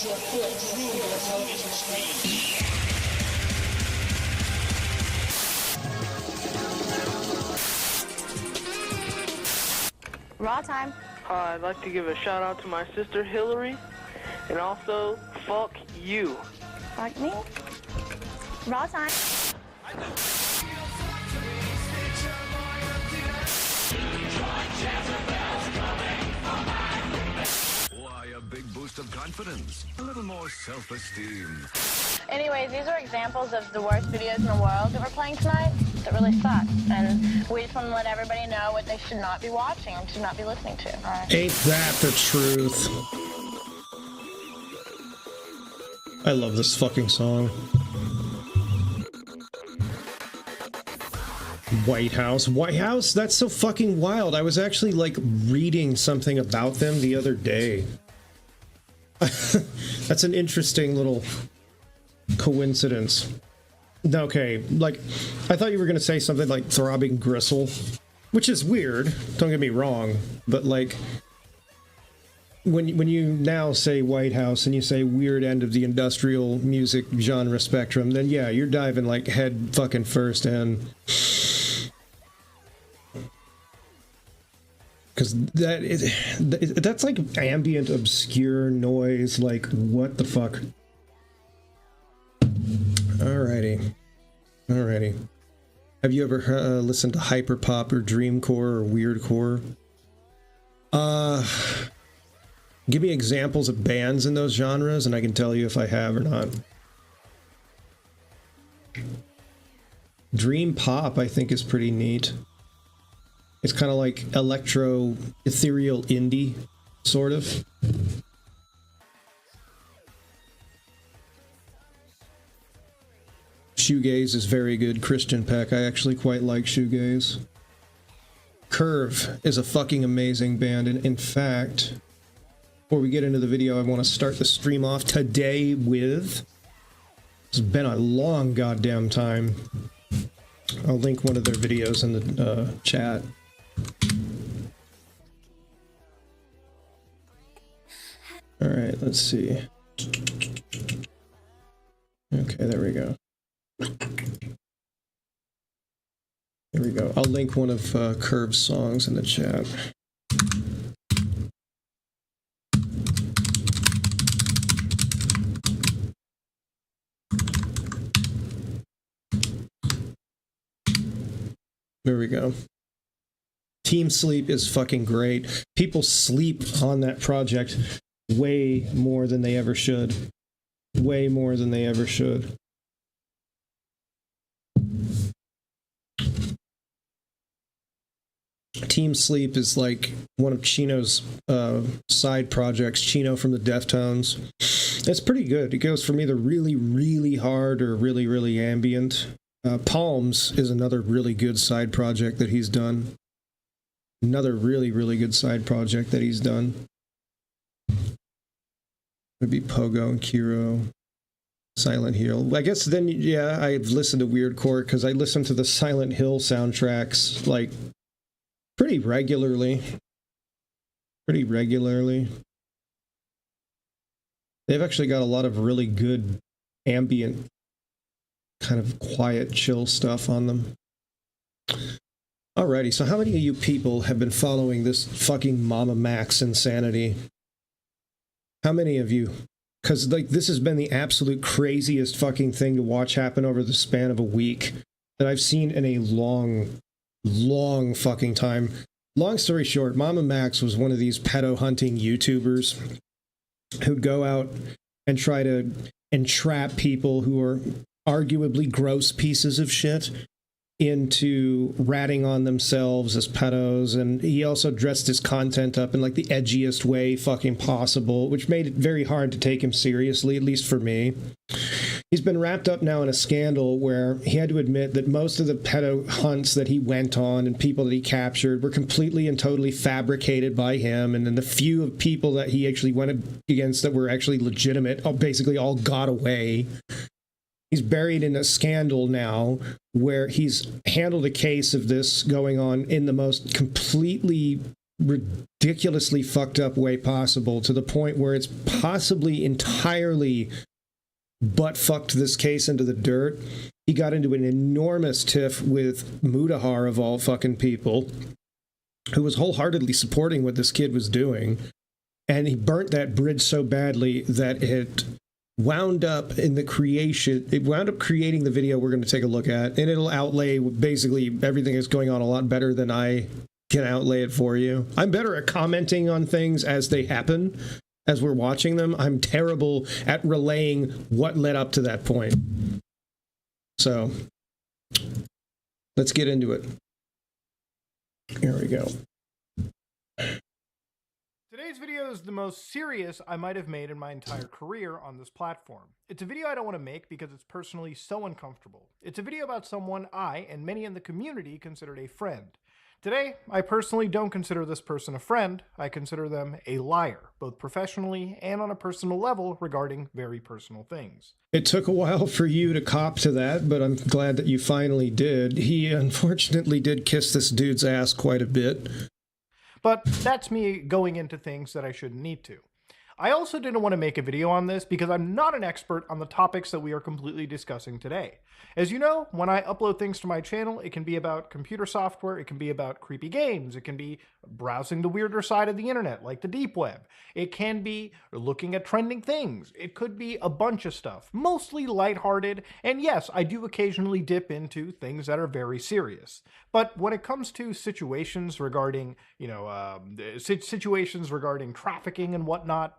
your foot through your television screen. Raw time. I'd like to give a shout out to my sister Hillary, and also fuck you. Fuck me. Raw time. Why, a big boost of confidence, a little more self-esteem. Anyways, these are examples of the worst videos in the world that we're playing tonight that really suck. And we just want to let everybody know what they should not be watching and should not be listening to. All right. Ain't that the truth? I love this fucking song. White House. White House? That's so fucking wild. I was actually, like, reading something about them the other day. That's an interesting little coincidence. Okay, like, I thought you were gonna say something like Throbbing Gristle, which is weird, don't get me wrong, but, like, when you now say White House and you say weird end of the industrial music genre spectrum, then yeah, you're diving, like, head fucking first in. Because that's like ambient, obscure noise, like, what the fuck? Alrighty. Have you ever listened to hyperpop or dreamcore or weirdcore? Give me examples of bands in those genres, and I can tell you if I have or not. Dream pop, I think, is pretty neat. It's kind of like electro, ethereal indie, sort of. Shoegaze is very good, Christian Peck. I actually quite like shoegaze. Curve is a fucking amazing band, and in fact, before we get into the video, I want to start the stream off today with... It's been a long goddamn time. I'll link one of their videos in the chat. Alright, let's see. Okay, there we go. There we go. I'll link one of Curve's songs in the chat. There we go. Team Sleep is fucking great. People sleep on that project way more than they ever should. Way more than they ever should. Team Sleep is like one of Chino's side projects. Chino from the Deftones. It's pretty good. It goes from either really, really hard or really, really ambient. Palms is another really good side project that he's done. Another really, really good side project that he's done. Would be Pogo and Kiro. Silent Hill. I guess then, yeah, I've listened to Weirdcore because I listen to the Silent Hill soundtracks, like, pretty regularly. Pretty regularly. They've actually got a lot of really good ambient, kind of quiet, chill stuff on them. Alrighty, so how many of you people have been following this fucking Mama Max insanity? How many of you? Because, like, this has been the absolute craziest fucking thing to watch happen over the span of a week that I've seen in a long, long fucking time. Long story short, Mama Max was one of these pedo hunting YouTubers who'd go out and try to entrap people who are arguably gross pieces of shit into ratting on themselves as pedos, and he also dressed his content up in like the edgiest way fucking possible, which made it very hard to take him seriously, at least for me. He's been wrapped up now in a scandal where he had to admit that most of the pedo hunts that he went on and people that he captured were completely and totally fabricated by him, and then the few of people that he actually went against that were actually legitimate basically all got away. He's buried in a scandal now where he's handled a case of this going on in the most completely ridiculously fucked up way possible, to the point where it's possibly entirely butt-fucked this case into the dirt. He got into an enormous tiff with Mudahar, of all fucking people, who was wholeheartedly supporting what this kid was doing. And he burnt that bridge so badly that it wound up creating the video we're going to take a look at, and it'll outlay basically everything that's going on a lot better than I can outlay it for you. I'm better at commenting on things as they happen, as we're watching them. I'm terrible at relaying what led up to that point. So, let's get into it. Here we go. Today's video is the most serious I might have made in my entire career on this platform. It's a video I don't want to make because it's personally so uncomfortable. It's a video about someone I, and many in the community, considered a friend. Today, I personally don't consider this person a friend. I consider them a liar, both professionally and on a personal level regarding very personal things. It took a while for you to cop to that, but I'm glad that you finally did. He unfortunately did kiss this dude's ass quite a bit. But that's me going into things that I shouldn't need to. I also didn't want to make a video on this because I'm not an expert on the topics that we are completely discussing today. As you know, when I upload things to my channel, it can be about computer software, it can be about creepy games, it can be browsing the weirder side of the internet, like the deep web. It can be looking at trending things. It could be a bunch of stuff, mostly lighthearted, and yes, I do occasionally dip into things that are very serious. But when it comes to situations regarding, situations regarding trafficking and whatnot,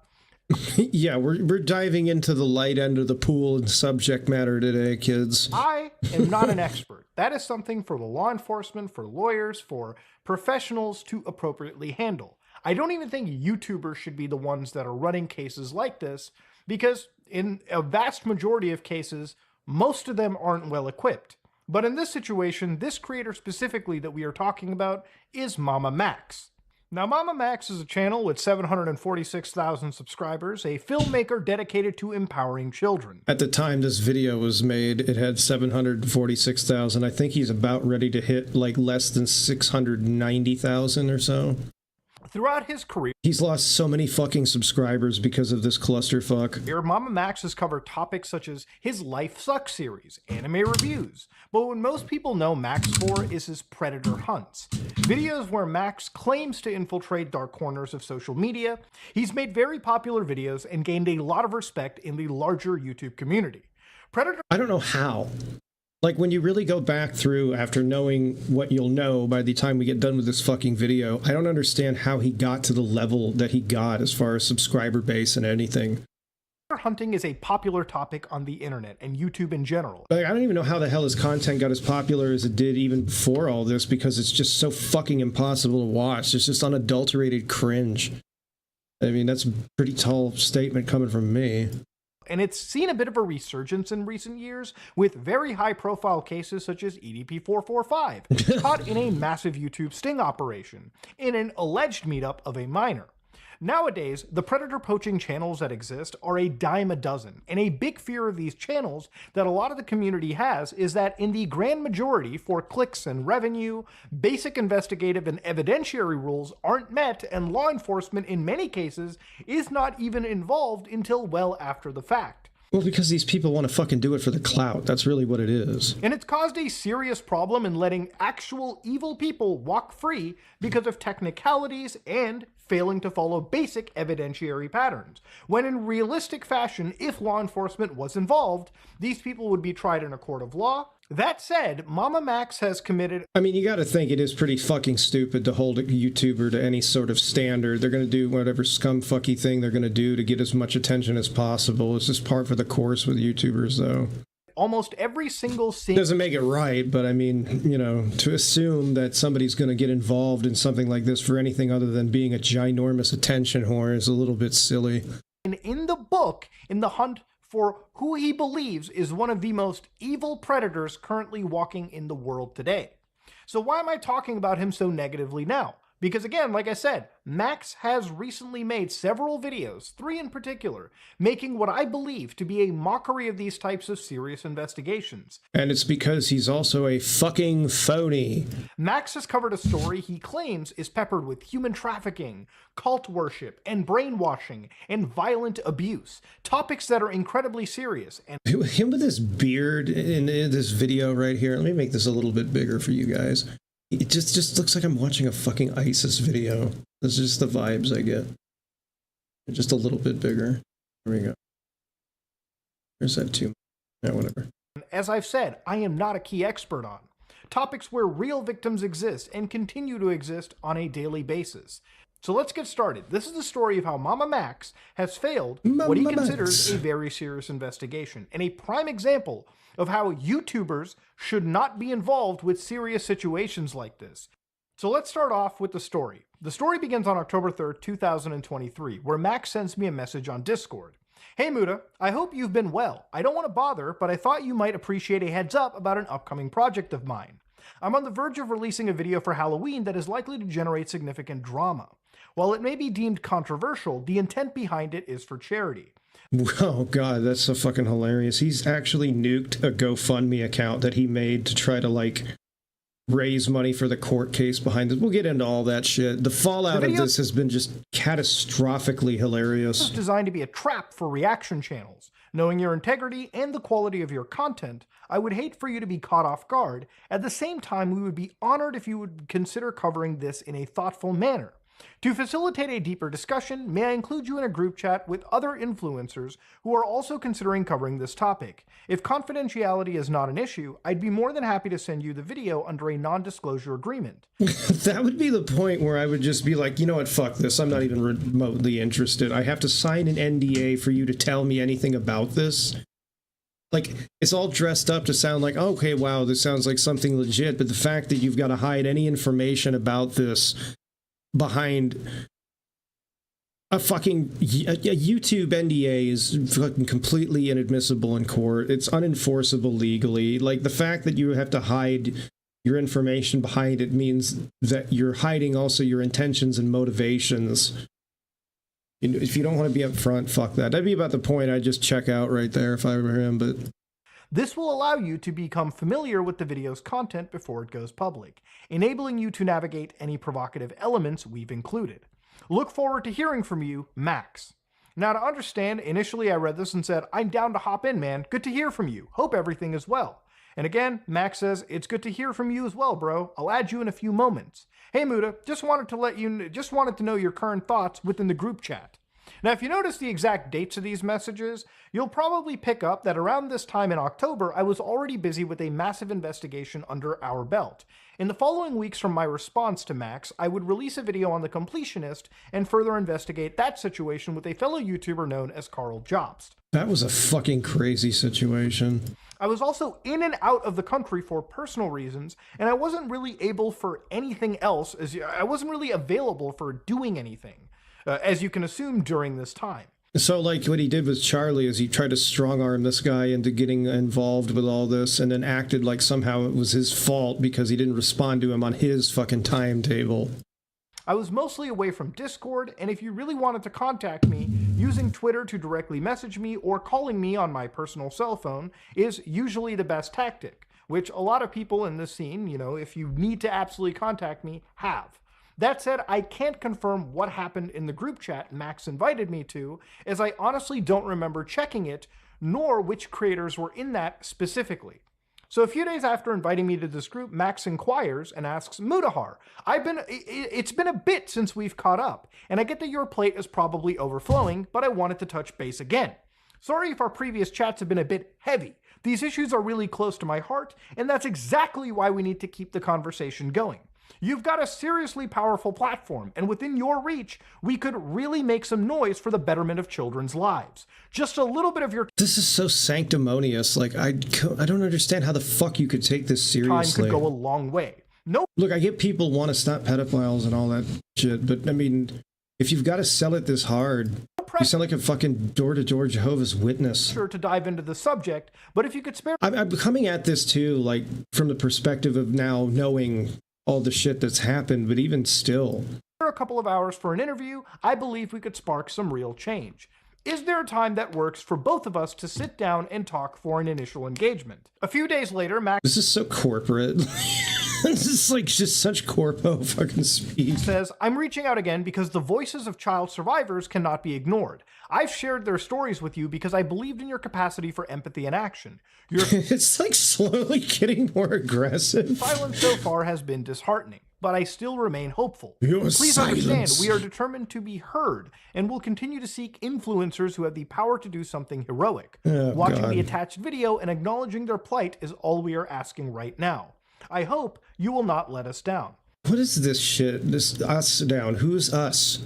yeah, we're diving into the light end of the pool in subject matter today, kids. I am not an expert. That is something for the law enforcement, for lawyers, for professionals to appropriately handle. I don't even think YouTubers should be the ones that are running cases like this, because in a vast majority of cases, most of them aren't well equipped. But in this situation, this creator specifically that we are talking about is Mommymus. Now, Mommymus is a channel with 746,000 subscribers, a filmmaker dedicated to empowering children. At the time this video was made, it had 746,000. I think he's about ready to hit like less than 690,000 or so. Throughout his career, he's lost so many fucking subscribers because of this clusterfuck. Mommymus has covered topics such as his Life Sucks series, anime reviews, but what most people know Max for is his Predator hunts. Videos where Max claims to infiltrate dark corners of social media. He's made very popular videos and gained a lot of respect in the larger YouTube community. I don't know how. Like, when you really go back through after knowing what you'll know by the time we get done with this fucking video, I don't understand how he got to the level that he got as far as subscriber base and anything. Hunting is a popular topic on the internet and YouTube in general. Like, I don't even know how the hell his content got as popular as it did even before all this, because it's just so fucking impossible to watch. It's just unadulterated cringe. I mean, that's a pretty tall statement coming from me. And it's seen a bit of a resurgence in recent years, with very high-profile cases such as EDP445, caught in a massive YouTube sting operation, in an alleged meetup of a minor. Nowadays, the predator poaching channels that exist are a dime a dozen, and a big fear of these channels that a lot of the community has is that in the grand majority, for clicks and revenue, basic investigative and evidentiary rules aren't met, and law enforcement in many cases is not even involved until well after the fact. Well, because these people want to fucking do it for the clout. That's really what it is. And it's caused a serious problem in letting actual evil people walk free because of technicalities and failing to follow basic evidentiary patterns. When in realistic fashion, if law enforcement was involved, these people would be tried in a court of law. That said, Mommymus has committed... I mean, you gotta think it is pretty fucking stupid to hold a YouTuber to any sort of standard. They're gonna do whatever scumfucky thing they're gonna do to get as much attention as possible. It's just par for the course with YouTubers, though. Almost every single scene... Doesn't make it right, but I mean, you know, to assume that somebody's gonna get involved in something like this for anything other than being a ginormous attention whore is a little bit silly. And in the book, in the hunt for who he believes is one of the most evil predators currently walking in the world today. So why am I talking about him so negatively now? Because again, like I said, Max has recently made several videos, 3 in particular, making what I believe to be a mockery of these types of serious investigations. And it's because he's also a fucking phony. Max has covered a story he claims is peppered with human trafficking, cult worship, and brainwashing, and violent abuse. Topics that are incredibly serious. And him with his beard in this video right here. Let me make this a little bit bigger for you guys. It just looks like I'm watching a fucking ISIS video. That's just the vibes I get. Just a little bit bigger. There we go. There's that too. Yeah, whatever. As I've said, I am not a key expert on topics where real victims exist and continue to exist on a daily basis. So let's get started. This is the story of how Mama Max has failed what he considers a very serious investigation, and a prime example of how YouTubers should not be involved with serious situations like this. So let's start off with the story. The story begins on October 3rd, 2023, where Max sends me a message on Discord. Hey Muda, I hope you've been well. I don't want to bother, but I thought you might appreciate a heads up about an upcoming project of mine. I'm on the verge of releasing a video for Halloween that is likely to generate significant drama. While it may be deemed controversial, the intent behind it is for charity. Oh god, that's so fucking hilarious. He's actually nuked a GoFundMe account that he made to try to, like, raise money for the court case behind it. We'll get into all that shit. The fallout of this has been just catastrophically hilarious. It's designed to be a trap for reaction channels. Knowing your integrity and the quality of your content, I would hate for you to be caught off guard. At the same time, we would be honored if you would consider covering this in a thoughtful manner. To facilitate a deeper discussion, may I include you in a group chat with other influencers who are also considering covering this topic. If confidentiality is not an issue, I'd be more than happy to send you the video under a non-disclosure agreement. That would be the point where I would just be like, you know what, fuck this, I'm not even remotely interested. I have to sign an NDA for you to tell me anything about this. Like, it's all dressed up to sound like, okay, wow, this sounds like something legit, but the fact that you've got to hide any information about this behind a fucking a YouTube NDA is fucking completely inadmissible in court. It's unenforceable legally. Like, the fact that you have to hide your information behind it means that you're hiding also your intentions and motivations. If you don't want to be upfront, fuck that. That'd be about the point I'd just check out right there if I were him, but... This will allow you to become familiar with the video's content before it goes public, enabling you to navigate any provocative elements we've included. Look forward to hearing from you, Max. Now, to understand, initially I read this and said, I'm down to hop in, man. Good to hear from you. Hope everything is well. And again, Max says, it's good to hear from you as well, bro. I'll add you in a few moments. Hey, Muda, just wanted to know your current thoughts within the group chat. Now, if you notice the exact dates of these messages, you'll probably pick up that around this time in October, I was already busy with a massive investigation under our belt. In the following weeks from my response to Max, I would release a video on the completionist and further investigate that situation with a fellow YouTuber known as Carl Jobst. That was a fucking crazy situation. I was also in and out of the country for personal reasons, and I wasn't really able for anything else, I wasn't really available for doing anything. As you can assume during this time. So, like, what he did with Charlie is he tried to strong-arm this guy into getting involved with all this and then acted like somehow it was his fault because he didn't respond to him on his fucking timetable. I was mostly away from Discord, and if you really wanted to contact me, using Twitter to directly message me or calling me on my personal cell phone is usually the best tactic, which a lot of people in this scene, you know, if you need to absolutely contact me, have. That said, I can't confirm what happened in the group chat Max invited me to, as I honestly don't remember checking it, nor which creators were in that specifically. So a few days after inviting me to this group, Max inquires and asks, Mudahar, it's been a bit since we've caught up, and I get that your plate is probably overflowing, but I wanted to touch base again. Sorry if our previous chats have been a bit heavy. These issues are really close to my heart, and that's exactly why we need to keep the conversation going. You've got a seriously powerful platform, and within your reach, we could really make some noise for the betterment of children's lives. Just a little bit of your This is so sanctimonious. Like, I don't understand how the fuck you could take this seriously. time could go a long way. No. Look, I get people want to stop pedophiles and all that shit, but I mean, if you've got to sell it this hard, you sound like a fucking door-to-door Jehovah's Witness. Sure to dive into the subject, but if you could spare... I'm coming at this too, like, from the perspective of now knowing all the shit that's happened, but even still. For a couple of hours for an interview, I believe we could spark some real change. Is there a time that works for both of us to sit down and talk for an initial engagement? A few days later, Max This is so corporate. This is like just such corpo fucking speak. says, I'm reaching out again because the voices of child survivors cannot be ignored. I've shared their stories with you because I believed in your capacity for empathy and action. Your It's like slowly getting more aggressive. silence so far has been disheartening, but I still remain hopeful. Your Please silence. understand, we are determined to be heard and will continue to seek influencers who have the power to do something heroic. Oh, Watching God. the attached video and acknowledging their plight is all we are asking right now. I hope you will not let us down. What is this shit? This us down. Who's us?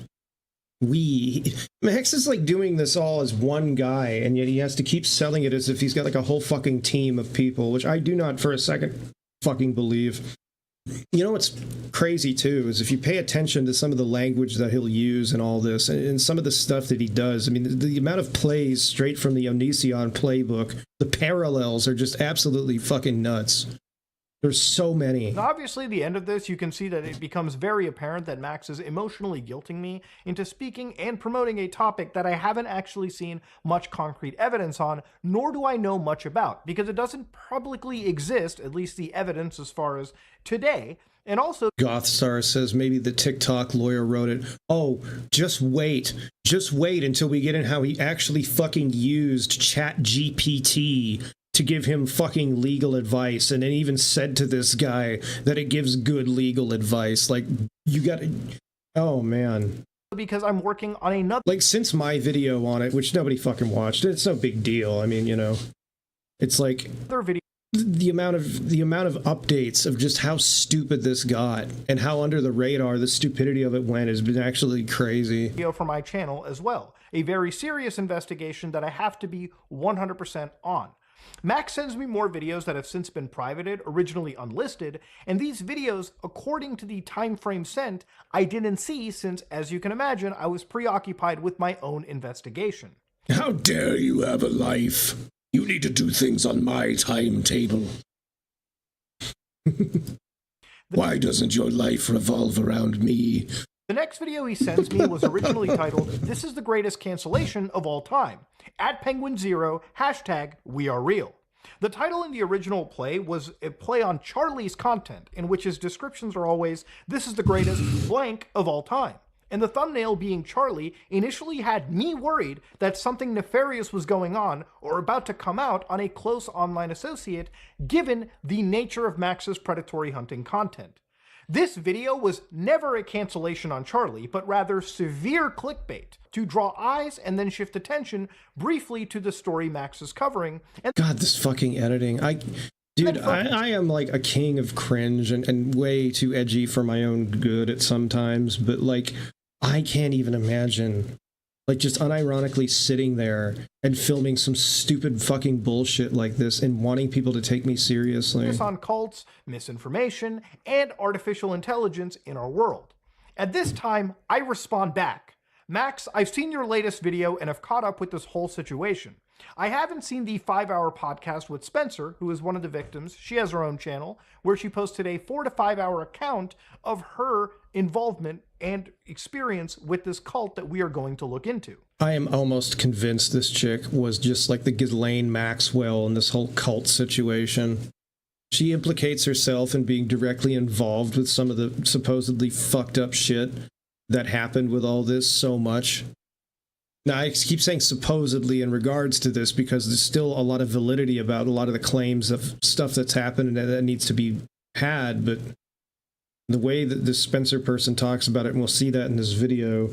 We. Max is like doing this all as one guy, and yet he has to keep selling it as if he's got like a whole fucking team of people, which I do not for a second fucking believe. You know what's crazy too is if you pay attention to some of the language that he'll use and all this, and some of the stuff that he does. I mean, the amount of plays straight from the Odysee playbook, the parallels are just absolutely fucking nuts. There's so many. Now, obviously, the end of this, you can see that it becomes very apparent that Max is emotionally guilting me into speaking and promoting a topic that I haven't actually seen much concrete evidence on, nor do I know much about, because it doesn't publicly exist, at least the evidence as far as today, and also Gothstar says maybe the TikTok lawyer wrote it. Oh, just wait. Just wait until we get in how he actually fucking used ChatGPT to give him fucking legal advice, and then even said to this guy that it gives good legal advice. Like, you gotta... Oh, man. because I'm working on another Like, since my video on it, which nobody fucking watched, it's no big deal. I mean, you know, it's like... video the amount of updates of just how stupid this got and how under the radar the stupidity of it went has been actually crazy. for my channel as well. A very serious investigation that I have to be 100% on. Max sends me more videos that have since been privated, originally unlisted, and these videos, according to the time frame sent, I didn't see since, as you can imagine, I was preoccupied with my own investigation. How dare you have a life? You need to do things on my timetable. Why doesn't your life revolve around me? The next video he sends me was originally titled, "This is the greatest cancellation of all time." @Penguin0, #WeAreReal. The title in the original play was a play on Charlie's content, in which his descriptions are always, "This is the greatest blank of all time." And the thumbnail being Charlie initially had me worried that something nefarious was going on or about to come out on a close online associate, given the nature of Max's predatory hunting content. This video was never a cancellation on Charlie, but rather severe clickbait to draw eyes and then shift attention briefly to the story Max is covering. And God, this fucking editing. Dude, I am like a king of cringe and way too edgy for my own good at sometimes, but like, I can't even imagine like just unironically sitting there and filming some stupid fucking bullshit like this and wanting people to take me seriously. On cults, misinformation, and artificial intelligence in our world. At this time, I respond back. Max, I've seen your latest video and have caught up with this whole situation. I haven't seen the 5-hour podcast with Spencer, who is one of the victims. She has her own channel, where she posted a 4 to 5 hour account of her involvement and experience with this cult that we are going to look into. I am almost convinced this chick was just like the Ghislaine Maxwell in this whole cult situation. She implicates herself in being directly involved with some of the supposedly fucked up shit that happened with all this so much. Now, I keep saying supposedly in regards to this because there's still a lot of validity about a lot of the claims of stuff that's happened and that needs to be had, but the way that this Spencer person talks about it, and we'll see that in this video,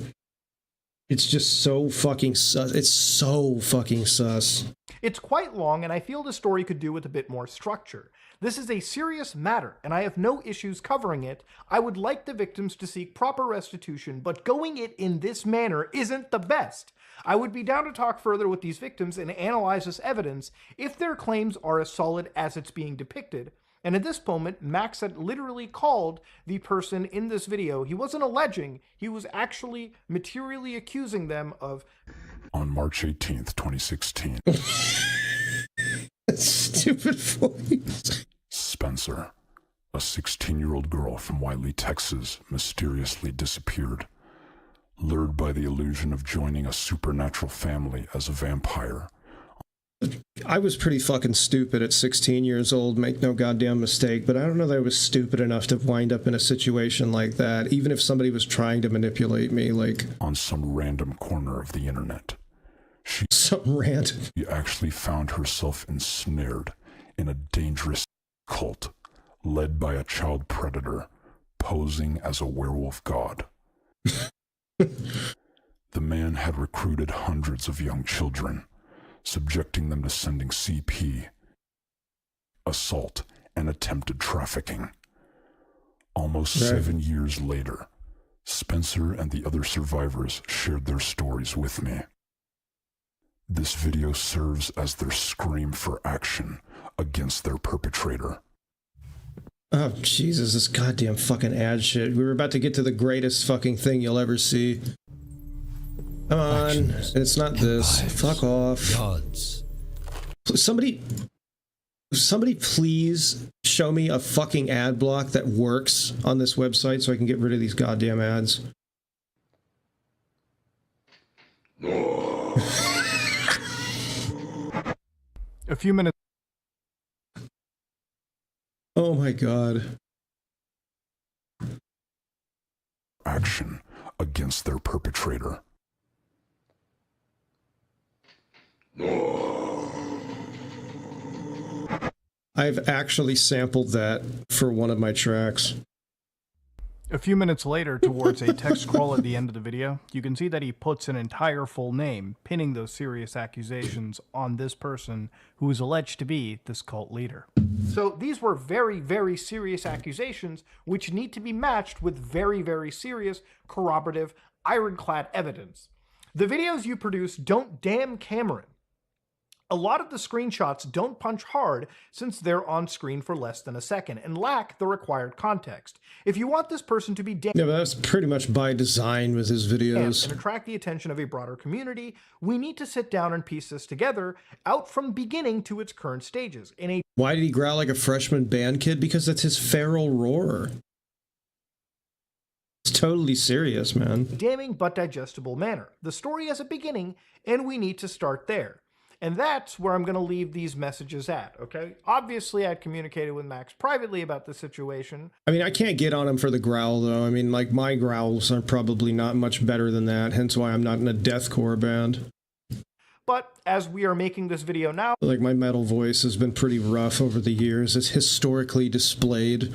it's just so fucking sus. It's so fucking sus. It's quite long, and I feel the story could do with a bit more structure. This is a serious matter, and I have no issues covering it. I would like the victims to seek proper restitution, but going it in this manner isn't the best. I would be down to talk further with these victims and analyze this evidence if their claims are as solid as it's being depicted. And at this moment, Max had literally called the person in this video. He wasn't alleging, he was actually materially accusing them of... On March 18th, 2016. Stupid voice. Spencer, A 16-year-old girl from Wiley, Texas, mysteriously disappeared, lured by the illusion of joining a supernatural family as a vampire. I was pretty fucking stupid at 16 years old, make no goddamn mistake, but I don't know that I was stupid enough to wind up in a situation like that, even if somebody was trying to manipulate me, like... On some random corner of the internet. She actually found herself ensnared in a dangerous cult led by a child predator posing as a werewolf god. The man had recruited hundreds of young children, subjecting them to sending CP, assault, and attempted trafficking. Almost 7 years later, Spencer and the other survivors shared their stories with me. This video serves as their scream for action against their perpetrator. Oh, Jesus, this goddamn fucking ad shit. We were about to get to the greatest fucking thing you'll ever see. Come on, it's not this. Fuck off. Gods. Somebody please show me a fucking ad block that works on this website so I can get rid of these goddamn ads. A few minutes. Oh my god. Action against their perpetrator. I've actually sampled that for one of my tracks. A few minutes later, towards a text scroll at the end of the video, you can see that he puts an entire full name, pinning those serious accusations on this person who is alleged to be this cult leader. So these were very, very serious accusations, which need to be matched with very, very serious, corroborative, ironclad evidence. The videos you produce don't damn Cameron. A lot of the screenshots don't punch hard since they're on screen for less than a second and lack the required context. If you want this person to be damn... Yeah, but that's pretty much by design with his videos. And attract the attention of a broader community, we need to sit down and piece this together out from beginning to its current stages. In a... Why did he growl like a freshman band kid? Because that's his feral roar. It's totally serious, man. Damning but digestible manner. The story has a beginning, and we need to start there. And that's where I'm going to leave these messages at, okay? Obviously, I'd communicated with Max privately about the situation. I mean, I can't get on him for the growl, though. I mean, like, my growls are probably not much better than that, hence why I'm not in a deathcore band. But as we are making this video now... Like, my metal voice has been pretty rough over the years. It's historically displayed.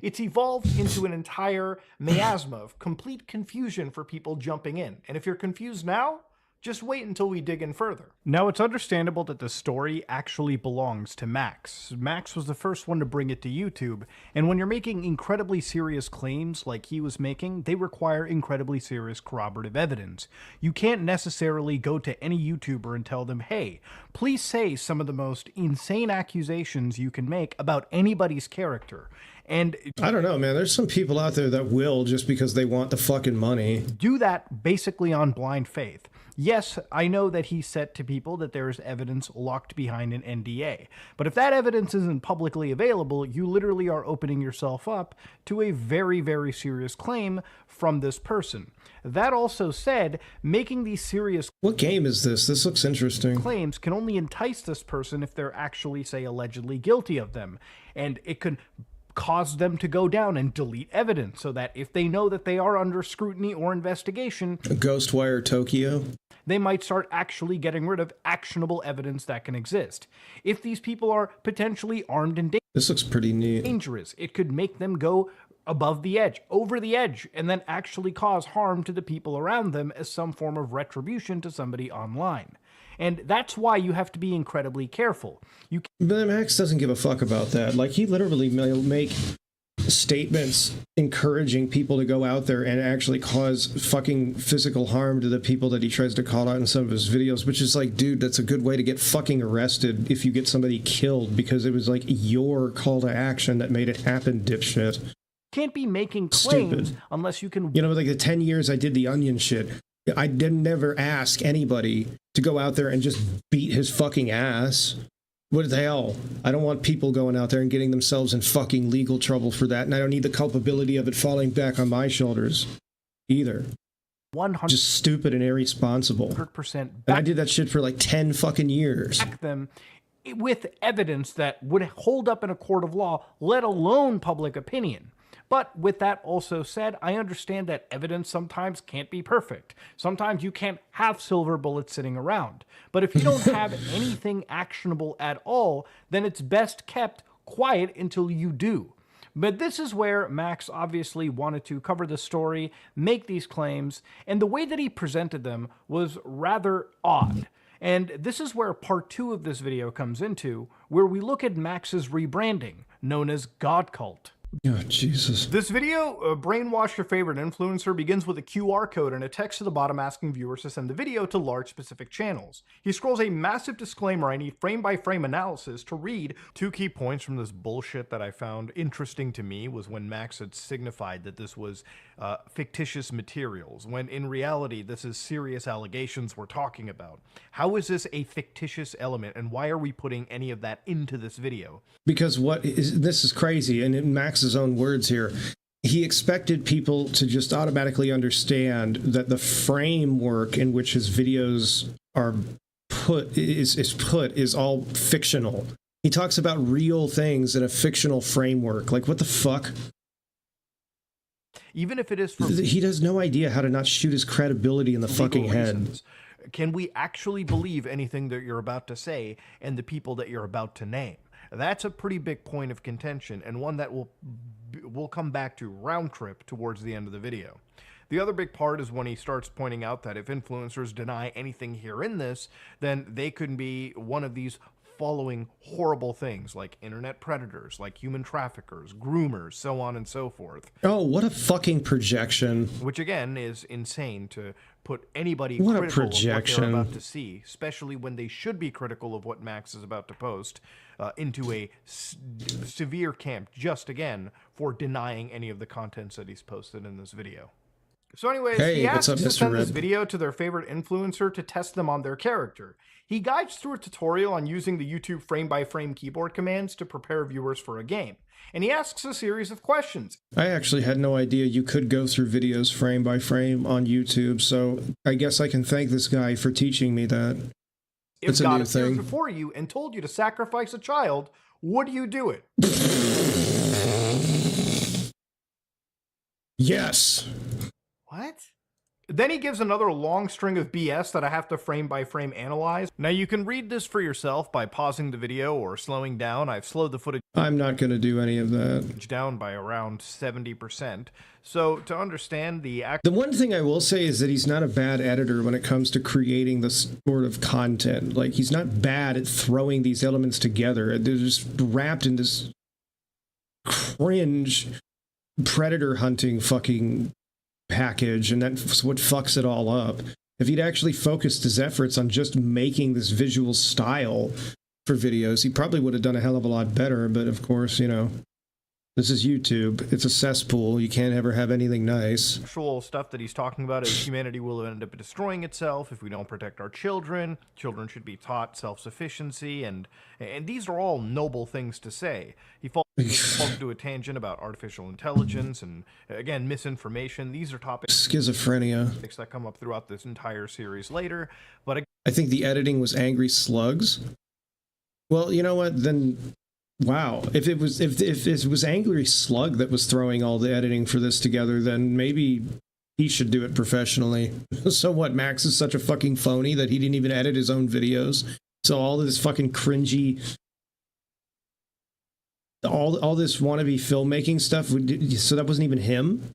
It's evolved into an entire miasma of complete confusion for people jumping in. And if you're confused now... just wait until we dig in further. Now, it's understandable that the story actually belongs to Max. Max was the first one to bring it to YouTube, and when you're making incredibly serious claims like he was making, they require incredibly serious corroborative evidence. You can't necessarily go to any YouTuber and tell them, hey, please say some of the most insane accusations you can make about anybody's character. And I don't know, man. There's some people out there that will just because they want the fucking money. Do that basically on blind faith. Yes, I know that he said to people that there is evidence locked behind an NDA, but if that evidence isn't publicly available, you literally are opening yourself up to a very, very serious claim from this person. That also said, making these serious... What game is this? This looks interesting. ...claims can only entice this person if they're actually, say, allegedly guilty of them, and it could cause them to go down and delete evidence so that if they know that they are under scrutiny or investigation... Ghostwire Tokyo? They might start actually getting rid of actionable evidence that can exist. If these people are potentially armed and this looks pretty neat. Dangerous, it could make them go above the edge, over the edge, and then actually cause harm to the people around them as some form of retribution to somebody online. And that's why you have to be incredibly careful. But Max doesn't give a fuck about that. Like, he literally will make statements encouraging people to go out there and actually cause fucking physical harm to the people that he tries to call out in some of his videos, which is like, dude, that's a good way to get fucking arrested if you get somebody killed because it was like your call to action that made it happen, dipshit. Can't be making claims Stupid. Unless you can... You know, like the 10 years I did the Onion shit, I did never ask anybody to go out there and just beat his fucking ass. What the hell? I don't want people going out there and getting themselves in fucking legal trouble for that, and I don't need the culpability of it falling back on my shoulders either. 100% Just stupid and irresponsible. 100% And I did that shit for like 10 fucking years. back them with evidence that would hold up in a court of law, let alone public opinion. But with that also said, I understand that evidence sometimes can't be perfect. Sometimes you can't have silver bullets sitting around. But if you don't have anything actionable at all, then it's best kept quiet until you do. But this is where Max obviously wanted to cover the story, make these claims, and the way that he presented them was rather odd. And this is where part 2 of this video comes into, where we look at Max's rebranding, known as God Cult. Oh, Jesus. This video, Brainwash Your Favorite Influencer, begins with a QR code and a text to the bottom asking viewers to send the video to large specific channels. He scrolls a massive disclaimer I need frame-by-frame analysis to read. 2 key points from this bullshit that I found interesting to me was when Max had signified that this was fictitious materials, when in reality this is serious allegations we're talking about. How is this a fictitious element, and why are we putting any of that into this video? Because this is crazy, and in Max's own words here, he expected people to just automatically understand that the framework in which his videos are put is all fictional. He talks about real things in a fictional framework. Like, what the fuck? Even if it is for He has no idea how to not shoot his credibility in the fucking head. Can we actually believe anything that you're about to say and the people that you're about to name? That's a pretty big point of contention, and one that we'll come back to round trip towards the end of the video. The other big part is when he starts pointing out that if influencers deny anything here in this, then they could be one of these following horrible things like internet predators, like human traffickers, groomers, so on and so forth. Oh, what a fucking projection. Which again is insane to put anybody What a critical of what projection. they're about to see, especially when they should be critical of what Max is about to post, into a severe camp just again for denying any of the contents that he's posted in this video. So anyways, Hey, he what's asks up, to Mr. send this Red? video to their favorite influencer to test them on their character. He guides through a tutorial on using the YouTube frame-by-frame keyboard commands to prepare viewers for a game. And he asks a series of questions. I actually had no idea you could go through videos frame by frame on YouTube, so I guess I can thank this guy for teaching me that. If It's a God new appeared thing. before you and told you to sacrifice a child, would you do it? Yes. What? Then he gives another long string of BS that I have to frame by frame analyze. Now you can read this for yourself by pausing the video or slowing down. I've slowed the footage I'm not going to do any of that. down by around 70%. So to understand the The one thing I will say is that he's not a bad editor when it comes to creating this sort of content. Like, he's not bad at throwing these elements together. They're just wrapped in this cringe predator hunting fucking package, and that's what fucks it all up. If he'd actually focused his efforts on just making this visual style for videos, he probably would have done a hell of a lot better. But of course, you know, this is YouTube. It's a cesspool. You can't ever have anything nice. actual stuff that he's talking about is humanity will end up destroying itself if we don't protect our children. Children should be taught self-sufficiency, and these are all noble things to say. He falls into a tangent about artificial intelligence and, again, misinformation. These are topics Schizophrenia. that come up throughout this entire series later. But I think the editing was Angry Slugs. Well, you know what? Then, wow. If it was Angry Slug that was throwing all the editing for this together, then maybe he should do it professionally. So what? Max is such a fucking phony that he didn't even edit his own videos. So all this fucking cringy, all this wannabe filmmaking stuff. So that wasn't even him.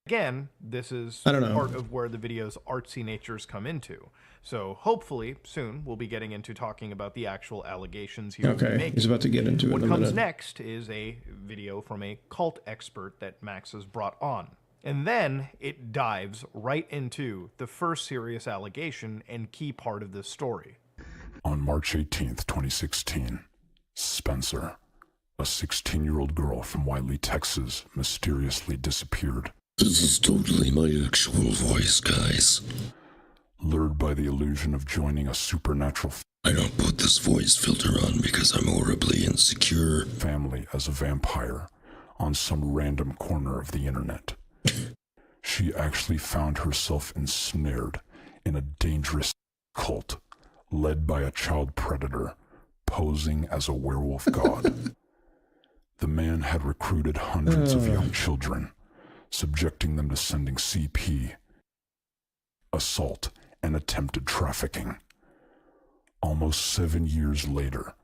again, this is I don't know. part of where the video's artsy natures come into. So hopefully soon we'll be getting into talking about the actual allegations he will be Okay, making. he's about to get into it What in a comes minute. next is a video from a cult expert that Max has brought on. And then it dives right into the first serious allegation and key part of this story. On March 18th, 2016, Spencer, a 16-year-old girl from Wiley, Texas, mysteriously disappeared. This is totally my actual voice, guys. Lured by the illusion of joining a supernatural I don't put this voice filter on because I'm horribly insecure. Family as a vampire on some random corner of the internet. She actually found herself ensnared in a dangerous cult led by a child predator posing as a werewolf god. The man had recruited hundreds of young children, subjecting them to sending CP, assault, and attempted trafficking. Almost 7 years later,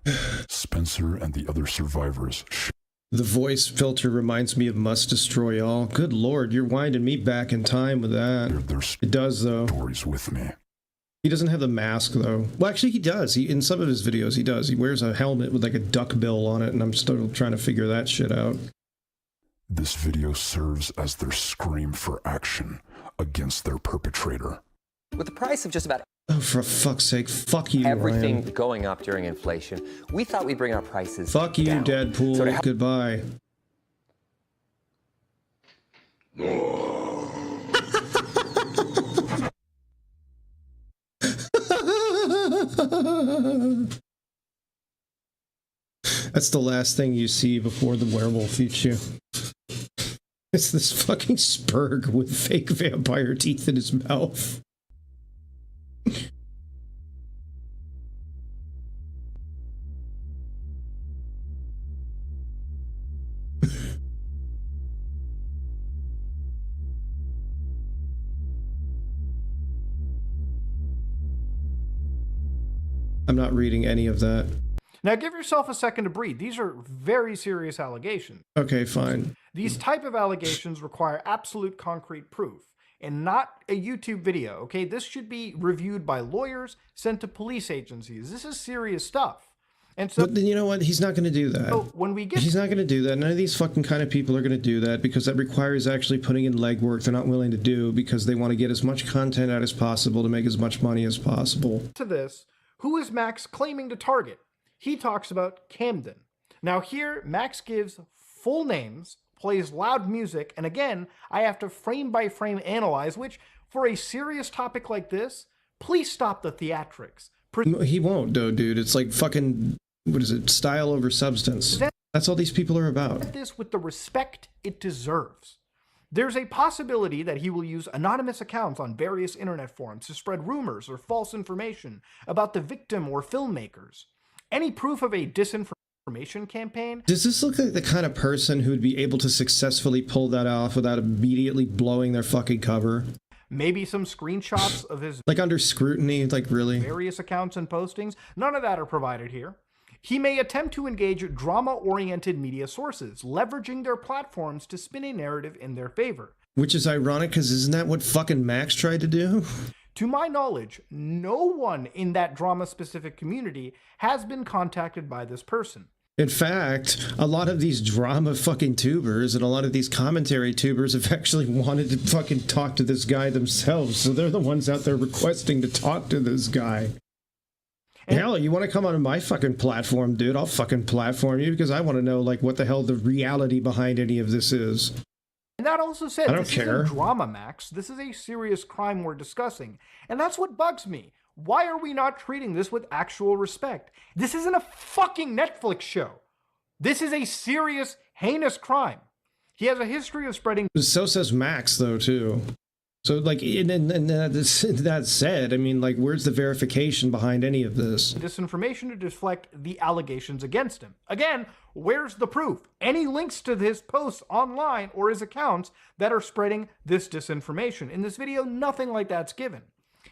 Spencer and the other survivors. The voice filter reminds me of Must Destroy All. Good lord, you're winding me back in time with that. It does, though. Stories with me. He doesn't have the mask, though. Well, actually, he does. In some of his videos, he does. He wears a helmet with like a duck bill on it, and I'm still trying to figure that shit out. This video serves as their scream for action against their perpetrator. With the price of just about Oh, for fuck's sake, fuck you, everything Ryan. going up during inflation, we thought we'd bring our prices Fuck you, down. Deadpool. So to Goodbye. That's the last thing you see before the werewolf eats you. It's this fucking Spurg with fake vampire teeth in his mouth. I'm not reading any of that. Now give yourself a second to breathe. These are very serious allegations. Okay, fine. These type of allegations require absolute concrete proof and not a YouTube video, okay? This should be reviewed by lawyers, sent to police agencies. This is serious stuff. And so, but then you know what? He's not going to do that. So when we get, he's not going to do that. None of these fucking kind of people are going to do that because that requires actually putting in legwork they're not willing to do because they want to get as much content out as possible to make as much money as possible. To this, who is Max claiming to target? He talks about Camden. Now here, Max gives full names, plays loud music, and again, I have to frame by frame analyze, which, for a serious topic like this, please stop the theatrics. He won't, though, dude. It's like fucking, what is it, style over substance. That's all these people are about. This with the respect it deserves. There's a possibility that he will use anonymous accounts on various internet forums to spread rumors or false information about the victim or filmmakers. Any proof of a disinformation campaign? Does this look like the kind of person who would be able to successfully pull that off without immediately blowing their fucking cover? Maybe some screenshots of his like under scrutiny, like really? Various accounts and postings. None of that are provided here. He may attempt to engage drama-oriented media sources, leveraging their platforms to spin a narrative in their favor. Which is ironic, because isn't that what fucking Max tried to do? To my knowledge, no one in that drama-specific community has been contacted by this person. In fact, a lot of these drama fucking tubers and a lot of these commentary tubers have actually wanted to fucking talk to this guy themselves, so they're the ones out there requesting to talk to this guy. And hell, you want to come on my fucking platform, dude? I'll fucking platform you because I want to know, like, what the hell the reality behind any of this is. And that also said, I don't this care. isn't drama, Max. This is a serious crime we're discussing. And that's what bugs me. Why are we not treating this with actual respect? This isn't a fucking Netflix show. This is a serious, heinous crime. He has a history of spreading... So says Max, though, too. So, like, and that said, I mean, like, where's the verification behind any of this? Disinformation to deflect the allegations against him. Again, where's the proof? Any links to his posts online or his accounts that are spreading this disinformation? In this video, nothing like that's given.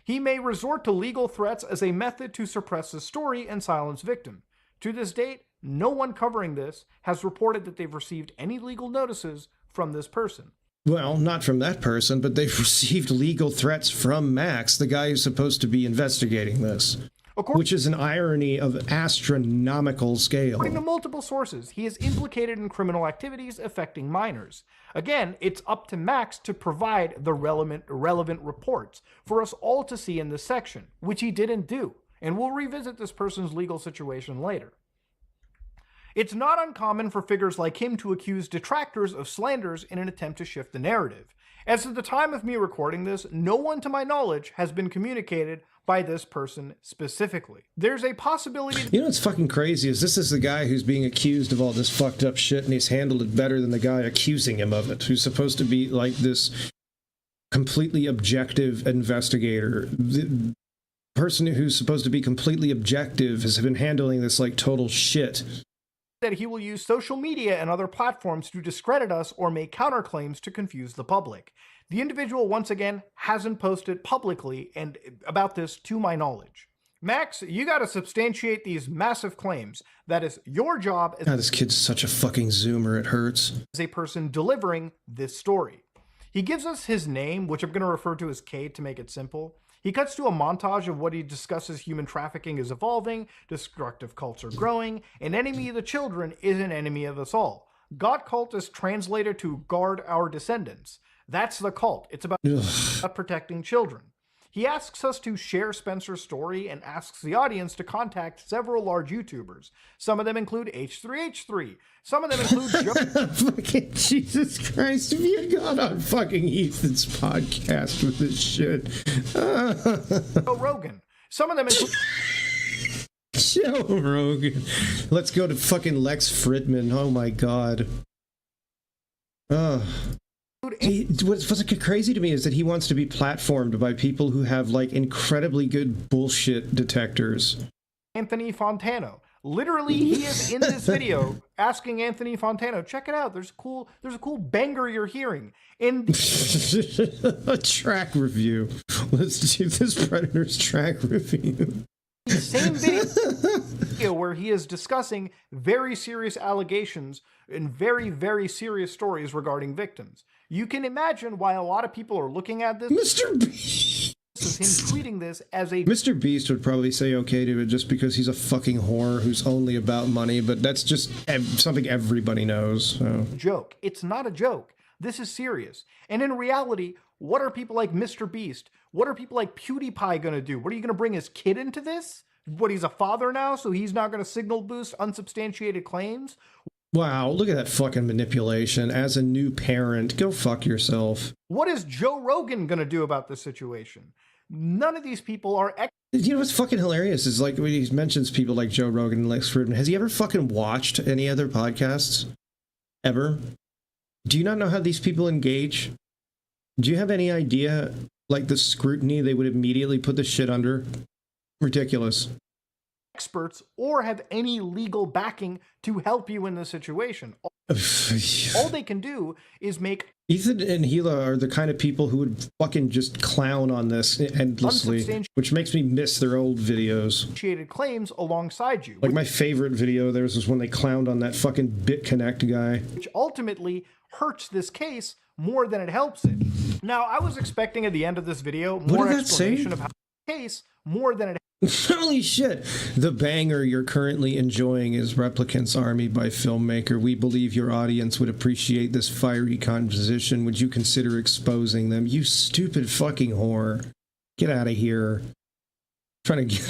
He may resort to legal threats as a method to suppress his story and silence victim. To this date, no one covering this has reported that they've received any legal notices from this person. Well, not from that person, but they've received legal threats from Max, the guy who's supposed to be investigating this. Which is an irony of astronomical scale. According to multiple sources, he is implicated in criminal activities affecting minors. Again, it's up to Max to provide the relevant reports for us all to see in this section, which he didn't do. And we'll revisit this person's legal situation later. It's not uncommon for figures like him to accuse detractors of slanders in an attempt to shift the narrative. As of the time of me recording this, no one to my knowledge has been communicated by this person specifically. There's a possibility... You know what's fucking crazy is this is the guy who's being accused of all this fucked up shit, and he's handled it better than the guy accusing him of it, who's supposed to be like this completely objective investigator. The person who's supposed to be completely objective has been handling this like total shit. That he will use social media and other platforms to discredit us or make counterclaims to confuse the public. The individual, once again, hasn't posted publicly and about this to my knowledge. Max, you gotta substantiate these massive claims. That is your job as God, this kid's such a fucking zoomer, it hurts. A person delivering this story. He gives us his name, which I'm going to refer to as K to make it simple. He cuts to a montage of what he discusses human trafficking is evolving, destructive cults are growing, an enemy of the children is an enemy of us all. God cult is translated to guard our descendants. That's the cult. It's about protecting children. He asks us to share Spencer's story and asks the audience to contact several large YouTubers. Some of them include H3H3. Some of them include Joe. Fucking Jesus Christ, if you had gone on fucking Ethan's podcast with this shit. Joe Rogan. Some of them include Joe Rogan. Let's go to fucking Lex Fridman. Oh my god. What's crazy to me is that he wants to be platformed by people who have like incredibly good bullshit detectors. Anthony Fontano. Literally, he is in this video asking Anthony Fontano, check it out, there's a cool banger you're hearing. In a track review. Let's do this Predator's track review. The same video where he is discussing very serious allegations and very, very serious stories regarding victims. You can imagine why a lot of people are looking at this. Mr. Beast! This is him tweeting this as a... Mr. Beast would probably say okay to it just because he's a fucking whore who's only about money, but that's just something everybody knows. So. Joke. It's not a joke. This is serious. And in reality, what are people like Mr. Beast? What are people like PewDiePie going to do? What are you going to bring his kid into this? What, he's a father now, so he's not going to signal boost unsubstantiated claims? Wow, look at that fucking manipulation. As a new parent, go fuck yourself. What is Joe Rogan going to do about this situation? None of these people are... You know what's fucking hilarious is like when he mentions people like Joe Rogan and Lex Fridman. Has he ever fucking watched any other podcasts? Ever? Do you not know how these people engage? Do you have any idea, like, the scrutiny they would immediately put this shit under? Ridiculous. Experts or have any legal backing to help you in this situation. All they can do is make... Ethan and Gila are the kind of people who would fucking just clown on this endlessly, which makes me miss their old videos. Claims alongside you. Like my favorite video theirs was when they clowned on that fucking BitConnect guy. Which ultimately hurts this case more than it helps it. Now, I was expecting at the end of this video more explanation of how the case more than it... Holy shit! The banger you're currently enjoying is Replicant's Army by Filmmaker. We believe your audience would appreciate this fiery composition. Would you consider exposing them? You stupid fucking whore. Get out of here. Trying to get...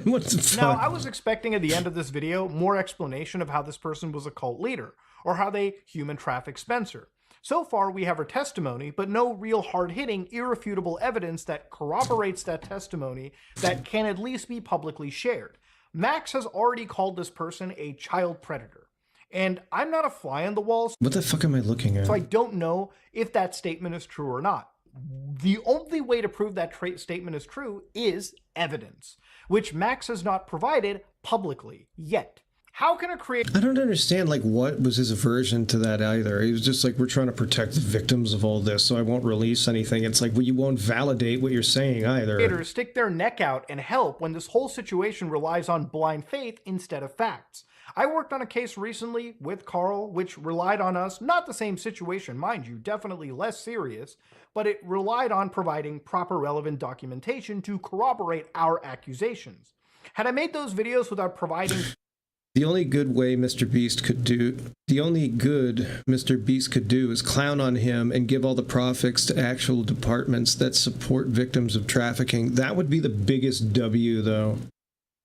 What the fuck? Now, I was expecting at the end of this video more explanation of how this person was a cult leader, or how they human trafficked Spencer. So far, we have her testimony, but no real hard-hitting, irrefutable evidence that corroborates that testimony that can at least be publicly shared. Max has already called this person a child predator. And I'm not a fly on the wall. What the fuck am I looking at? So I don't know if that statement is true or not. The only way to prove that statement is true is evidence, which Max has not provided publicly yet. How can a creator... I don't understand, like, what was his aversion to that either. He was just like, we're trying to protect the victims of all this, so I won't release anything. It's like, well, you won't validate what you're saying either. Creators stick their neck out and help when this whole situation relies on blind faith instead of facts. I worked on a case recently with Carl, which relied on us, not the same situation, mind you, definitely less serious, but it relied on providing proper relevant documentation to corroborate our accusations. Had I made those videos without providing... The only good Mr. Beast could do is clown on him and give all the profits to actual departments that support victims of trafficking. That would be the biggest W, though.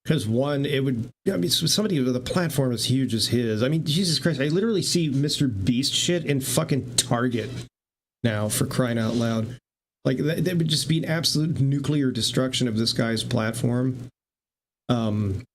Because one, it would, I mean, somebody with a platform as huge as his. I mean, Jesus Christ, I literally see Mr. Beast shit in fucking Target now, for crying out loud. Like, that would just be an absolute nuclear destruction of this guy's platform. Him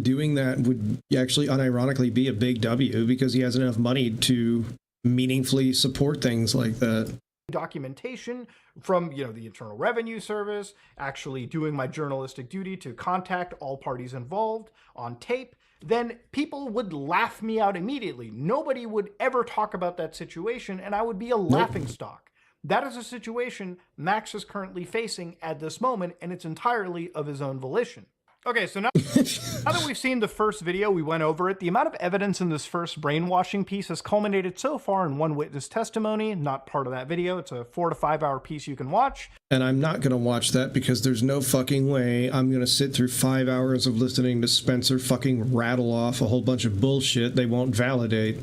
doing that would actually unironically be a big W, because he has enough money to meaningfully support things like that. Documentation from, you know, the Internal Revenue Service, actually doing my journalistic duty to contact all parties involved on tape, then people would laugh me out immediately. Nobody would ever talk about that situation, and I would be a laughingstock. That is a situation Max is currently facing at this moment, and it's entirely of his own volition. Okay, so now that we've seen the first video, we went over it, the amount of evidence in this first brainwashing piece has culminated so far in one witness testimony, not part of that video. It's a 4 to 5 hour piece you can watch. And I'm not going to watch that because there's no fucking way I'm going to sit through 5 hours of listening to Spencer fucking rattle off a whole bunch of bullshit they won't validate.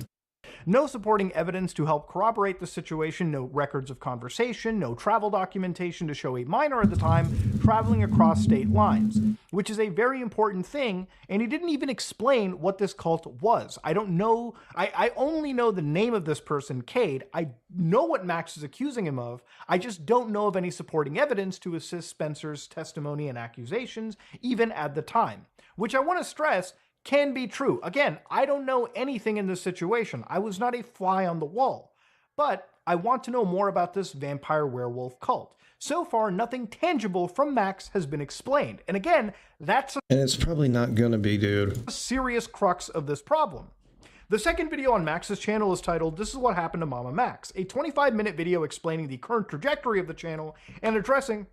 No supporting evidence to help corroborate the situation, no records of conversation, no travel documentation to show a minor at the time traveling across state lines, which is a very important thing, and he didn't even explain what this cult was. I don't know, I only know the name of this person, Cade. I know what Max is accusing him of, I just don't know of any supporting evidence to assist Spencer's testimony and accusations, even at the time. Which I want to stress, can be true. Again, I don't know anything in this situation. I was not a fly on the wall. But I want to know more about this vampire werewolf cult. So far, nothing tangible from Max has been explained. And again, that's and it's probably not gonna be, dude. A serious crux of this problem. The second video on Max's channel is titled, "This is what happened to Mama Max," a 25-minute video explaining the current trajectory of the channel and addressing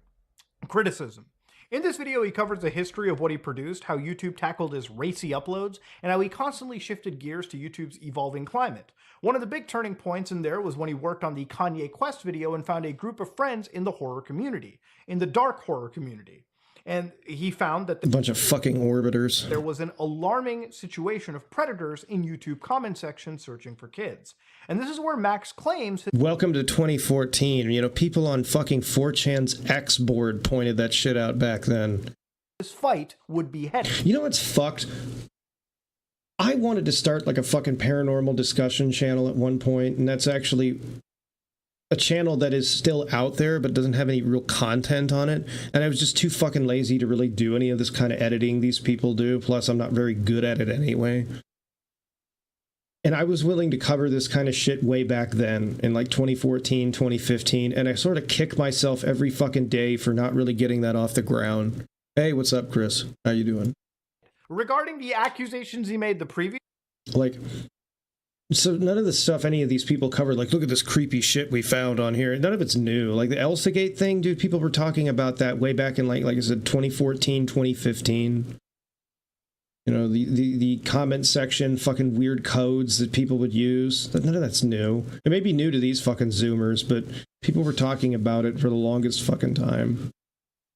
criticism. In this video, he covers the history of what he produced, how YouTube tackled his racy uploads, and how he constantly shifted gears to YouTube's evolving climate. One of the big turning points in there was when he worked on the Kanye Quest video and found a group of friends in the horror community, in the dark horror community. And he found that a bunch of fucking orbiters. There was an alarming situation of predators in YouTube comment section searching for kids. And this is where Max claims... Welcome to 2014. You know, people on fucking 4chan's X board pointed that shit out back then. This fight would be headed. You know what's fucked? I wanted to start like a fucking paranormal discussion channel at one point, and that's actually a channel that is still out there but doesn't have any real content on it, and I was just too fucking lazy to really do any of this kind of editing these people do, plus I'm not very good at it anyway. And I was willing to cover this kind of shit way back then, in like 2014, 2015, and I sort of kick myself every fucking day for not really getting that off the ground. Hey, what's up, Chris? How you doing? Regarding the accusations he made the previous... Like... So none of the stuff any of these people covered, like, look at this creepy shit we found on here, none of it's new. Like the Elsagate thing, dude, people were talking about that way back in like I said, 2014, 2015. You know, the comment section, fucking weird codes that people would use. None of that's new. It may be new to these fucking Zoomers, but people were talking about it for the longest fucking time.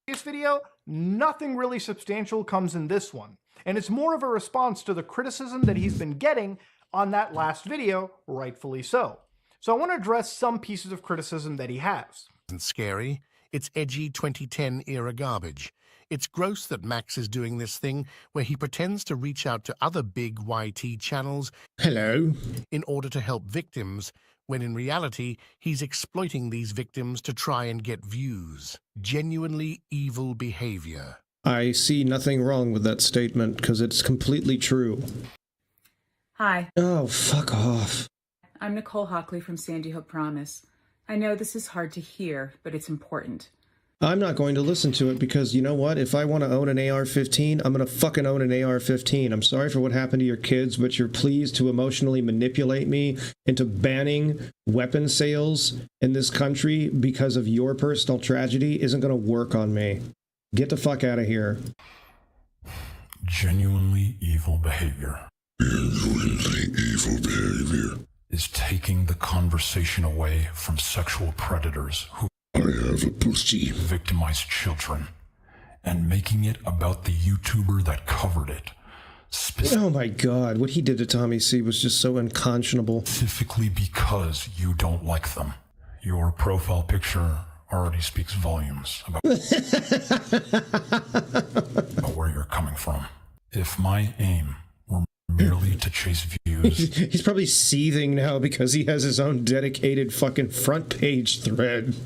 This video, nothing really substantial comes in this one. And it's more of a response to the criticism that he's been getting on that last video, rightfully so. So I want to address some pieces of criticism that he has. Isn't scary. It's edgy 2010 era garbage. It's gross that Max is doing this thing where he pretends to reach out to other big YT channels in order to help victims, when in reality he's exploiting these victims to try and get views. Genuinely evil behavior. I see nothing wrong with that statement because it's completely true. Hi. Oh, fuck off. I'm Nicole Hockley from Sandy Hook Promise. I know this is hard to hear, but it's important. I'm not going to listen to it because, you know what? If I want to own an AR-15, I'm going to fucking own an AR-15. I'm sorry for what happened to your kids, but you're pleased to emotionally manipulate me into banning weapon sales in this country because of your personal tragedy isn't going to work on me. Get the fuck out of here. Genuinely evil behavior. Genuinely evil behavior is taking the conversation away from sexual predators who I have a pussy victimize children and making it about the YouTuber that covered it. Oh my god, what he did to Tommy C was just so unconscionable. Specifically because you don't like them. Your profile picture already speaks volumes about where you're coming from. If my aim were merely to chase views... He's probably seething now because he has his own dedicated fucking front page thread.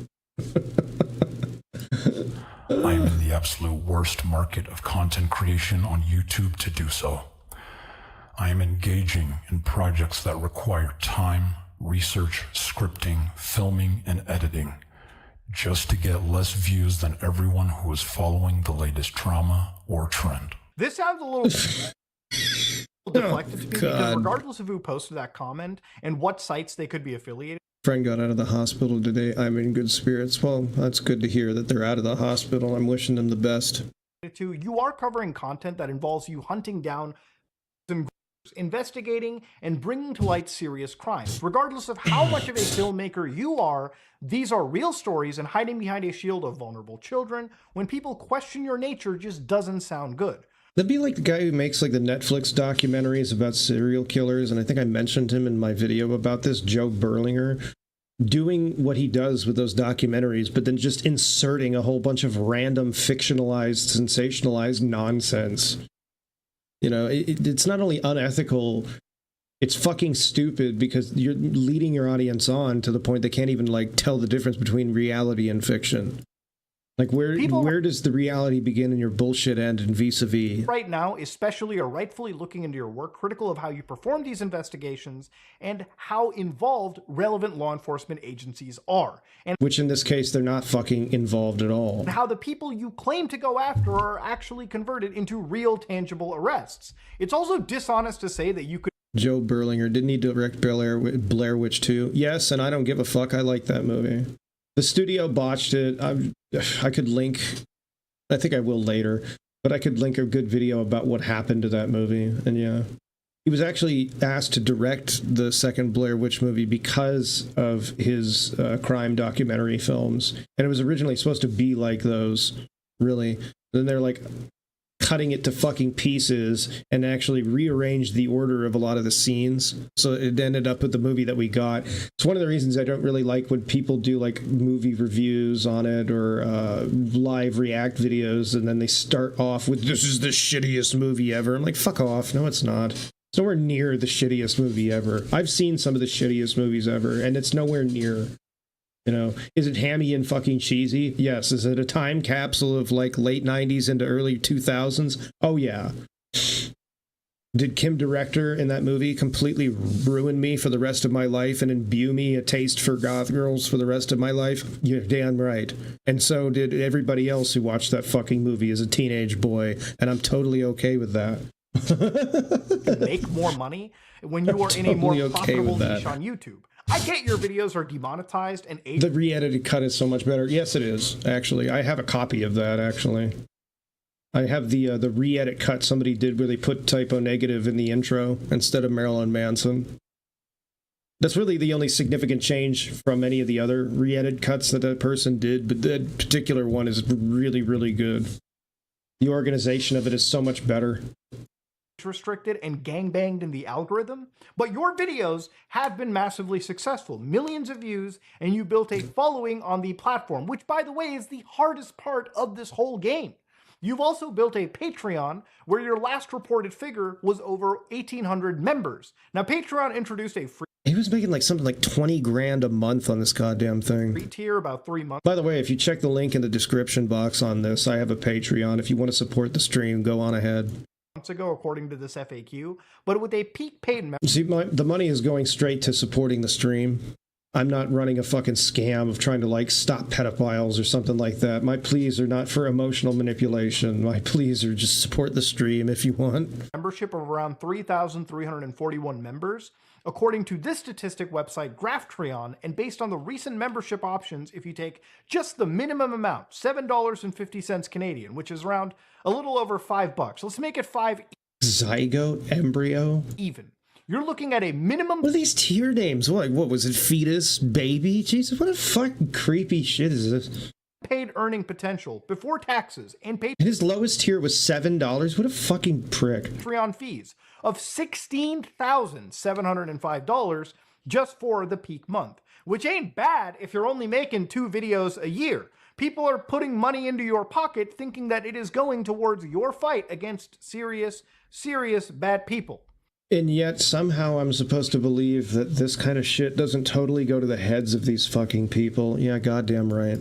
I am in the absolute worst market of content creation on YouTube to do so. I am engaging in projects that require time, research, scripting, filming, and editing, just to get less views than everyone who is following the latest drama or trend. This sounds a little deflected to me because regardless of who posted that comment and what sites they could be affiliated. Friend got out of the hospital today. I'm in good spirits. Well, that's good to hear that they're out of the hospital. I'm wishing them the best. You are covering content that involves you hunting down some groups, investigating and bringing to light serious crimes. Regardless of how much of a filmmaker you are, these are real stories, and hiding behind a shield of vulnerable children when people question your nature just doesn't sound good. That'd be like the guy who makes like the Netflix documentaries about serial killers, and I think I mentioned him in my video about this, Joe Berlinger, doing what he does with those documentaries, but then just inserting a whole bunch of random fictionalized, sensationalized nonsense. You know, it's not only unethical, it's fucking stupid because you're leading your audience on to the point they can't even like tell the difference between reality and fiction. Like, where does the reality begin and your bullshit end, and vis-a-vis? Right now, especially, are rightfully looking into your work, critical of how you perform these investigations and how involved relevant law enforcement agencies are. And which in this case, they're not fucking involved at all. And how the people you claim to go after are actually converted into real, tangible arrests. It's also dishonest to say that you could... Joe Berlinger, didn't he direct Blair Witch 2? Yes, and I don't give a fuck. I like that movie. The studio botched it. I could link, I think I will later, but I could link a good video about what happened to that movie. And yeah, he was actually asked to direct the second Blair Witch movie because of his crime documentary films. And it was originally supposed to be like those, really. Then they're like cutting it to fucking pieces and actually rearranged the order of a lot of the scenes. So it ended up with the movie that we got. It's one of the reasons I don't really like when people do like movie reviews on it or live react videos, and then they start off with, this is the shittiest movie ever. I'm like, fuck off. No, it's not. It's nowhere near the shittiest movie ever. I've seen some of the shittiest movies ever, and it's nowhere near. You know, is it hammy and fucking cheesy? Yes. Is it a time capsule of like late 90s into early 2000s? Oh, yeah. Did Kim Director in that movie completely ruin me for the rest of my life and imbue me a taste for goth girls for the rest of my life? You're damn right. And so did everybody else who watched that fucking movie as a teenage boy, and I'm totally okay with that. Make more money when you are in a more profitable niche on YouTube. I get your videos are demonetized and the re-edited cut is so much better. Yes, it is, actually. I have a copy of that, actually. I have the re-edit cut somebody did where they put typo negative in the intro instead of Marilyn Manson. That's really the only significant change from any of the other re-edit cuts that that person did, but that particular one is really, really good. The organization of it is so much better. Restricted and gangbanged in the algorithm, but your videos have been massively successful, millions of views, and you built a following on the platform, which by the way is the hardest part of this whole game. You've also built a Patreon where your last reported figure was over 1,800 members. Now Patreon introduced a free... He was making like something like 20 grand a month on this goddamn thing. Free tier about 3 months. By the way, if you check the link in the description box on this, I have a Patreon. If you want to support the stream, go on ahead. Ago, according to this FAQ, but with a peak paid member. See, the money is going straight to supporting the stream. I'm not running a fucking scam of trying to like stop pedophiles or something like that. My pleas are not for emotional manipulation. My pleas are just support the stream if you want. Membership of around 3,341 members. According to this statistic website, Graphtreon, and based on the recent membership options, if you take just the minimum amount, $7.50 Canadian, which is around a little over $5. Let's make it 5. Zygote, embryo, even. You're looking at a minimum. What are these tier names? What was it? Fetus, baby? Jesus, what a fucking creepy shit is this? Paid earning potential before taxes and paid. His lowest tier was $7. What a fucking prick. Patreon fees of $16,705 just for the peak month, which ain't bad if you're only making 2 videos a year. People are putting money into your pocket thinking that it is going towards your fight against serious, serious bad people. And yet somehow I'm supposed to believe that this kind of shit doesn't totally go to the heads of these fucking people. Yeah, goddamn right.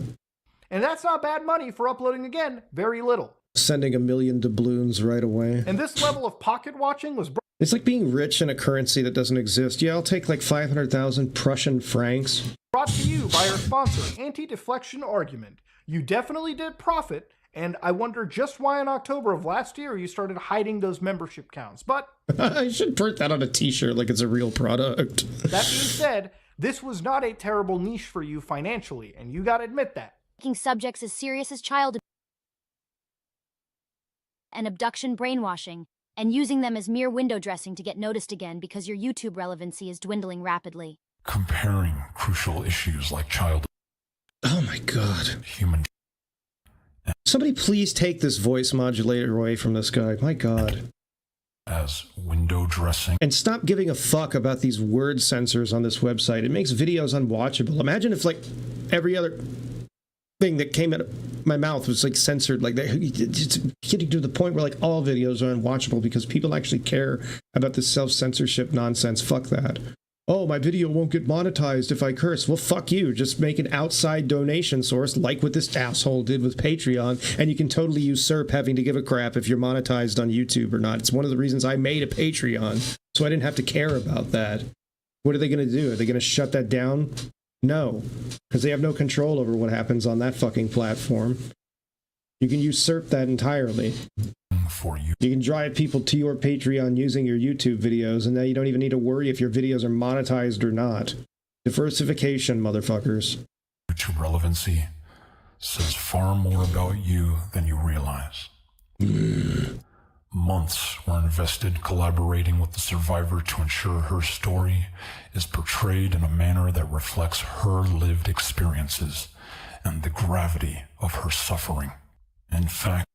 And that's not bad money for uploading, again, very little. Sending 1 million doubloons right away. And this level of pocket watching was... It's like being rich in a currency that doesn't exist. Yeah, I'll take like 500,000 Prussian francs. Brought to you by our sponsor, Anti-Deflection Argument. You definitely did profit, and I wonder just why in October of last year you started hiding those membership counts. But... I should print that on a t-shirt like it's a real product. That being said, this was not a terrible niche for you financially, and you gotta admit that. Making subjects as serious as child and abduction brainwashing, and using them as mere window dressing to get noticed again because your YouTube relevancy is dwindling rapidly. Comparing crucial issues like child... Oh my god. Human... Somebody please take this voice modulator away from this guy. My god. As window dressing. And stop giving a fuck about these word censors on this website. It makes videos unwatchable. Imagine if like every other thing that came out of my mouth was like censored like that. It's getting to the point where like all videos are unwatchable because people actually care about this self-censorship nonsense. Fuck that. Oh, my video won't get monetized if I curse. Well, fuck you. Just make an outside donation source like what this asshole did with Patreon, and you can totally usurp having to give a crap if you're monetized on YouTube or not. It's one of the reasons I made a Patreon, so I didn't have to care about that. What are they going to do? Are they going to shut that down? No, because they have no control over what happens on that fucking platform. You can usurp that entirely. For you. You can drive people to your Patreon using your YouTube videos, and now you don't even need to worry if your videos are monetized or not. Diversification, motherfuckers. YouTube relevancy says far more about you than you realize. Months were invested collaborating with the survivor to ensure her story is portrayed in a manner that reflects her lived experiences and the gravity of her suffering. In fact,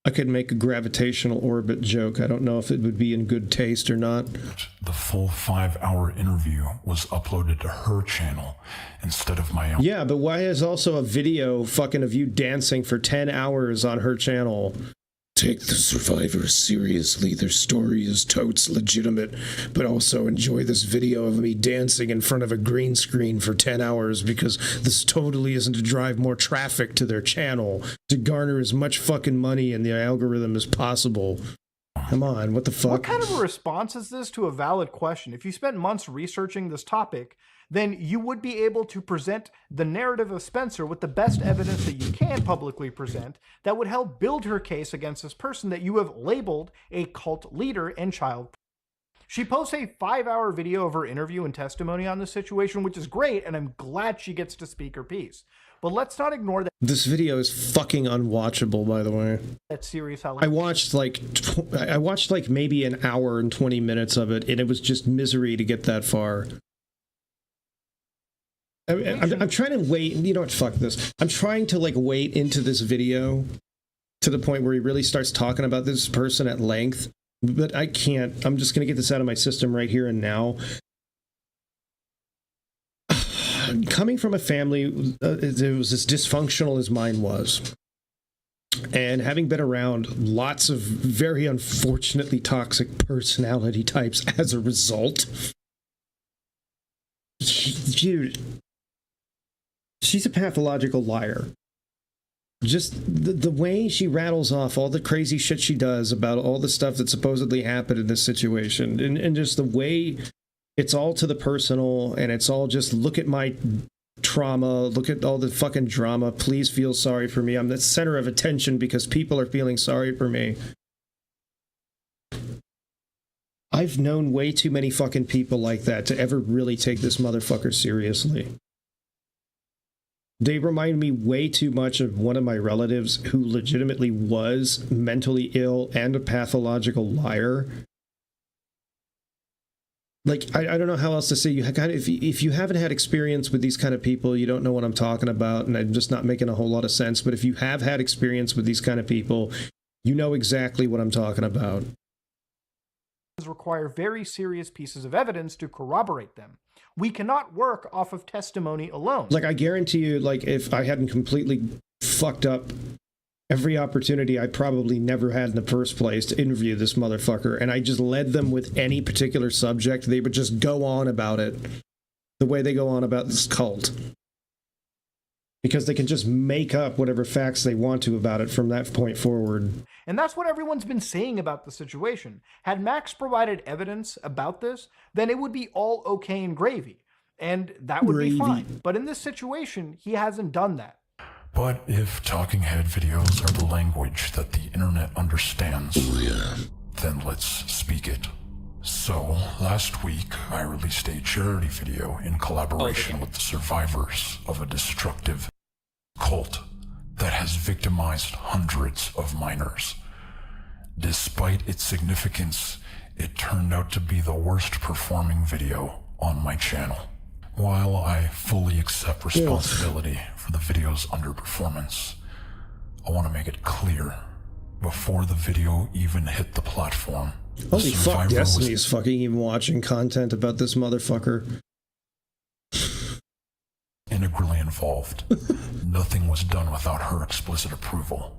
I could make a gravitational orbit joke. I don't know if it would be in good taste or not. The full 5-hour interview was uploaded to her channel instead of my own. Yeah, but why is also a video fucking of you dancing for 10 hours on her channel? Take the survivors seriously. Their story is totes legitimate, but also enjoy this video of me dancing in front of a green screen for 10 hours because this totally isn't to drive more traffic to their channel, to garner as much fucking money in the algorithm as possible. Come on, what the fuck? What kind of a response is this to a valid question? If you spent months researching this topic, then you would be able to present the narrative of Spencer with the best evidence that you can publicly present that would help build her case against this person that you have labeled a cult leader and child. She posts a 5-hour video of her interview and testimony on this situation, which is great, and I'm glad she gets to speak her piece. But let's not ignore that. This video is fucking unwatchable, by the way. That's serious. How I watched like maybe an hour and 20 minutes of it, and it was just misery to get that far. I'm trying to wait. You know what? Fuck this. I'm trying to like wait into this video to the point where he really starts talking about this person at length, but I can't. I'm just gonna get this out of my system right here and now. Coming from a family that was as dysfunctional as mine was, and having been around lots of very unfortunately toxic personality types as a result, dude, she's a pathological liar. Just the way she rattles off all the crazy shit she does about all the stuff that supposedly happened in this situation, and just the way it's all to the personal, and it's all just look at my trauma, look at all the fucking drama, please feel sorry for me, I'm the center of attention because people are feeling sorry for me. I've known way too many fucking people like that to ever really take this motherfucker seriously. They remind me way too much of one of my relatives who legitimately was mentally ill and a pathological liar. Like, I don't know how else to say. You kind of, if you haven't had experience with these kind of people, you don't know what I'm talking about, and I'm just not making a whole lot of sense. But if you have had experience with these kind of people, you know exactly what I'm talking about. require very serious pieces of evidence to corroborate them. We cannot work off of testimony alone. Like, I guarantee you, like, if I hadn't completely fucked up every opportunity I probably never had in the first place to interview this motherfucker, and I just led them with any particular subject, they would just go on about it the way they go on about this cult. Because they can just make up whatever facts they want to about it from that point forward. And that's what everyone's been saying about the situation. Had Max provided evidence about this, then it would be all okay and gravy. And that would be fine. But in this situation, he hasn't done that. But if talking head videos are the language that the internet understands, then let's speak it. So, last week, I released a charity video in collaboration with the survivors of a destructive cult that has victimized hundreds of minors. Despite its significance, it turned out to be the worst performing video on my channel. While I fully accept responsibility for the video's underperformance, I want to make it clear, before the video even hit the platform, holy fuck, Destiny's fucking even watching content about this motherfucker. Integrally involved. Nothing was done without her explicit approval.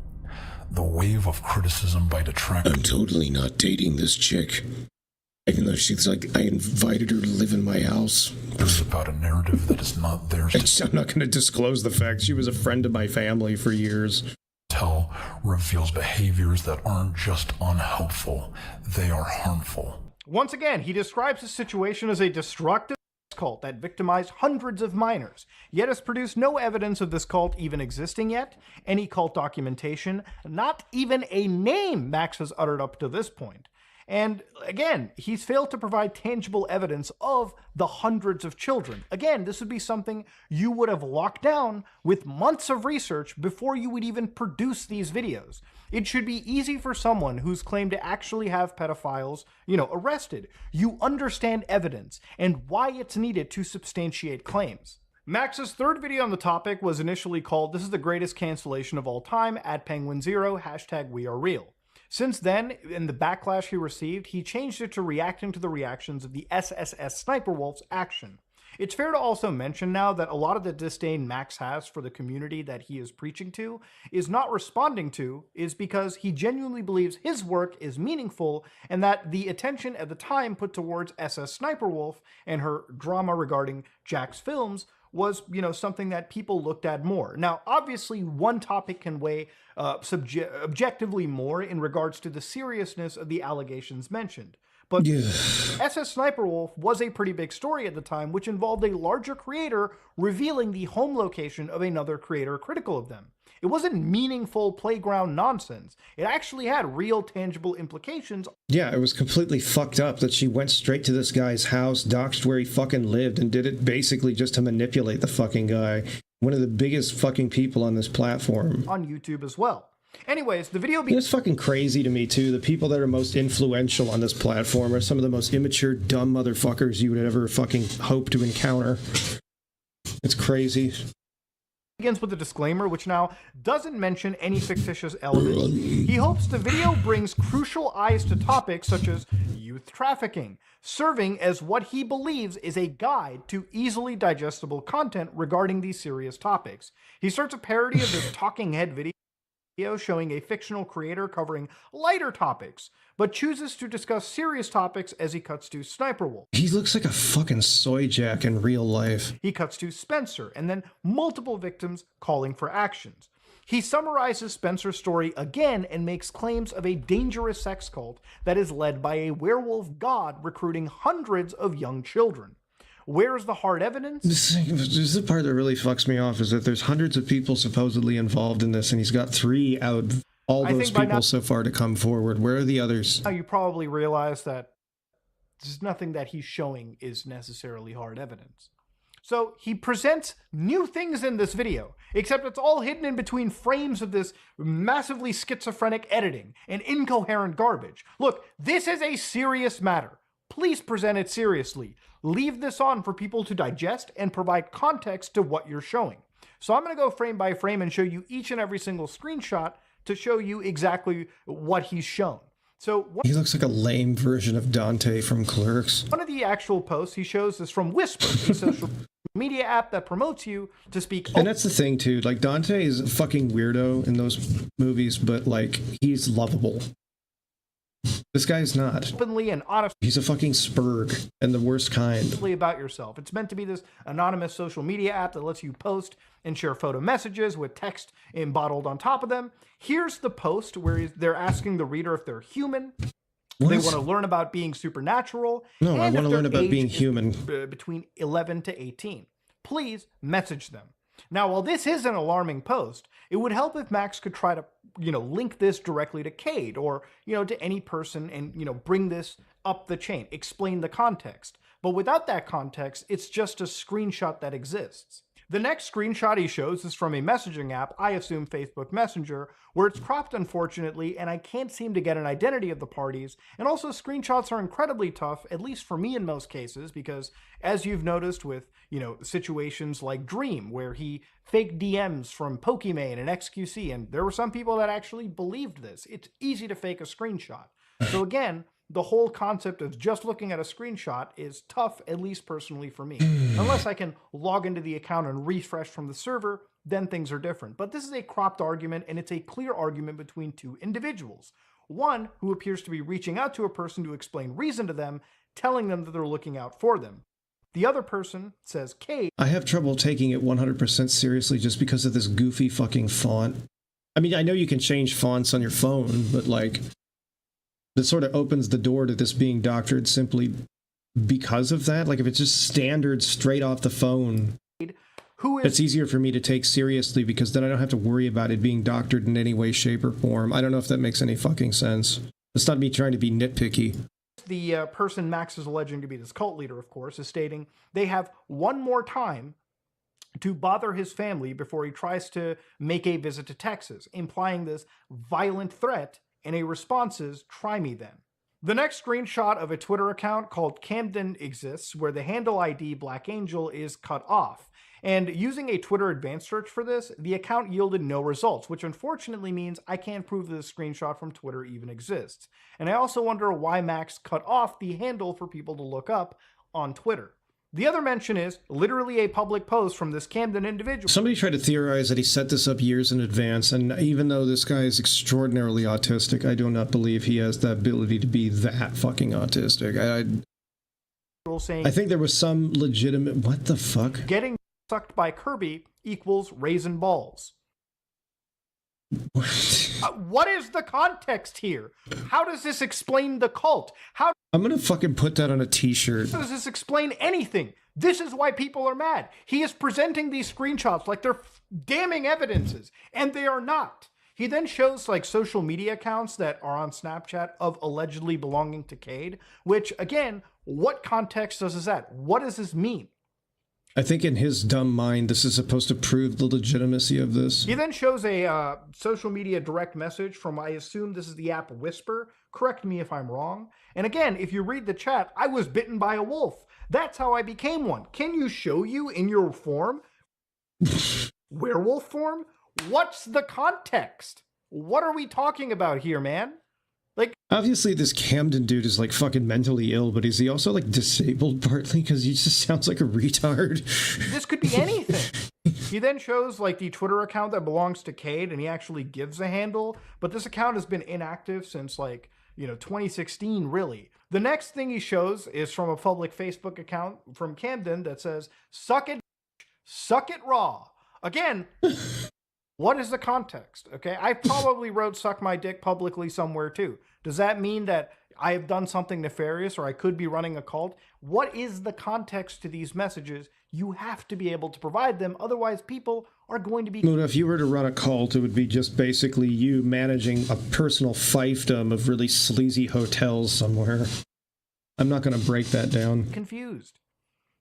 The wave of criticism by detractors... I'm totally not dating this chick. Even though she's like, I invited her to live in my house. It's about a narrative that is not theirs. I'm not going to disclose the fact she was a friend of my family for years. Tell reveals behaviors that aren't just unhelpful, they are harmful. Once again, he describes the situation as a destructive cult that victimized hundreds of minors, yet has produced no evidence of this cult even existing yet, any cult documentation, not even a name Max has uttered up to this point. And again, he's failed to provide tangible evidence of the hundreds of children. Again, this would be something you would have locked down with months of research before you would even produce these videos. It should be easy for someone who's claimed to actually have pedophiles, arrested. You understand evidence and why it's needed to substantiate claims. Max's third video on the topic was initially called "This is the greatest cancellation of all time," @Penguin0, #WeAreReal. Since then, in the backlash he received, he changed it to reacting to the reactions of the SSS Sniper Wolf's action. It's fair to also mention now that a lot of the disdain Max has for the community that he is preaching to is not responding to is because he genuinely believes his work is meaningful and that the attention at the time put towards SS Sniper Wolf and her drama regarding Jack's films was, something that people looked at more. Now, obviously, one topic can weigh objectively more in regards to the seriousness of the allegations mentioned. But SS Sniper Wolf was a pretty big story at the time, which involved a larger creator revealing the home location of another creator critical of them. It wasn't meaningful playground nonsense. It actually had real tangible implications. Yeah, it was completely fucked up that she went straight to this guy's house, doxed where he fucking lived, and did it basically just to manipulate the fucking guy. One of the biggest fucking people on this platform. On YouTube as well. Anyways, the video... It's fucking crazy to me, too. The people that are most influential on this platform are some of the most immature, dumb motherfuckers you would ever fucking hope to encounter. It's crazy. Begins with a disclaimer, which now doesn't mention any fictitious elements. He hopes the video brings crucial eyes to topics such as youth trafficking, serving as what he believes is a guide to easily digestible content regarding these serious topics. He starts a parody of this talking head video showing a fictional creator covering lighter topics, but chooses to discuss serious topics as he cuts to Sniper Wolf. He looks like a fucking soy jack in real life. He cuts to Spencer, and then multiple victims calling for actions. He summarizes Spencer's story again and makes claims of a dangerous sex cult that is led by a werewolf god recruiting hundreds of young children. Where's the hard evidence? This is the part that really fucks me off, is that there's hundreds of people supposedly involved in this, and he's got 3 out of all those people so far to come forward. Where are the others? Now you probably realize that there's nothing that he's showing is necessarily hard evidence. So he presents new things in this video, except it's all hidden in between frames of this massively schizophrenic editing and incoherent garbage. Look, this is a serious matter. Please present it seriously. Leave this on for people to digest and provide context to what you're showing. So I'm going to go frame by frame and show you each and every single screenshot to show you exactly what he's shown. So he looks like a lame version of Dante from Clerks. one of the actual posts he shows is from Whisper, a social media app that promotes you to speak. And that's the thing too. Like Dante is a fucking weirdo in those movies, but like he's lovable. This guy's not. Openly and honestly. He's a fucking spurg and the worst kind. About yourself. It's meant to be this anonymous social media app that lets you post and share photo messages with text embottled on top of them. Here's the post where they're asking the reader if they're human. What? They want to learn about being supernatural. No, I and want to if learn their about age being is human. Between 11 to 18. Please message them. Now, while this is an alarming post, it would help if Max could try to, link this directly to Cade or, to any person and, bring this up the chain, explain the context. But without that context, it's just a screenshot that exists. The next screenshot he shows is from a messaging app, I assume Facebook Messenger, where it's cropped unfortunately, and I can't seem to get an identity of the parties. And also screenshots are incredibly tough, at least for me in most cases, because as you've noticed with, situations like Dream, where he faked DMs from Pokimane and XQC, and there were some people that actually believed this. It's easy to fake a screenshot. So again, the whole concept of just looking at a screenshot is tough, at least personally for me. Unless I can log into the account and refresh from the server, then things are different. But this is a cropped argument, and it's a clear argument between two individuals. One who appears to be reaching out to a person to explain reason to them, telling them that they're looking out for them. The other person says, Kate. I have trouble taking it 100% seriously just because of this goofy fucking font. I mean, I know you can change fonts on your phone, but like, that sort of opens the door to this being doctored simply because of that. Like if it's just standard straight off the phone, it's easier for me to take seriously because then I don't have to worry about it being doctored in any way, shape, or form. I don't know if that makes any fucking sense. It's not me trying to be nitpicky. The person Max is alleging to be this cult leader, of course, is stating they have one more time to bother his family before he tries to make a visit to Texas, implying this violent threat, and a response is, try me then. The next screenshot of a Twitter account called Camden exists, where the handle ID Black Angel is cut off. And using a Twitter advanced search for this, the account yielded no results, which unfortunately means I can't prove that this screenshot from Twitter even exists. And I also wonder why Max cut off the handle for people to look up on Twitter. The other mention is literally a public post from this Camden individual. Somebody tried to theorize that he set this up years in advance, and even though this guy is extraordinarily autistic, I do not believe he has the ability to be that fucking autistic. I think there was some legitimate... What the fuck? Getting sucked by Kirby equals raisin balls. What is the context here? How does this explain the cult? I'm gonna fucking put that on a t-shirt. How does this explain anything? This is why people are mad. He is presenting these screenshots like they're damning evidences, and they are not. He then shows like social media accounts that are on Snapchat of allegedly belonging to Cade, which again, what context does this add? What does this mean? I think in his dumb mind, this is supposed to prove the legitimacy of this. He then shows a social media direct message from, I assume this is the app Whisper. Correct me if I'm wrong. And again, if you read the chat, I was bitten by a wolf. That's how I became one. Can you show you in your form? Werewolf form? What's the context? What are we talking about here, man? Like, obviously this Camden dude is like fucking mentally ill, but is he also like disabled partly? Because he just sounds like a retard. This could be anything. He then shows like the Twitter account that belongs to Cade, and he actually gives a handle, but this account has been inactive since like, 2016, really. The next thing he shows is from a public Facebook account from Camden that says, suck it raw. Again, what is the context? Okay, I probably wrote suck my dick publicly somewhere too. Does that mean that I have done something nefarious or I could be running a cult? What is the context to these messages? You have to be able to provide them. Otherwise, people are going to be... Well, if you were to run a cult, it would be just basically you managing a personal fiefdom of really sleazy hotels somewhere. I'm not going to break that down. Confused.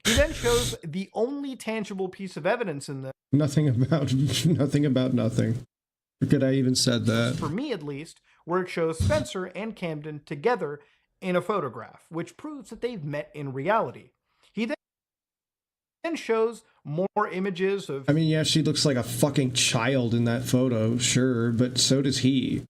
He then shows the only tangible piece of evidence in this. Nothing about nothing. Forget I even said that. For me, at least, where it shows Spencer and Camden together in a photograph, which proves that they've met in reality. He then shows more images of... I mean, yeah, she looks like a fucking child in that photo, sure, but so does he.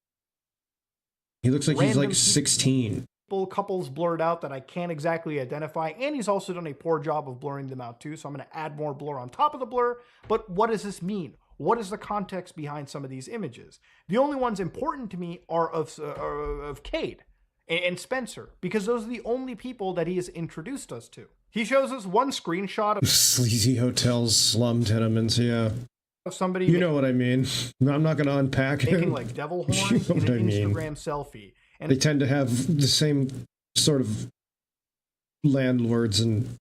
He looks like he's random like 16. couples blurred out that I can't exactly identify, and he's also done a poor job of blurring them out too, so I'm going to add more blur on top of the blur. But what does this mean? What is the context behind some of these images? The only ones important to me are of Cade and Spencer, because those are the only people that he has introduced us to. He shows us one screenshot of sleazy hotels, slum tenements, yeah. Somebody, you know what I mean. I'm not going to unpack it. Making like devil horns in an Instagram selfie. And they tend to have the same sort of landlords and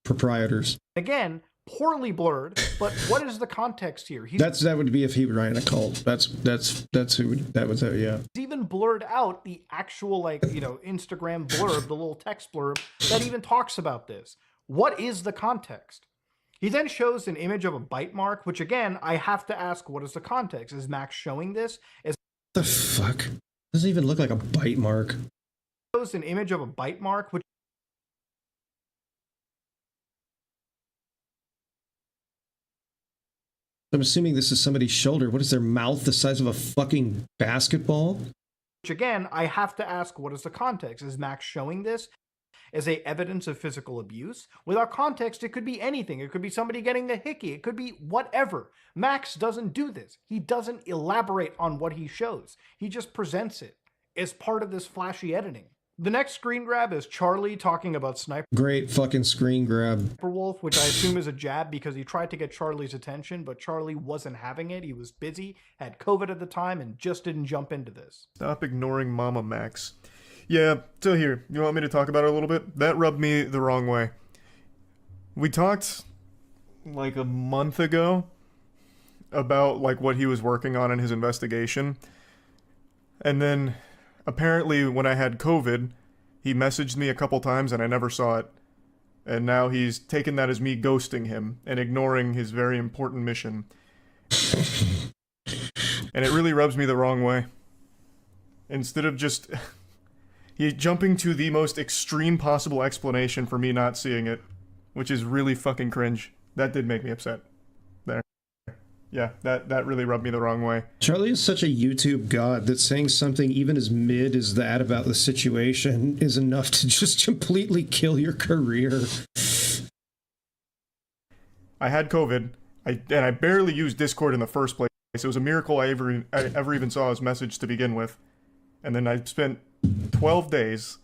proprietors. Again, poorly blurred, but what is the context here? That would be if he ran a cult. That's who that was. Yeah. He's even blurred out the actual Instagram blurb, the little text blurb that even talks about this. What is the context? He then shows an image of a bite mark, which again, I have to ask, what is the context? Is Max showing this? The fuck? Doesn't even look like a bite mark. Shows an image of a bite mark, which I'm assuming this is somebody's shoulder. What is their mouth the size of a fucking basketball? Which again, I have to ask, what is the context? Is Max showing this as a evidence of physical abuse? Without context, it could be anything. It could be somebody getting a hickey. It could be whatever. Max doesn't do this. He doesn't elaborate on what he shows. He just presents it as part of this flashy editing. The next screen grab is Charlie talking about Sniper Great fucking screen grab. Wolfe, which I assume is a jab because he tried to get Charlie's attention, but Charlie wasn't having it. He was busy, had COVID at the time, and just didn't jump into this. Stop ignoring Mama Max. Yeah, so here, you want me to talk about it a little bit? That rubbed me the wrong way. We talked like a month ago about like what he was working on in his investigation. And then apparently when I had COVID, he messaged me a couple times and I never saw it. And now he's taken that as me ghosting him and ignoring his very important mission. And it really rubs me the wrong way. Instead of just... He's jumping to the most extreme possible explanation for me not seeing it, which is really fucking cringe. That did make me upset. There. Yeah, that really rubbed me the wrong way. Charlie is such a YouTube god that saying something even as mid as that about the situation is enough to just completely kill your career. I had COVID, and I barely used Discord in the first place. It was a miracle I ever even saw his message to begin with. And then I spent 12 days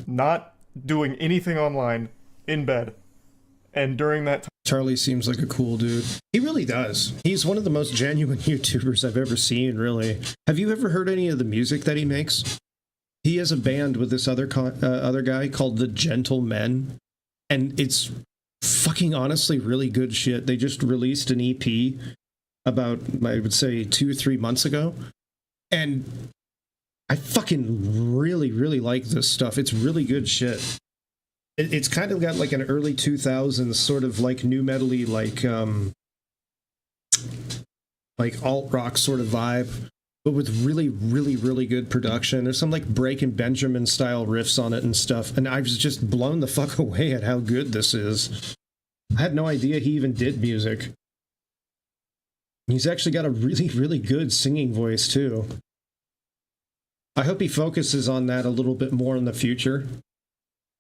not doing anything online in bed. And during that time... Charlie seems like a cool dude. He really does. He's one of the most genuine YouTubers I've ever seen, really. Have you ever heard any of the music that he makes? He has a band with this other guy called The Gentlemen. And it's fucking honestly really good shit. They just released an EP about, I would say, 2 or 3 months ago. And I fucking really, really like this stuff. It's really good shit. It's kind of got like an early 2000s sort of like new metal-y, like alt rock sort of vibe, but with really, really, really good production. There's some like Breaking Benjamin style riffs on it and stuff. And I was just blown the fuck away at how good this is. I had no idea he even did music. He's actually got a really, really good singing voice too. I hope he focuses on that a little bit more in the future.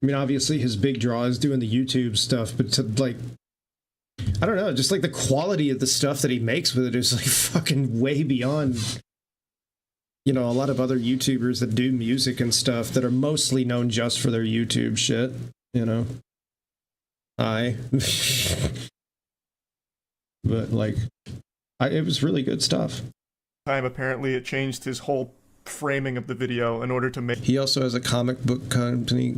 I mean, obviously his big draw is doing the YouTube stuff, but to like, I don't know, just like the quality of the stuff that he makes with it is like fucking way beyond, you know, a lot of other YouTubers that do music and stuff that are mostly known just for their YouTube shit, you know. But like, it was really good stuff. Apparently it changed his whole framing of the video in order to make... He also has a comic book company,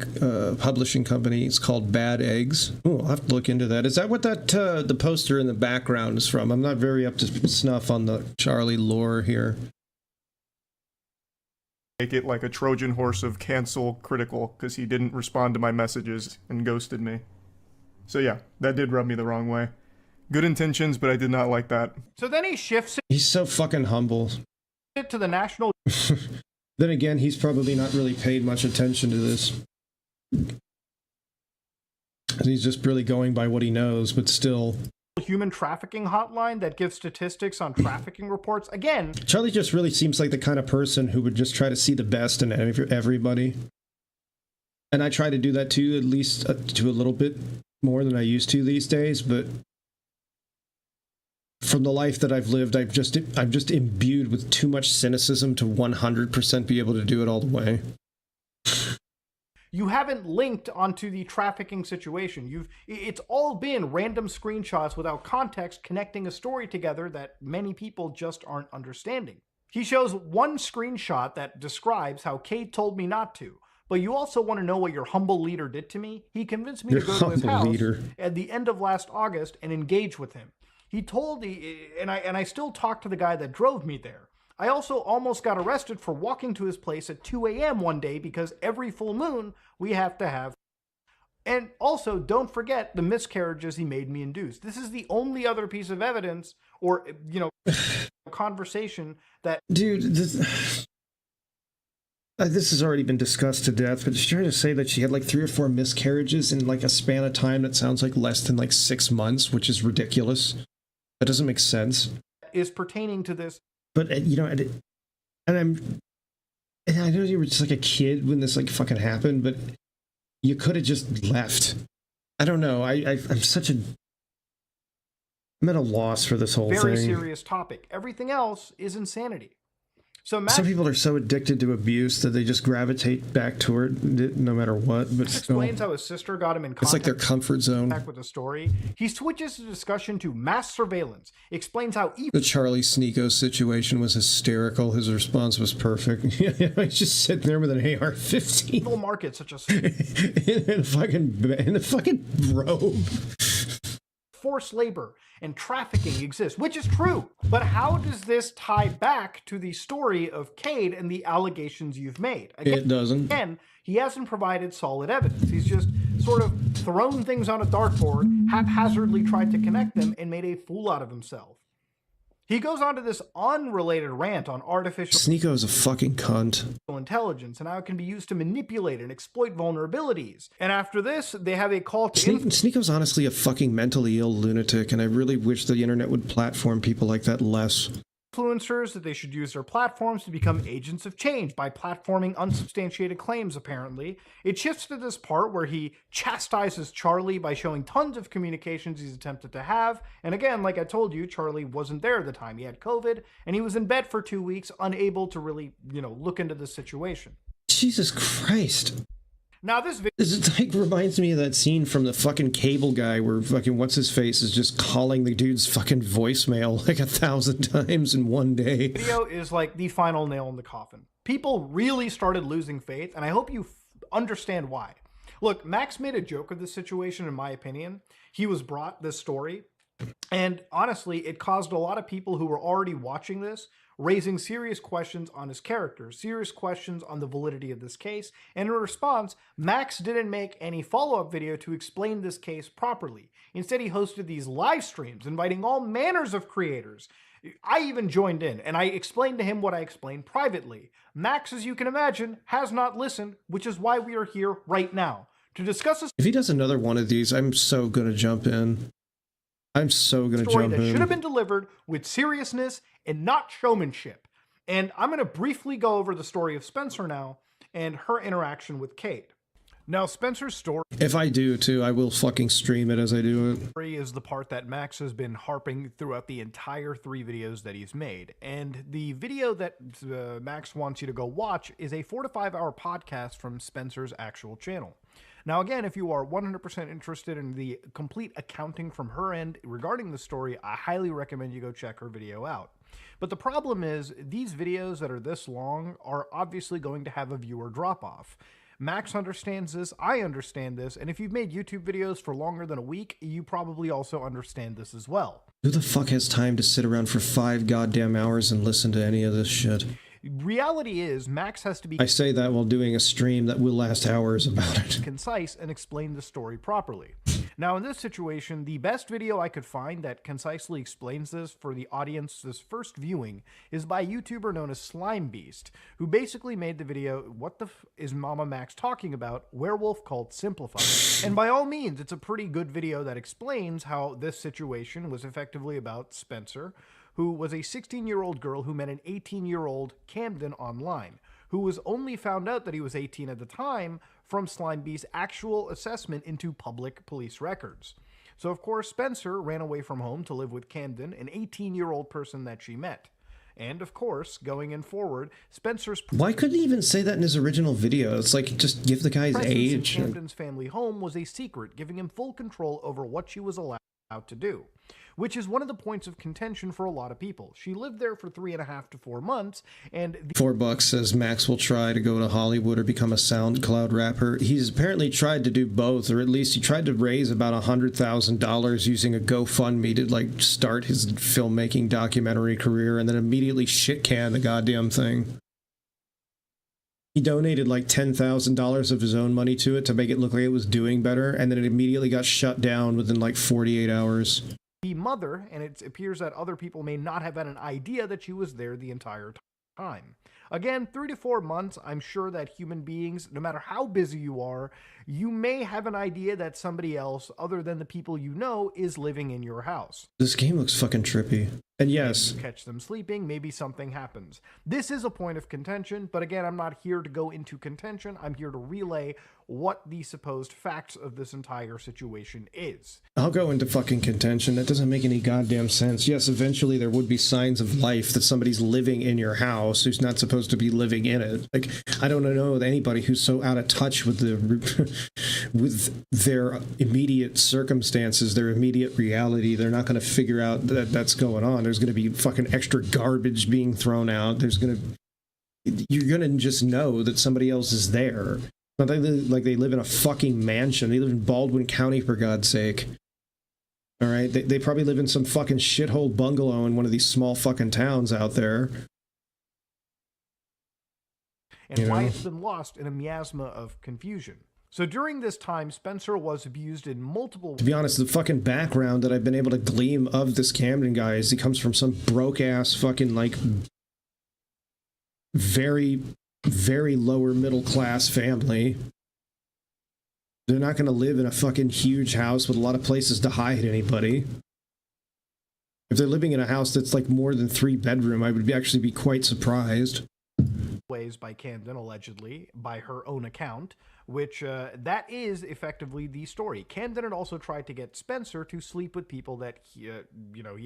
publishing company. It's called Bad Eggs. Oh, I'll have to look into that. Is that what that the poster in the background is from? I'm not very up to snuff on the Charlie lore here. Make it like a Trojan horse of cancel critical because he didn't respond to my messages and ghosted me. So yeah, that did rub me the wrong way. Good intentions, but I did not like that. So then he shifts He's so fucking humble. it to the national... Then again, he's probably not really paid much attention to this. He's just really going by what he knows, but still. human trafficking hotline that gives statistics on trafficking reports. Again, Charlie just really seems like the kind of person who would just try to see the best in everybody. And I try to do that too, at least to a little bit more than I used to these days, but from the life that I've lived, I'm just imbued with too much cynicism to 100% be able to do it all the way. you haven't linked onto the trafficking situation. It's all been random screenshots without context connecting a story together that many people just aren't understanding. He shows one screenshot that describes how Kate told me not to. But you also want to know what your humble leader did to me? He convinced me to go to his house at the end of last August and engage with him. He told me, and I still talk to the guy that drove me there. I also almost got arrested for walking to his place at 2 a.m. one day because every full moon we have to have. And also, don't forget the miscarriages he made me induce. This is the only other piece of evidence or, conversation that... Dude, this has already been discussed to death, but she's trying to say that she had like 3 or 4 miscarriages in like a span of time that sounds like less than like 6 months, which is ridiculous. That doesn't make sense. Is pertaining to this. But, and I know you were just like a kid when this like fucking happened, but you could have just left. I don't know. I'm at a loss for this whole thing. Very serious topic. Everything else is insanity. So some people are so addicted to abuse that they just gravitate back toward it no matter what. But Max explains how his sister got him in contact. It's like their comfort zone. With the story, he switches the discussion to mass surveillance. Explains how the Charlie Sneeko situation was hysterical. His response was perfect. He's just sitting there with an AR-15. Evil market such as in a fucking robe. Forced labor and trafficking exists, which is true. But how does this tie back to the story of Cade and the allegations you've made? Again, it doesn't. Again, he hasn't provided solid evidence. He's just sort of thrown things on a dartboard, haphazardly tried to connect them, and made a fool out of himself. He goes on to this unrelated rant on artificial Sneeko is a fucking cunt. Intelligence and how it can be used to manipulate and exploit vulnerabilities. And after this, they have a call to Sneeko's honestly a fucking mentally ill lunatic, and I really wish the internet would platform people like that less. Influencers that they should use their platforms to become agents of change by platforming unsubstantiated claims, apparently. It shifts to this part where he chastises Charlie by showing tons of communications he's attempted to have. And again, like I told you, Charlie wasn't there at the time. He had COVID, and he was in bed for 2 weeks, unable to really, look into the situation. Jesus Christ. Now this video like reminds me of that scene from the fucking Cable Guy where fucking what's-his-face is just calling the dude's fucking voicemail like 1,000 times in one day. Video is like the final nail in the coffin. People really started losing faith, and I hope you understand why. Look, Max made a joke of this situation, in my opinion. He was brought this story, and honestly, it caused a lot of people who were already watching this raising serious questions on his character, serious questions on the validity of this case, and in response, Max didn't make any follow-up video to explain this case properly. Instead, he hosted these live streams, inviting all manners of creators. I even joined in, and I explained to him what I explained privately. Max, as you can imagine, has not listened, which is why we are here right now, to discuss this. If he does another one of these, I'm so gonna jump in. I'm so gonna jump in. That should have been delivered with seriousness and not showmanship. And I'm going to briefly go over the story of Spencer now and her interaction with Kate. Now, Spencer's story... If I do, too, I will fucking stream it as I do it. ...is the part that Max has been harping throughout the entire 3 videos that he's made. And the video that Max wants you to go watch is a 4 to 5 hour podcast from Spencer's actual channel. Now, again, if you are 100% interested in the complete accounting from her end regarding the story, I highly recommend you go check her video out. But the problem is, these videos that are this long are obviously going to have a viewer drop-off. Max understands this, I understand this, and if you've made YouTube videos for longer than a week, you probably also understand this as well. Who the fuck has time to sit around for 5 goddamn hours and listen to any of this shit? Reality is, Max has to be... I say that while doing a stream that will last hours about it. ...concise and explain the story properly. Now, in this situation, the best video I could find that concisely explains this for the audience's first viewing is by a YouTuber known as Slimebeast, who basically made the video, "What the f is Mama Max talking about? Werewolf Cult Simplified." And by all means, it's a pretty good video that explains how this situation was effectively about Spencer, who was a 16-year-old girl who met an 18-year-old Camden online, who was only found out that he was 18 at the time from Slimebeast's actual assessment into public police records. So of course, Spencer ran away from home to live with Camden, an 18-year-old person that she met. And of course, going in forward, Spencer's... Why couldn't he even say that in his original video? It's like, just give the guy's age. in Camden's family home was a secret, giving him full control over what she was allowed to do, which is one of the points of contention for a lot of people. She lived there for 3.5 to 4 months, and $4 says Max will try to go to Hollywood or become a SoundCloud rapper. He's apparently tried to do both, or at least he tried to raise about $100,000 using a GoFundMe to like start his filmmaking documentary career, and then immediately shit-canned the goddamn thing. He donated like $10,000 of his own money to it to make it look like it was doing better, and then it immediately got shut down within like 48 hours. The mother, and it appears that other people may not have had an idea that she was there the entire time. Again, 3 to 4 months, I'm sure that human beings, no matter how busy you are, you may have an idea that somebody else, other than the people you know, is living in your house. This game looks fucking trippy. And yes, you catch them sleeping, maybe something happens. This is a point of contention, but again, I'm not here to go into contention. I'm here to relay what the supposed facts of this entire situation is. I'll go into fucking contention. That doesn't make any goddamn sense. Yes, eventually there would be signs of life that somebody's living in your house who's not supposed to be living in it. Like, I don't know anybody who's so out of touch with with their immediate circumstances, their immediate reality. They're not going to figure out that that's going on. There's going to be fucking extra garbage being thrown out. You're going to just know that somebody else is there. Not like they live in a fucking mansion. They live in Baldwin County, for God's sake. All right? They probably live in some fucking shithole bungalow in one of these small fucking towns out there. And why it's been lost in a miasma of confusion. So during this time, Spencer was abused in multiple... To be honest, the fucking background that I've been able to glean of this Camden guy is he comes from some broke-ass fucking, like, very, very lower middle-class family. They're not going to live in a fucking huge house with a lot of places to hide anybody. If they're living in a house that's, like, more than 3-bedroom, I would actually be quite surprised. Ways by Camden, allegedly, by her own account, which that is effectively the story. Camden had also tried to get Spencer to sleep with people that he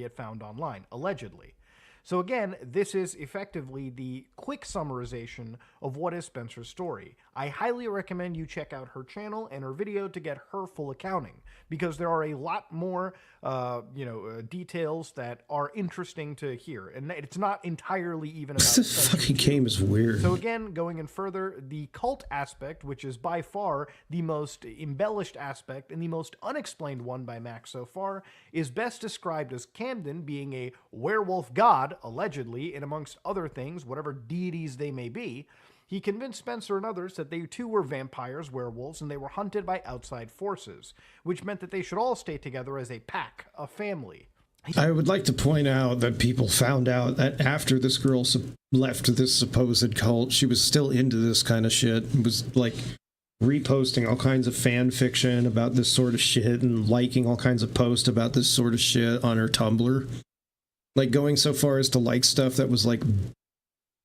had found online, allegedly. So again, this is effectively the quick summarization of what is Spencer's story. I highly recommend you check out her channel and her video to get her full accounting, because there are a lot more, details that are interesting to hear, and it's not entirely even about this fucking game is weird. So again, going in further, the cult aspect, which is by far the most embellished aspect and the most unexplained one by Max so far, is best described as Camden being a werewolf god, allegedly, and amongst other things, whatever deities they may be. He convinced Spencer and others that they too were vampires, werewolves, and they were hunted by outside forces, which meant that they should all stay together as a pack, a family. I would like to point out that people found out that after this girl left this supposed cult, she was still into this kind of shit, and was like reposting all kinds of fan fiction about this sort of shit and liking all kinds of posts about this sort of shit on her Tumblr. Like going so far as to like stuff that was like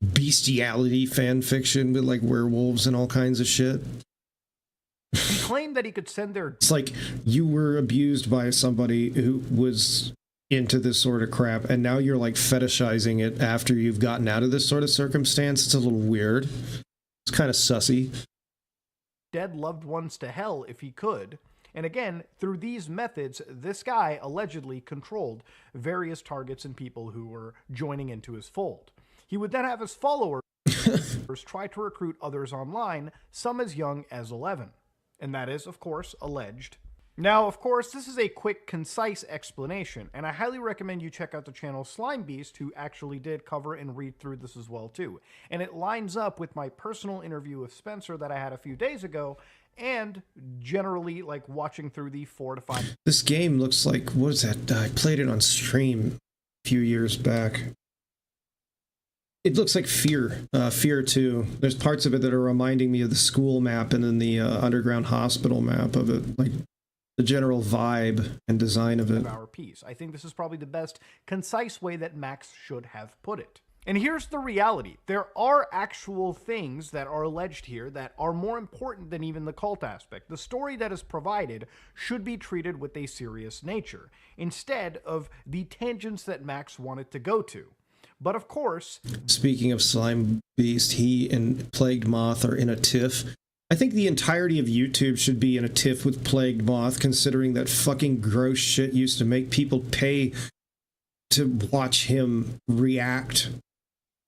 bestiality fan fiction with like werewolves and all kinds of shit. He claimed that he could send their... It's like you were abused by somebody who was into this sort of crap, and now you're like fetishizing it after you've gotten out of this sort of circumstance. It's a little weird. It's kind of sussy. Dead loved ones to hell if he could. And again, through these methods, this guy allegedly controlled various targets and people who were joining into his fold. He would then have his followers try to recruit others online, some as young as 11. And that is, of course, alleged. Now, of course, this is a quick, concise explanation, and I highly recommend you check out the channel Slimebeast, who actually did cover and read through this as well, too. And it lines up with my personal interview with Spencer that I had a few days ago, and generally like watching through the 4 to 5. This game looks like, what is that? I played it on stream a few years back. It looks like Fear, Fear 2. There's parts of it that are reminding me of the school map and then the underground hospital map of it, like the general vibe and design of it. Hour piece. I think this is probably the best concise way that Max should have put it. And here's the reality. There are actual things that are alleged here that are more important than even the cult aspect. The story that is provided should be treated with a serious nature, instead of the tangents that Max wanted to go to. But of course... Speaking of Slime Beast, he and Plagued Moth are in a tiff. I think the entirety of YouTube should be in a tiff with Plagued Moth, considering that fucking gross shit used to make people pay to watch him react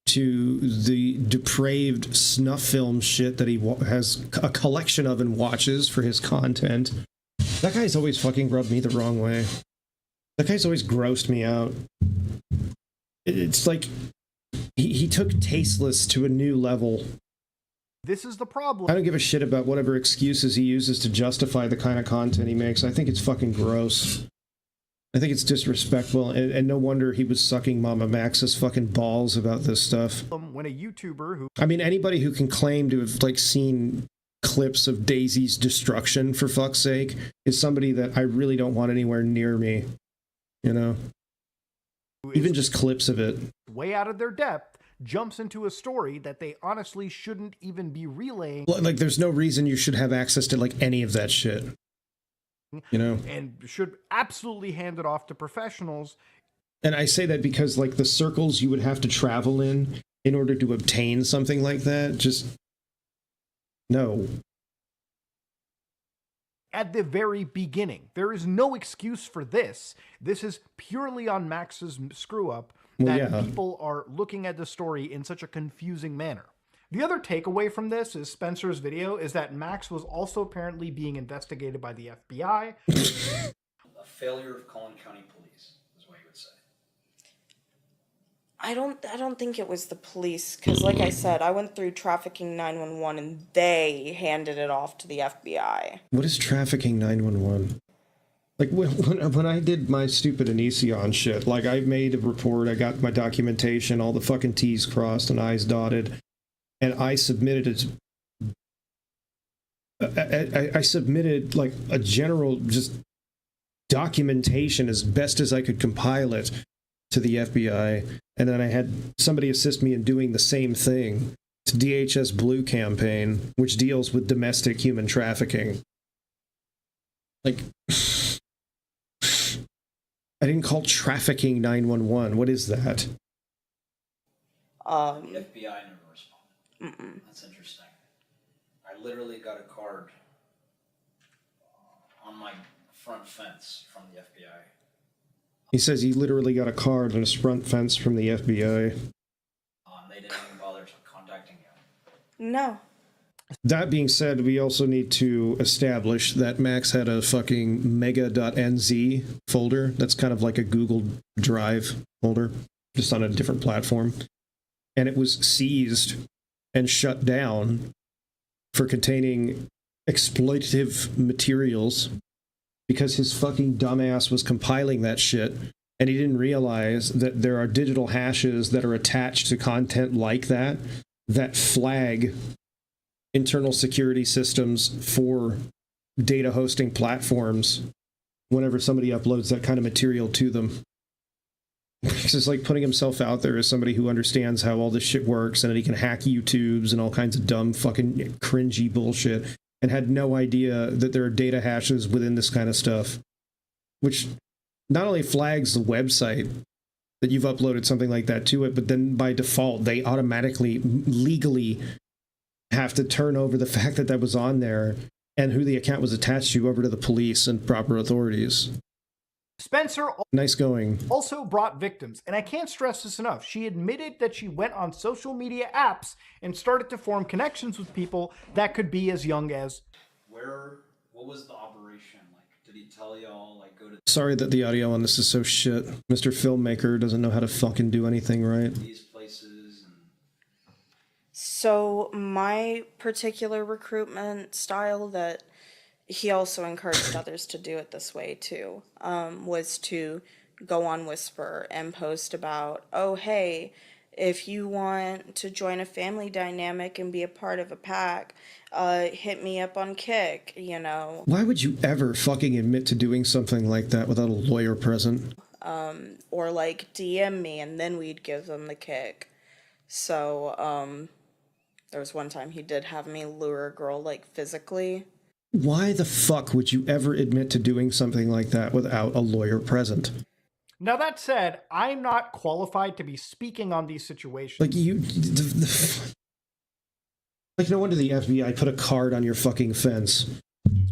to the depraved snuff film shit that he has a collection of and watches for his content. That guy's always fucking rubbed me the wrong way. That guy's always grossed me out. It's like he took Tasteless to a new level. This is the problem. I don't give a shit about whatever excuses he uses to justify the kind of content he makes. I think it's fucking gross. I think it's disrespectful, and no wonder he was sucking Mama Max's fucking balls about this stuff. When a YouTuber who... I mean, anybody who can claim to have, like, seen clips of Daisy's destruction, for fuck's sake, is somebody that I really don't want anywhere near me. You know? Even just clips of it. Way out of their depth, jumps into a story that they honestly shouldn't even be relaying. Like, there's no reason you should have access to, like, any of that shit. You know? And should absolutely hand it off to professionals. And I say that because, like, the circles you would have to travel in order to obtain something like that, just... no. At the very beginning, there is no excuse for this. This is purely on Max's screw-up that people are looking at the story in such a confusing manner. The other takeaway from this is Spencer's video is that Max was also apparently being investigated by the FBI. A failure of Collin County Police is what you would say. I don't think it was the police, because like I said, I went through Trafficking 911 and they handed it off to the FBI. What is Trafficking 911? Like, when I did my stupid Onision shit, like, I made a report, I got my documentation, all the fucking T's crossed and I's dotted, and I submitted it. I submitted, like, a general just documentation as best as I could compile it to the FBI, and then I had somebody assist me in doing the same thing to DHS Blue campaign, which deals with domestic human trafficking. Like, I didn't call Trafficking 911. What is that? The FBI never responded. That's interesting. I literally got a card on my front fence from the FBI. He says he literally got a card on his front fence from the FBI. They didn't even bother contacting you. No. That being said, we also need to establish that Max had a fucking mega.nz folder. That's kind of like a Google Drive folder, just on a different platform. And it was seized and shut down for containing exploitative materials because his fucking dumbass was compiling that shit, and he didn't realize that there are digital hashes that are attached to content like that that flag internal security systems for data hosting platforms whenever somebody uploads that kind of material to them. It's just like putting himself out there as somebody who understands how all this shit works and that he can hack YouTubes and all kinds of dumb fucking cringy bullshit, and had no idea that there are data hashes within this kind of stuff, which not only flags the website that you've uploaded something like that to it, but then by default they automatically legally have to turn over the fact that that was on there and who the account was attached to over to the police and proper authorities. Spencer nice going. Also brought victims, and I can't stress this enough. She admitted that she went on social media apps and started to form connections with people that could be as young as... What was the operation? Like, did he tell y'all, like, go to... Sorry that the audio on this is so shit. Mr. Filmmaker doesn't know how to fucking do anything right. These places and... So my particular recruitment style that he also encouraged others to do it this way too, was to go on Whisper and post about, oh, hey, if you want to join a family dynamic and be a part of a pack, hit me up on Kick, you know. Why would you ever fucking admit to doing something like that without a lawyer present? Or like DM me and then we'd give them the kick. So, there was one time he did have me lure a girl like physically. Why the fuck would you ever admit to doing something like that without a lawyer present? Now, that said, I'm not qualified to be speaking on these situations. Like, like, no wonder the FBI put a card on your fucking fence.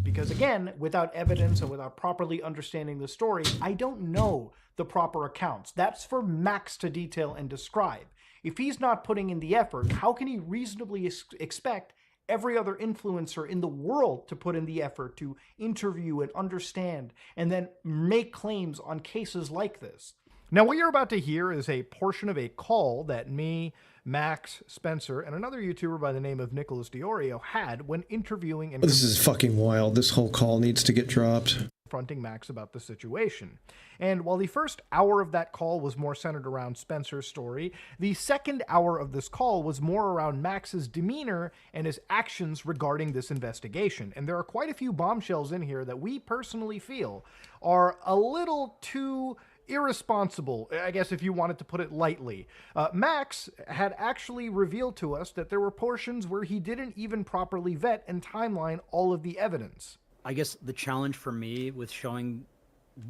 Because again, without evidence and without properly understanding the story, I don't know the proper accounts. That's for Max to detail and describe. If he's not putting in the effort, how can he reasonably expect every other influencer in the world to put in the effort to interview and understand and then make claims on cases like this? Now, what you're about to hear is a portion of a call that me, Max, Spencer, and another YouTuber by the name of Nicholas Diorio had when interviewing and This is fucking wild. This whole call needs to get dropped. confronting Max about the situation. And while the first hour of that call was more centered around Spencer's story, the second hour of this call was more around Max's demeanor and his actions regarding this investigation. And there are quite a few bombshells in here that we personally feel are a little too irresponsible, I guess, if you wanted to put it lightly. Max had actually revealed to us that there were portions where he didn't even properly vet and timeline all of the evidence. I guess the challenge for me with showing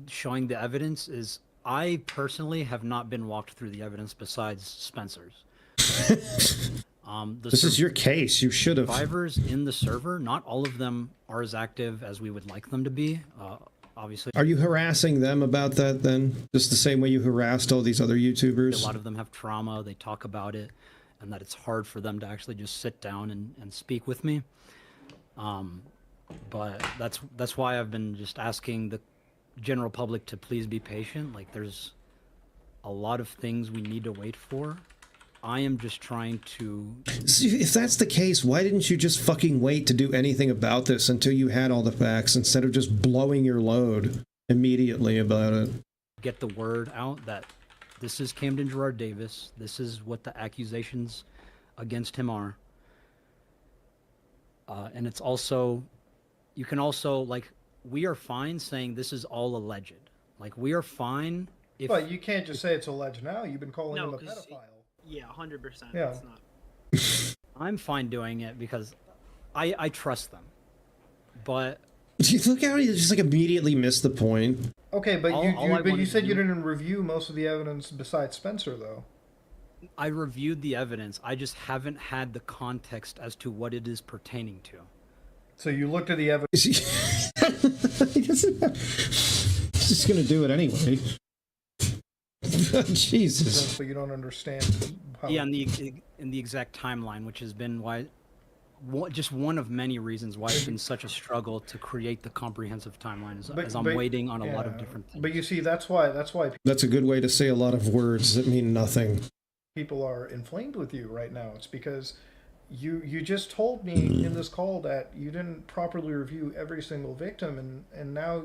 the evidence is I personally have not been walked through the evidence besides Spencer's. This is your case. You should have. Survivors in the server, not all of them are as active as we would like them to be. Obviously. Are you harassing them about that then? Just the same way you harassed all these other YouTubers? A lot of them have trauma. They talk about it, and that it's hard for them to actually just sit down and speak with me. But that's why I've been just asking the general public to please be patient. Like, there's a lot of things we need to wait for. I am just trying to... See, if that's the case, why didn't you just fucking wait to do anything about this until you had all the facts instead of just blowing your load immediately about it? Get the word out that this is Camden Gerard Davis. This is what the accusations against him are. And it's also... You can also, like, we are fine saying this is all alleged. Like, we are fine if... But you can't just say it's alleged now. You've been calling him a pedophile. Yeah, 100%. Yeah. It's not. I'm fine doing it because I trust them. But... Look how he just, like, immediately missed the point. Okay, but you said you didn't review most of the evidence besides Spencer, though. I reviewed the evidence. I just haven't had the context as to what it is pertaining to. So you looked at the evidence. He's just gonna do it anyway. Jesus. But you don't understand how... Yeah, in the exact timeline, which has been just one of many reasons why it's been such a struggle to create the comprehensive timeline, as I'm waiting on a lot of different things. But you see, that's why That's a good way to say a lot of words that mean nothing. People are inflamed with you right now. It's because you just told me in this call that you didn't properly review every single victim, and now...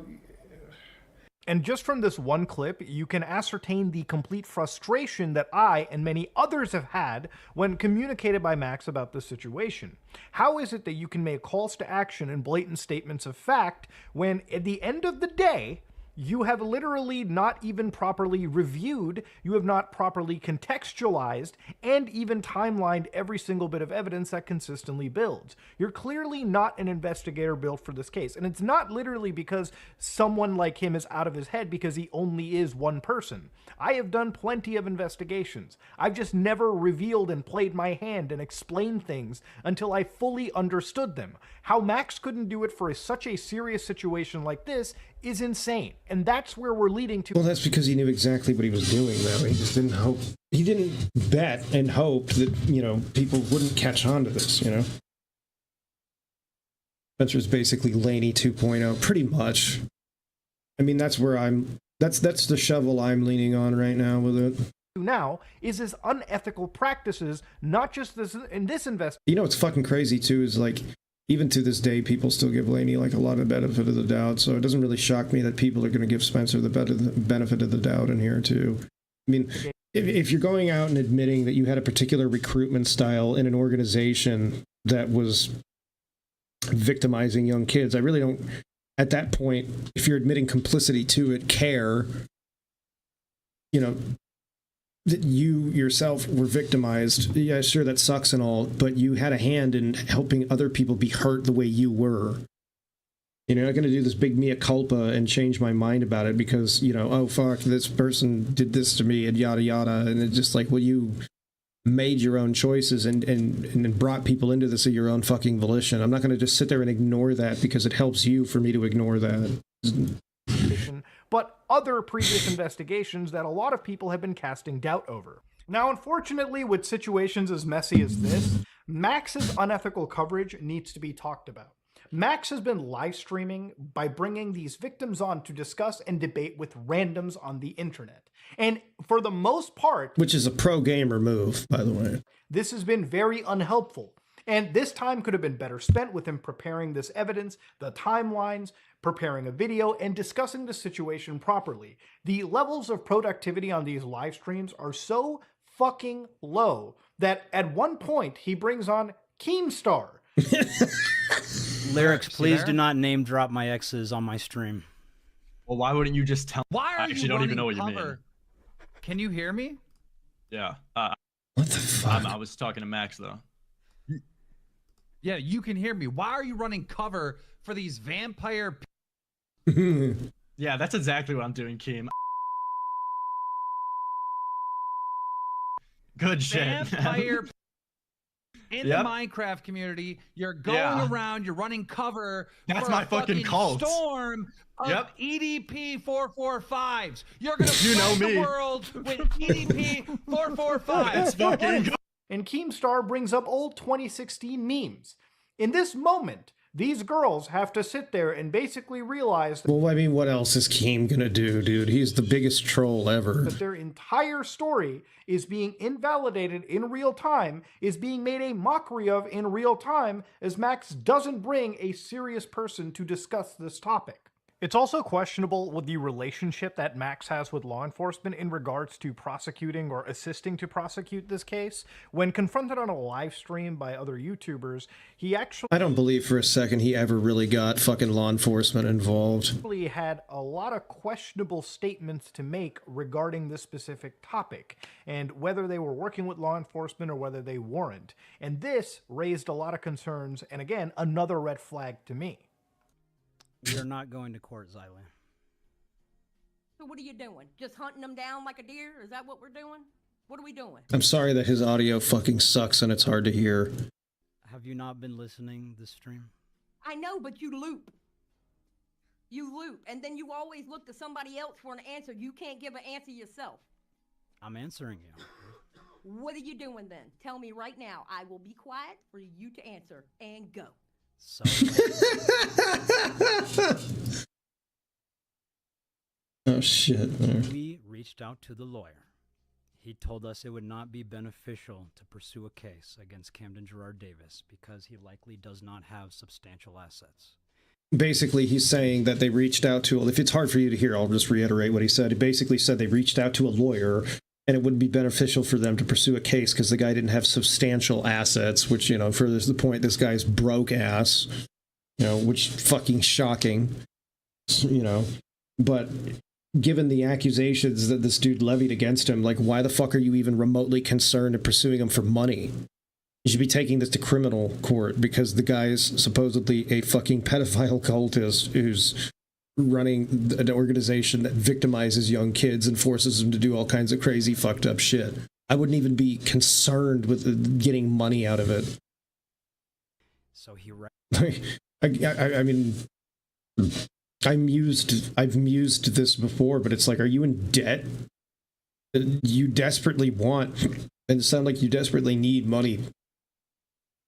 And just from this one clip, you can ascertain the complete frustration that I and many others have had when communicated by Max about this situation. How is it that you can make calls to action and blatant statements of fact when, at the end of the day, you have literally not even properly reviewed, you have not properly contextualized, and even timelined every single bit of evidence that consistently builds? You're clearly not an investigator built for this case. And it's not literally because someone like him is out of his head because he only is one person. I have done plenty of investigations. I've just never revealed and played my hand and explained things until I fully understood them. How Max couldn't do it for such a serious situation like this is insane. And that's where we're leading to. Well, that's because he knew exactly what he was doing, though. He just didn't hope. He didn't bet and hope that, people wouldn't catch on to this, Spencer's basically Laney 2.0, pretty much. I mean, that's where that's the shovel I'm leaning on right now with it. now is his unethical practices, not just this in this investigation. You know what's fucking crazy too is like, even to this day, people still give Laney like a lot of benefit of the doubt. So it doesn't really shock me that people are going to give Spencer the benefit of the doubt in here too. I mean, if you're going out and admitting that you had a particular recruitment style in an organization that was victimizing young kids, I really don't, at that point, if you're admitting complicity to it, care, you know, that you yourself were victimized. Yeah, sure, that sucks and all, but you had a hand in helping other people be hurt the way you were. You're not going to do this big mea culpa and change my mind about it because, you know, oh, fuck, this person did this to me and yada yada. And it's just like, well, you made your own choices and brought people into this of your own fucking volition. I'm not going to just sit there and ignore that because it helps you for me to ignore that. But other previous investigations that a lot of people have been casting doubt over. Now, unfortunately, with situations as messy as this, Max's unethical coverage needs to be talked about. Max has been live streaming by bringing these victims on to discuss and debate with randoms on the internet. And for the most part... Which is a pro-gamer move, by the way. This has been very unhelpful. And this time could have been better spent with him preparing this evidence, the timelines, preparing a video, and discussing the situation properly. The levels of productivity on these live streams are so fucking low that at one point he brings on Keemstar. Lyrics, please do not name drop my exes on my stream. Well, why wouldn't you just tell? Why are I actually you don't even know what running you mean. cover? Can you hear me? Yeah. What the fuck? I was talking to Max though. Yeah, you can hear me. Why are you running cover for these vampire? Yeah, that's exactly what I'm doing, Keem. Good shit. Vampire. In Yep. the Minecraft community, you're going around, you're running cover. That's for my a fucking cult. Storm of Yep. EDP 445s. You're gonna You know flood the me. world with EDP 445s. It's fucking. And Keemstar brings up old 2016 memes. In this moment, these girls have to sit there and basically realize that, Well, I mean, what else is Keem gonna do, dude? He's the biggest troll ever. that their entire story is being invalidated in real time, is being made a mockery of in real time, as Max doesn't bring a serious person to discuss this topic. It's also questionable with the relationship that Max has with law enforcement in regards to prosecuting or assisting to prosecute this case. When confronted on a live stream by other YouTubers, he actually I don't believe for a second he ever really got fucking law enforcement involved. had a lot of questionable statements to make regarding this specific topic and whether they were working with law enforcement or whether they weren't. And this raised a lot of concerns, and again, another red flag to me. We are not going to court, Xylan. So what are you doing? Just hunting them down like a deer? Is that what we're doing? What are we doing? I'm sorry that his audio fucking sucks and it's hard to hear. Have you not been listening this stream? I know, but you loop. You loop, and then you always look to somebody else for an answer. You can't give an answer yourself. I'm answering you. What are you doing then? Tell me right now. I will be quiet for you to answer, and go. So Oh shit. we reached out to the lawyer. He told us it would not be beneficial to pursue a case against Camden Gerard Davis because he likely does not have substantial assets. Basically, he's saying that they reached out to, if it's hard for you to hear, I'll just reiterate what he said. He basically said they reached out to a lawyer and it wouldn't be beneficial for them to pursue a case because the guy didn't have substantial assets, which, you know, furthers the point, this guy's broke ass, you know, which fucking shocking, you know, but given the accusations that this dude levied against him, like, why the fuck are you even remotely concerned in pursuing him for money? You should be taking this to criminal court because the guy is supposedly a fucking pedophile cultist who's running an organization that victimizes young kids and forces them to do all kinds of crazy fucked up shit. I wouldn't even be concerned with getting money out of it. So he I mean, I've mused this before, but it's like, are you in debt? You desperately want, and it sounds like you desperately need money.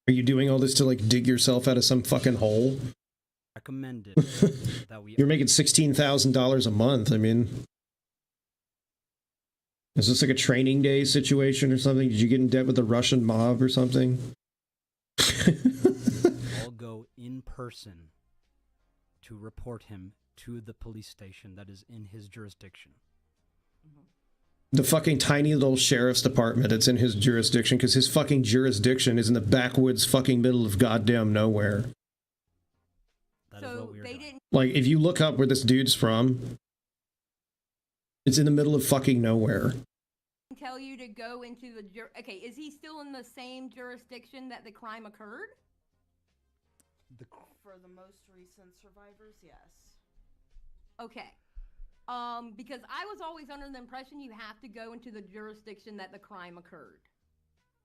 Are you doing all this to like dig yourself out of some fucking hole? Recommended that we You're making $16,000 a month. I mean, Is this like a training day situation or something? Did you get in debt with the Russian mob or something? I'll go in person to report him to the police station that is in his jurisdiction. The fucking tiny little sheriff's department that's in his jurisdiction, because his fucking jurisdiction is in the backwoods fucking middle of goddamn nowhere. That is what we're doing. Like, if you look up where this dude's from, it's in the middle of fucking nowhere. Tell you to go into the okay, is he still in the same jurisdiction that the crime occurred? For the most recent survivors, yes. Okay. Because I was always under the impression you have to go into the jurisdiction that the crime occurred.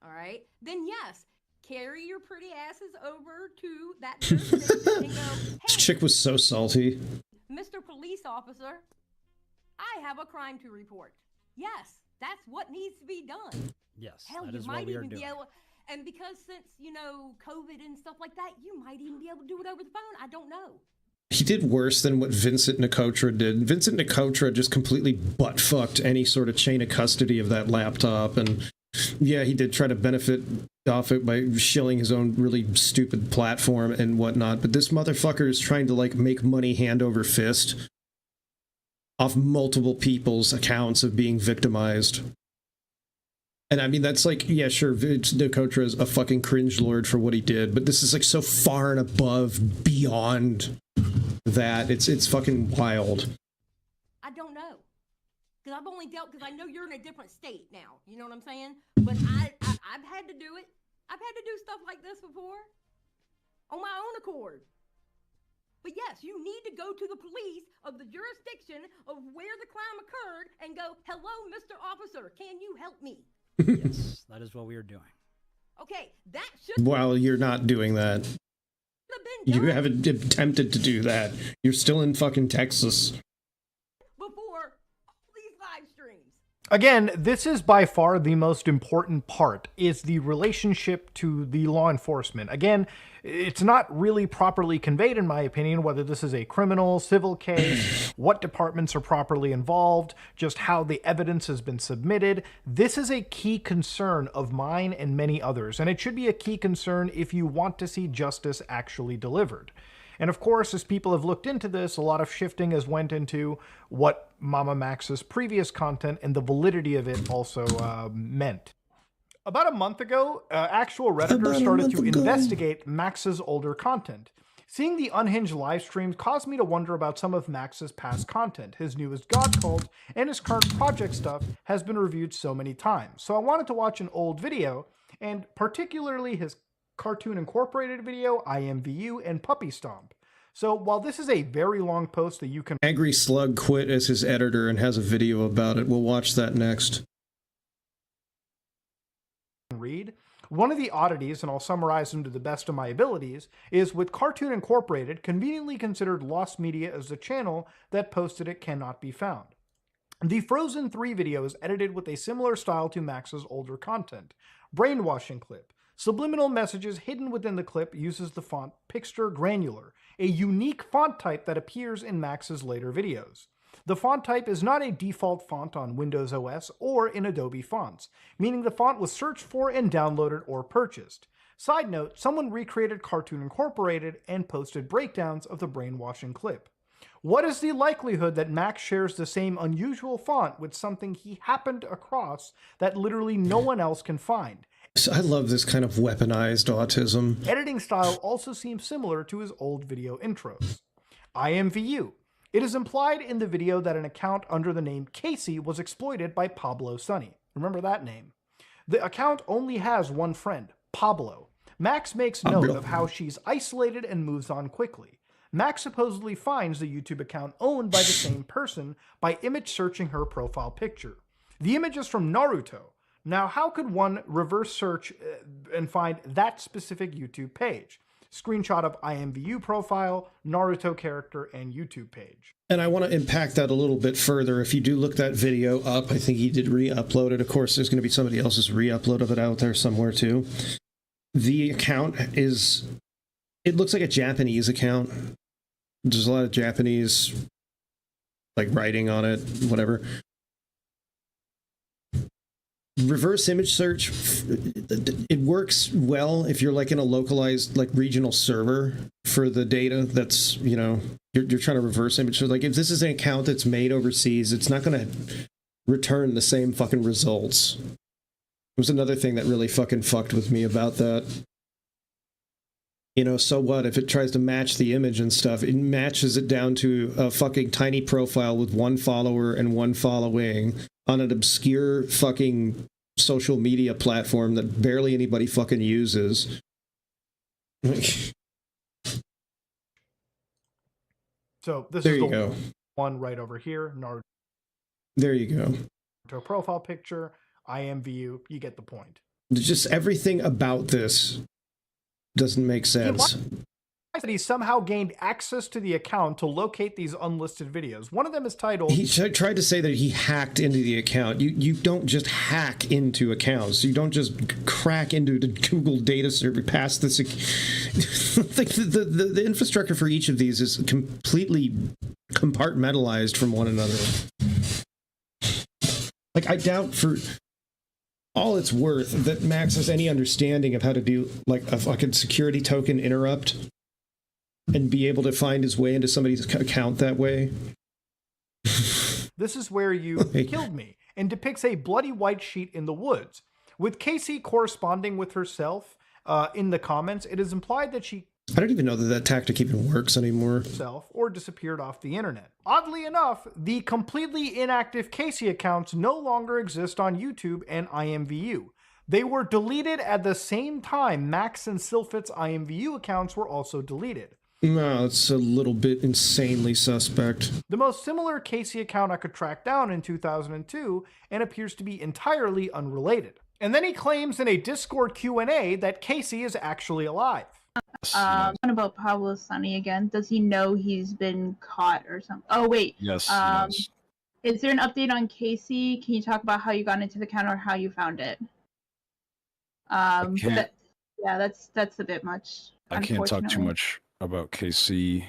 All right? Then yes, carry your pretty asses over to that jurisdiction and go, This chick was so salty. Mr. Police Officer, I have a crime to report. Yes, that's what needs to be done. Yes, Hell, that you is might what we are even doing. be able, and because since, you know, COVID and stuff like that, you might even be able to do it over the phone. I don't know. He did worse than what Vincent Nicotra did. Vincent Nicotra just completely butt-fucked any sort of chain of custody of that laptop, and yeah, he did try to benefit off it by shilling his own really stupid platform and whatnot, but this motherfucker is trying to, like, make money hand over fist off multiple people's accounts of being victimized. And I mean, that's like, yeah, sure, Nicotra is a fucking cringe lord for what he did, but this is like so far and above, beyond that. It's fucking wild. I don't know. Because I've only dealt, because I know you're in a different state now. You know what I'm saying? But I've had to do it. I've had to do stuff like this before. On my own accord. But yes, you need to go to the police of the jurisdiction of where the crime occurred and go, hello, Mr. Officer, can you help me? Yes, that is what we are doing. Okay, that should While you're not doing that. You haven't attempted to do that. You're still in fucking Texas. before all these live streams. Again, this is by far the most important part, is the relationship to the law enforcement. Again, it's not really properly conveyed, in my opinion, whether this is a criminal, civil case, what departments are properly involved, just how the evidence has been submitted. This is a key concern of mine and many others, and it should be a key concern if you want to see justice actually delivered. And of course, as people have looked into this, a lot of shifting has went into what Mama Max's previous content and the validity of it also meant. About a month ago, actual Redditors started to investigate Max's older content. Seeing the unhinged live streams caused me to wonder about some of Max's past content. His newest God Cult and his current project stuff has been reviewed so many times. So I wanted to watch an old video, and particularly his Cartoon Incorporated video, IMVU, and Puppy Stomp. So while this is a very long post that you can... Angry Slug quit as his editor and has a video about it. We'll watch that next. Read. One of the oddities, and I'll summarize them to the best of my abilities, is with Cartoon Incorporated, conveniently considered lost media as the channel that posted it cannot be found. The Frozen 3 video is edited with a similar style to Max's older content. Brainwashing clip. Subliminal messages hidden within the clip uses the font Pixture Granular, a unique font type that appears in Max's later videos. The font type is not a default font on Windows OS or in Adobe Fonts, meaning the font was searched for and downloaded or purchased. Side note, someone recreated Cartoon Incorporated and posted breakdowns of the brainwashing clip. What is the likelihood that Max shares the same unusual font with something he happened across that literally no one else can find? So I love this kind of weaponized autism. Editing style also seems similar to his old video intros. IMVU. It is implied in the video that an account under the name Casey was exploited by Pablo Sunny. Remember that name. The account only has one friend, Pablo. Max makes note of how she's isolated and moves on quickly. Max supposedly finds the YouTube account owned by the same person by image searching her profile picture. The image is from Naruto. Now, how could one reverse search and find that specific YouTube page? Screenshot of IMVU profile, Naruto character, and YouTube page. And I want to impact that a little bit further. If you do look that video up, I think he did re-upload it. Of course, there's going to be somebody else's re-upload of it out there somewhere too. The account is, it looks like a Japanese account. There's a lot of Japanese, like, writing on it, whatever. reverse image search, it works well if you're like in a localized like regional server for the data that's, you know, you're trying to reverse image. So like if this is an account that's made overseas, it's not going to return the same fucking results. It was another thing that really fucking fucked with me about that. You know, so what if it tries to match the image and stuff? It matches it down to a fucking tiny profile with one follower and one following on an obscure fucking social media platform that barely anybody fucking uses. So this there is you the go. one right over here. Naruto There you go. profile picture, IMVU. You get the point. Just everything about this doesn't make sense. That he somehow gained access to the account to locate these unlisted videos. One of them is titled... He tried to say that he hacked into the account. You don't just hack into accounts. You don't just crack into the Google data server past this. Like the infrastructure for each of these is completely compartmentalized from one another. Like, I doubt for all it's worth that Max has any understanding of how to do like a fucking security token interrupt and be able to find his way into somebody's account that way. This is where you killed me, and depicts a bloody white sheet in the woods. With Casey corresponding with herself in the comments, it is implied that she I don't even know that that tactic even works anymore. Or disappeared off the internet. Oddly enough, the completely inactive Casey accounts no longer exist on YouTube and IMVU. They were deleted at the same time Max and Sylphit's IMVU accounts were also deleted. No, it's a little bit insanely suspect. The most similar Casey account I could track down in 2002 and appears to be entirely unrelated. And then he claims in a Discord Q&A that Casey is actually alive. What about Pablo Sunny again? Does he know he's been caught or something? Oh, wait. Yes, Is there an update on Casey? Can you talk about how you got into the account or how you found it? Yeah, that's a bit much. I can't talk too much about KC.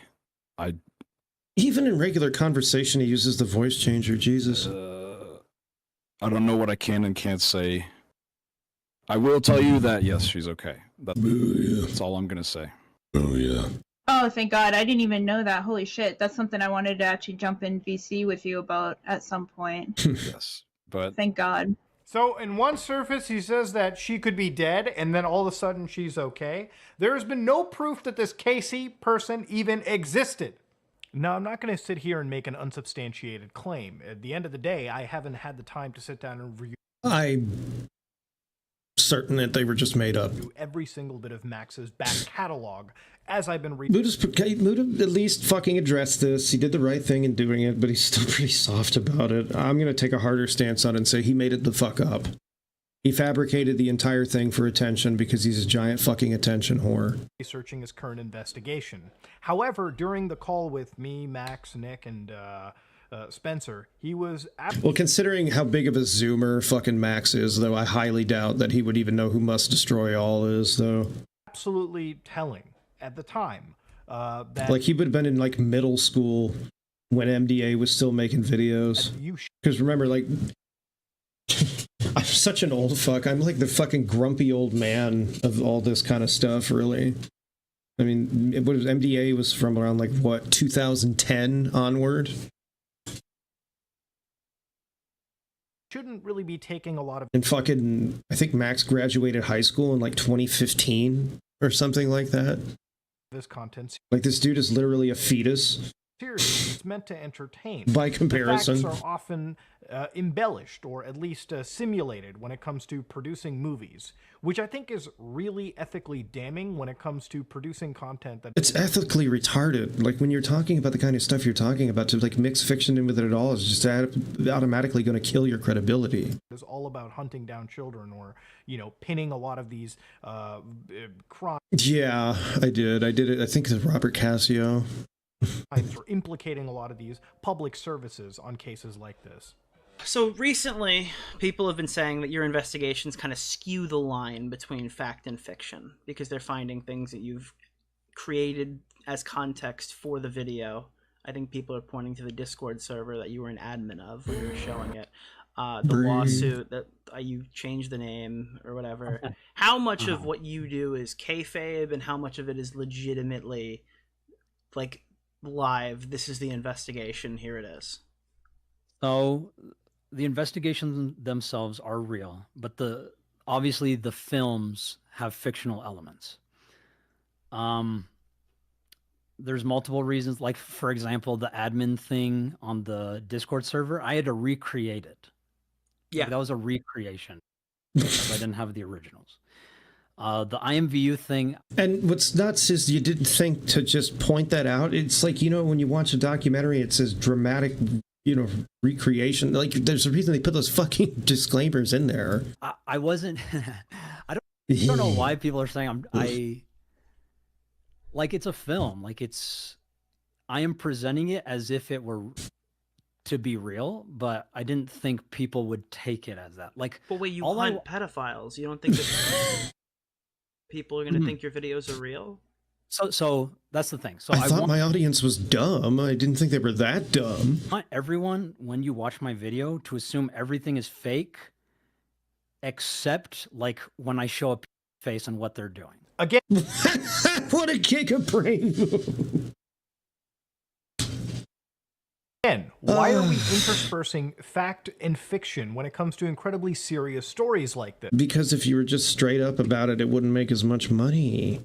Even in regular conversation, he uses the voice changer. Jesus. I don't know what I can and can't say. I will tell you that, yes, she's okay. That's all I'm going to say. Oh, yeah. Oh, thank God. I didn't even know that. Holy shit. That's something I wanted to actually jump in VC with you about at some point. Yes, but... Thank God. So, in one surface, he says that she could be dead, and then all of a sudden she's okay. There has been no proof that this Casey person even existed. Now, I'm not going to sit here and make an unsubstantiated claim. At the end of the day, I haven't had the time to sit down and review... I'm certain that they were just made up. Every single bit of Max's back catalog as I've been reading. Muda at least fucking addressed this. He did the right thing in doing it, but he's still pretty soft about it. I'm going to take a harder stance on it and say he made it the fuck up. He fabricated the entire thing for attention because he's a giant fucking attention whore. Researching his current investigation. However, during the call with me, Max, Nick, and Spencer, he was... Well, considering how big of a zoomer fucking Max is, though, I highly doubt that he would even know who Must Destroy All is, though. Absolutely telling at the time. That like, he would have been in, like, middle school when MDA was still making videos. Because remember, like... I'm such an old fuck. I'm like the fucking grumpy old man of all this kind of stuff, really. I mean, MDA was from around, like, what, 2010 onward? Shouldn't really be taking a lot of... And fucking, I think Max graduated high school in, like, 2015 or something like that. This content. Like, this dude is literally a fetus. Seriously, it's meant to entertain. By comparison. The facts are often embellished or at least simulated when it comes to producing movies, which I think is really ethically damning when it comes to producing content that... It's ethically retarded. Like, when you're talking about the kind of stuff you're talking about, to, like, mix fiction in with it at all is just automatically going to kill your credibility. It's all about hunting down children or, you know, pinning a lot of these crimes. Yeah, I did it. I think it's Robert Cassio. Or implicating a lot of these public services on cases like this. So recently, people have been saying that your investigations kind of skew the line between fact and fiction because they're finding things that you've created as context for the video. I think people are pointing to the Discord server that you were an admin of when you were showing it. the lawsuit that you changed the name or whatever. How much of what you do is kayfabe, and how much of it is legitimately like live? This is the investigation. Here it is. So the investigations themselves are real, but obviously the films have fictional elements. There's multiple reasons. Like, for example, the admin thing on the Discord server, I had to recreate it. Yeah, like, that was a recreation because I didn't have the originals. The IMVU thing. And what's nuts is you didn't think to just point that out. It's like, when you watch a documentary, it says dramatic, recreation. Like, there's a reason they put those fucking disclaimers in there. I wasn't. I don't know why people are saying like it's a film. Like I am presenting it as if it were to be real, but I didn't think people would take it as that. Like, but wait, you hunt pedophiles. You don't think that people are going to think your videos are real? So that's the thing. So I thought my audience was dumb. I didn't think they were that dumb. I want everyone, when you watch my video, to assume everything is fake, except like when I show a face and what they're doing. Again, what a kick of brain move. Again, why are we interspersing fact and fiction when it comes to incredibly serious stories like this? Because if you were just straight up about it, it wouldn't make as much money.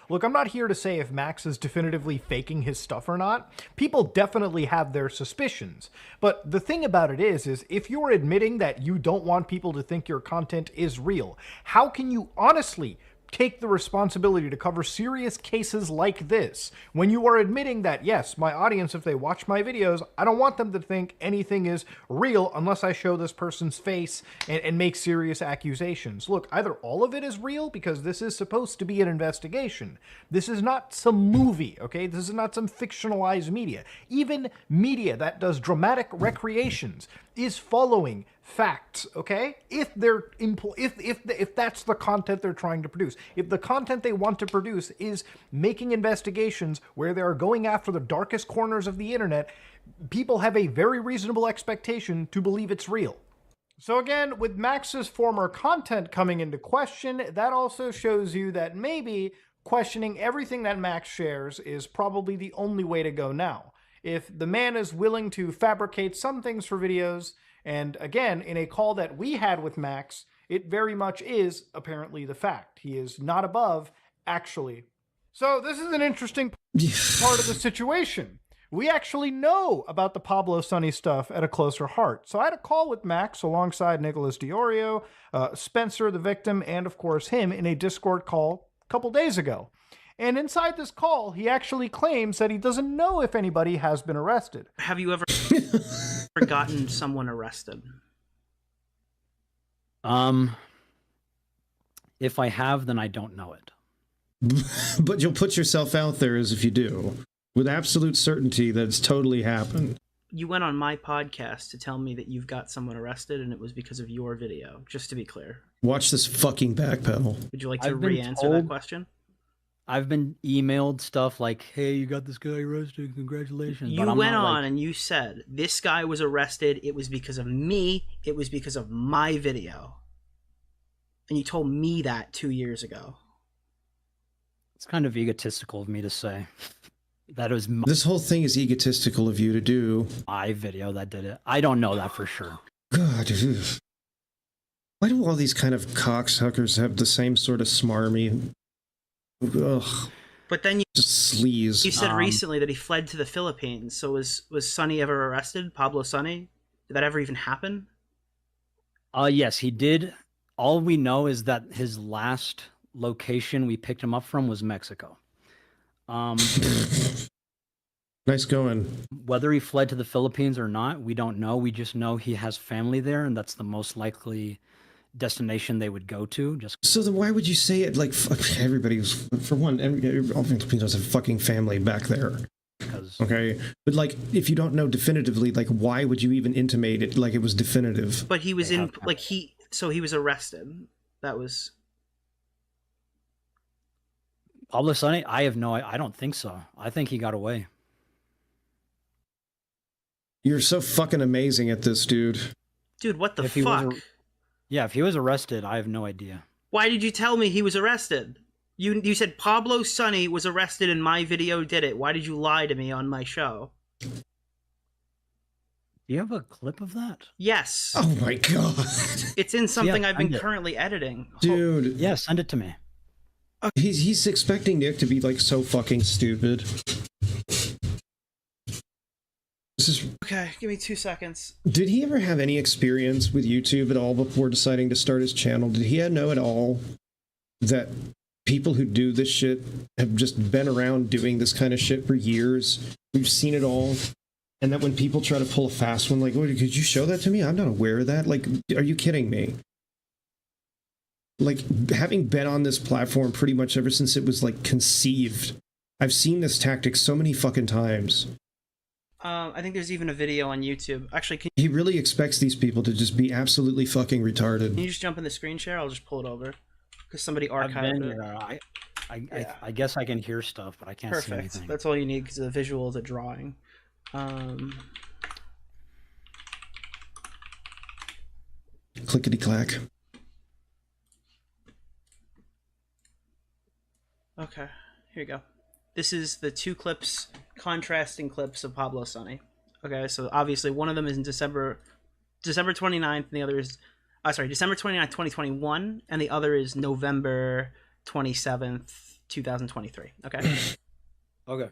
Look, I'm not here to say if Max is definitively faking his stuff or not. People definitely have their suspicions. But the thing about it is if you're admitting that you don't want people to think your content is real, how can you honestly take the responsibility to cover serious cases like this when you are admitting that, yes, my audience, if they watch my videos, I don't want them to think anything is real unless I show this person's face and make serious accusations. Look, either all of it is real, because this is supposed to be an investigation. This is not some movie, okay? This is not some fictionalized media. Even media that does dramatic recreations is following facts, okay? If that's the content they're trying to produce. If the content they want to produce is making investigations where they are going after the darkest corners of the internet, people have a very reasonable expectation to believe it's real. So again, with Max's former content coming into question, that also shows you that maybe questioning everything that Max shares is probably the only way to go now. If the man is willing to fabricate some things for videos, and again, in a call that we had with Max, it very much is apparently the fact. He is not above, actually. So this is an interesting part of the situation. We actually know about the Pablo Sonny stuff at a closer heart. So I had a call with Max alongside Nicholas Diorio, Spencer, the victim, and of course him in a Discord call a couple days ago. And inside this call, he actually claims that he doesn't know if anybody has been arrested. Have you ever gotten someone arrested? If I have, then I don't know it. But you'll put yourself out there as if you do, with absolute certainty that it's totally happened. You went on my podcast to tell me that you've got someone arrested, and it was because of your video, just to be clear. Watch this fucking backpedal. Would you like to re-answer that question? I've been emailed stuff like, hey, you got this guy arrested, congratulations. You went on and you said, this guy was arrested, it was because of me, it was because of my video. And you told me that 2 years ago. It's kind of egotistical of me to say. That was this whole thing is egotistical of you to do. My video that did it. I don't know that for sure. God, why do all these kind of cocksuckers have the same sort of smarmy... Ugh. But then you just sleaze. You said recently that he fled to the Philippines. So was Sonny ever arrested? Pablo Sonny? Did that ever even happen? Yes, he did. All we know is that his last location we picked him up from was Mexico. Nice going. Whether he fled to the Philippines or not, we don't know. We just know he has family there, and that's the most likely destination they would go to. Just so then why would you say it like everybody's, for one, all Filipinos have fucking family back there, okay, but like if you don't know definitively, like why would you even intimate it like it was definitive? But he was in like he was arrested. That was Pablo Sonny. I don't think so. I think he got away. You're so fucking amazing at this, dude. Dude, what the If he was fuck? Yeah, if he was arrested, I have no idea. Why did you tell me he was arrested? You said Pablo Sonny was arrested and my video did it. Why did you lie to me on my show? Do you have a clip of that? Yes. Oh my god. It's in something Yeah, I've been send it. currently editing. Dude. Yeah, send it to me. He's expecting Nick to be like so fucking stupid. This is. Okay, give me 2 seconds. Did he ever have any experience with YouTube at all before deciding to start his channel? Did he know at all that people who do this shit have just been around doing this kind of shit for years? We've seen it all. And that when people try to pull a fast one, like, oh, could you show that to me? I'm not aware of that. Like, are you kidding me? Like, having been on this platform pretty much ever since it was, like, conceived, I've seen this tactic so many fucking times. I think there's even a video on YouTube. Actually, He really expects these people to just be absolutely fucking retarded. can you just jump in the screen share? I'll just pull it over. Because somebody I've archived been it. here. Yeah. I guess I can hear stuff, but I can't see Perfect. anything. That's all you need because the visual is a drawing. Clickety clack. Okay, here you go. This is the two clips, contrasting clips of Pablo Sonny. Okay, so obviously one of them is in December 29th, and the other is, December 29th, 2021, and the other is November 27th, 2023. Okay. Okay.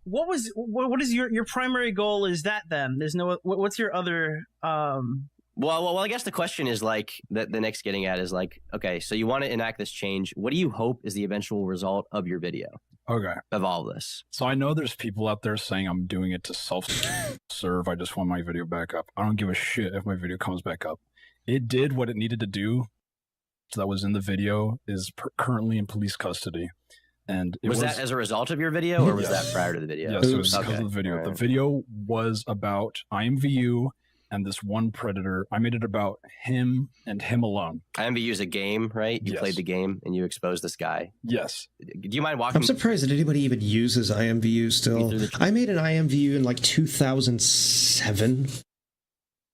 What is your primary goal? Is that then? There's no. What's your other? Well, I guess the question is like that the Nick's getting at is like, okay, so you want to enact this change. What do you hope is the eventual result of your video? Okay. Of all this. So I know there's people out there saying I'm doing it to self-serve. I just want my video back up. I don't give a shit if my video comes back up. It did what it needed to do. So that was in the video is currently in police custody. And it was that as a result of your video, or was that prior to the video? Yes, it was because of the video. Right. The video was about IMVU and this one predator. I made it about him and him alone. IMVU is a game, right? You played the game and you exposed this guy. Yes. Do you mind walking? I'm surprised that anybody even uses IMVU still. I made an IMVU in like 2007.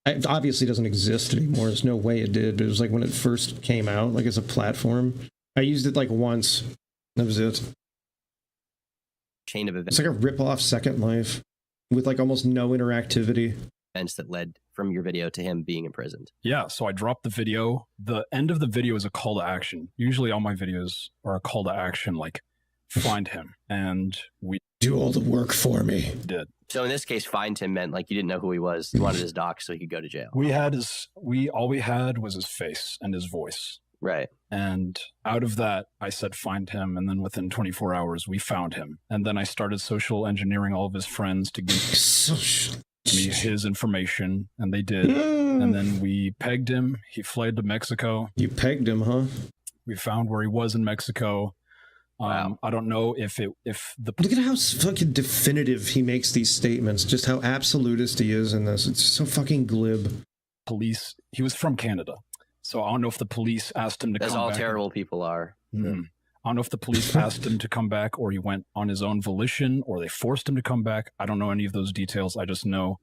It obviously doesn't exist anymore. There's no way it did, but it was like when it first came out, like as a platform. I used it like once. That was it. Chain of events. It's like a rip-off Second Life with like almost no interactivity. Events that led from your video to him being imprisoned. Yeah, so I dropped the video. The end of the video is a call to action. Usually all my videos are a call to action, like find him. And we do all the work for me. Did. So in this case, find him meant like you didn't know who he was. You wanted his doc so he could go to jail. All we had was his face and his voice. Right. And out of that, I said, find him. And then within 24 hours, we found him. And then I started social engineering all of his friends to give me his information. And they did. And then we pegged him. He fled to Mexico. You pegged him, huh? We found where he was in Mexico. Wow. I don't know if the look at how fucking definitive he makes these statements. Just how absolutist he is in this. It's so fucking glib. Police. He was from Canada. So I don't know if the police asked him to come back. As all terrible people are. Mm-hmm. I don't know if the police asked him to come back or he went on his own volition or they forced him to come back. I don't know any of those details. I just know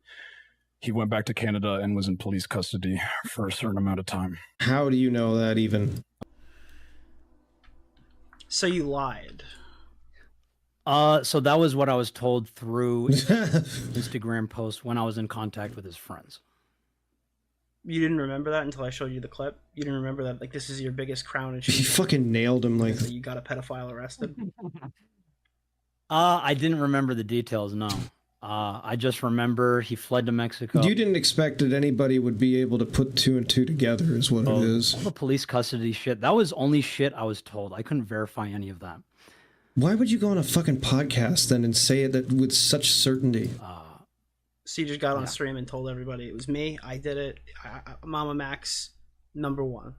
he went back to Canada and was in police custody for a certain amount of time. How do you know that even? So you lied. So that was what I was told through Instagram post when I was in contact with his friends. You didn't remember that until I showed you the clip? You didn't remember that, like, this is your biggest crown and He fucking nailed him, like... You got a pedophile arrested? I didn't remember the details, no. I just remember he fled to Mexico. You didn't expect that anybody would be able to put two and two together is what it is. All the police custody shit, that was only shit I was told. I couldn't verify any of that. Why would you go on a fucking podcast then and say it that with such certainty? So you just got on stream and told everybody it was me. I did it. Mama Max, #1.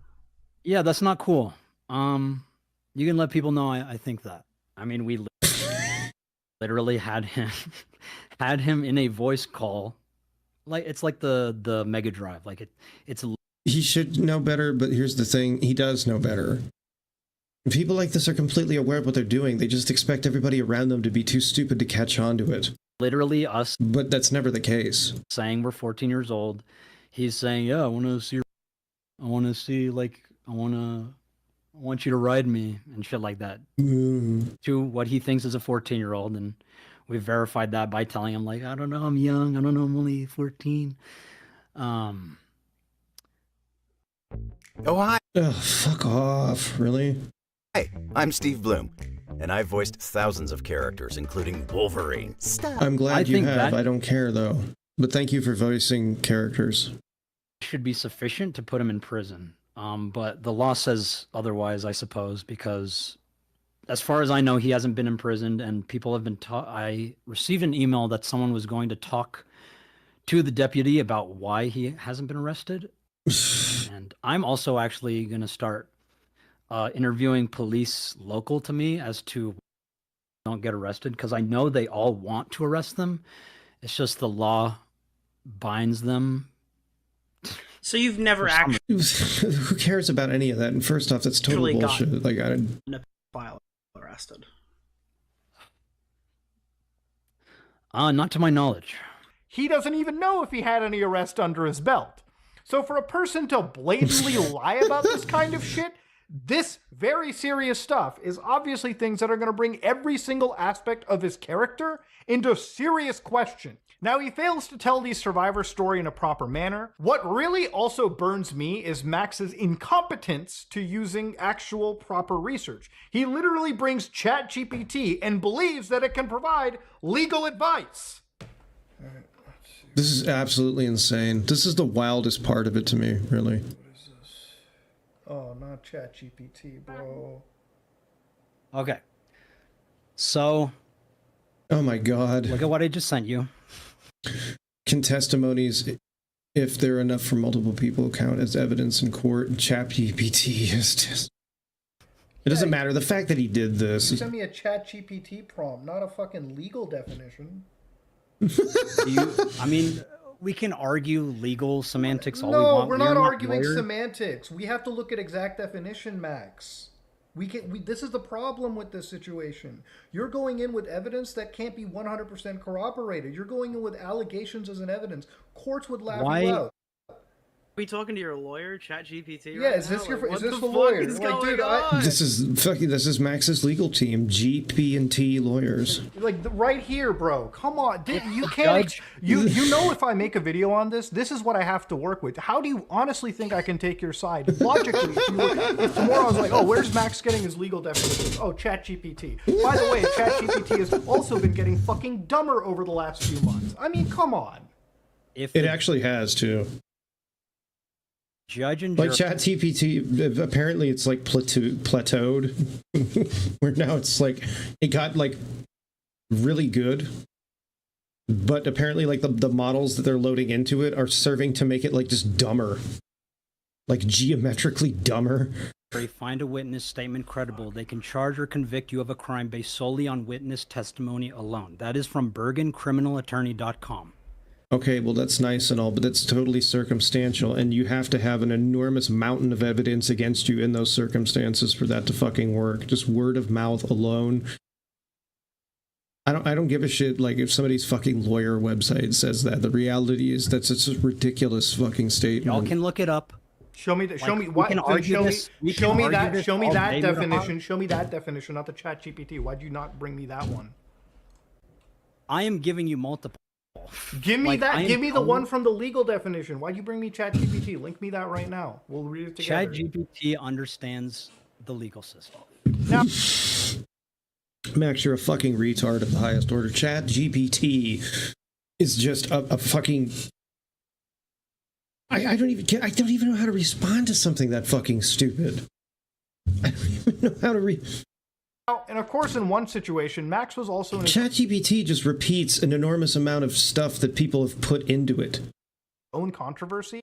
Yeah, that's not cool. You can let people know I think that. I mean, we literally had him in a voice call. Like it's like the Mega Drive. Like it's. He should know better, but here's the thing: he does know better. People like this are completely aware of what they're doing. They just expect everybody around them to be too stupid to catch on to it. literally us. But that's never the case. Saying we're 14 years old. He's saying, yeah, I want to see, I want you to ride me and shit like that. To what he thinks is a 14-year-old. And we verified that by telling him, like, I don't know, I'm young. I don't know, I'm only 14. Oh, hi. Oh, fuck off. Really? Hi, I'm Steve Bloom, and I've voiced thousands of characters, including Wolverine. Stop. I'm glad you have. I don't care, though. But thank you for voicing characters. Should be sufficient to put him in prison. But the law says otherwise, I suppose, because as far as I know, he hasn't been imprisoned, and people have been I received an email that someone was going to talk to the deputy about why he hasn't been arrested. And I'm also actually going to start interviewing police local to me as to don't get arrested, because I know they all want to arrest them. It's just the law binds them. So you've never actually Who cares about any of that? And first off, that's total bullshit. Like, I file arrested. Not to my knowledge. He doesn't even know if he had any arrest under his belt. So for a person to blatantly lie about this kind of shit, this very serious stuff is obviously things that are going to bring every single aspect of his character into serious question. Now, he fails to tell the survivor story in a proper manner. What really also burns me is Max's incompetence to using actual proper research. He literally brings ChatGPT and believes that it can provide legal advice. This is absolutely insane. This is the wildest part of it to me, really. Oh, not ChatGPT, bro. Okay. So. Oh my God. Look at what I just sent you. Can testimonies, if they're enough for multiple people, count as evidence in court? ChatGPT is just... It doesn't matter. The fact that he did this... You sent me a ChatGPT prompt, not a fucking legal definition. I mean, we can argue legal semantics all we No, want. we're not arguing lawyers. semantics. We have to look at exact definition, Max. This is the problem with this situation. You're going in with evidence that can't be 100% corroborated. You're going in with allegations as an evidence. Courts would laugh you out. Are we talking to your lawyer, ChatGPT? Yeah, right is this now? your? Like, Is this what the fuck lawyer? is Like, going dude, on? This is Max's legal team, GP&T lawyers. Like right here, bro. Come on, you can't. You know, if I make a video on this, this is what I have to work with. How do you honestly think I can take your side logically? If tomorrow I was like, oh, where's Max getting his legal definition? Oh, ChatGPT. By the way, ChatGPT has also been getting fucking dumber over the last few months. I mean, come on. It actually has too. Judge and like ChatGPT, apparently it's like plateaued, where now it's like it got like really good, but apparently like the models that they're loading into it are serving to make it like just dumber, like geometrically dumber. Find a witness statement credible. They can charge or convict you of a crime based solely on witness testimony alone. That is from BergenCriminalAttorney.com. Okay, well, that's nice and all, but that's totally circumstantial, and you have to have an enormous mountain of evidence against you in those circumstances for that to fucking work. Just word of mouth alone. I don't give a shit, like, if somebody's fucking lawyer website says that. The reality is that's just a ridiculous fucking statement. Y'all can look it up. Show me that. Show me what. Show me that. Show me that definition. Show me that definition, not the ChatGPT. Why'd you not bring me that one? I am giving you multiple. Give me that. Give me the one from the legal definition. Why'd you bring me ChatGPT? Link me that right now. We'll read it together. ChatGPT understands the legal system. Now, Max, you're a fucking retard of the highest order. ChatGPT is just a fucking... I don't even know how to respond to something that fucking stupid. I don't even know how to and of course, in one situation, Max was also in ChatGPT just repeats an enormous amount of stuff that people have put into it. Own controversy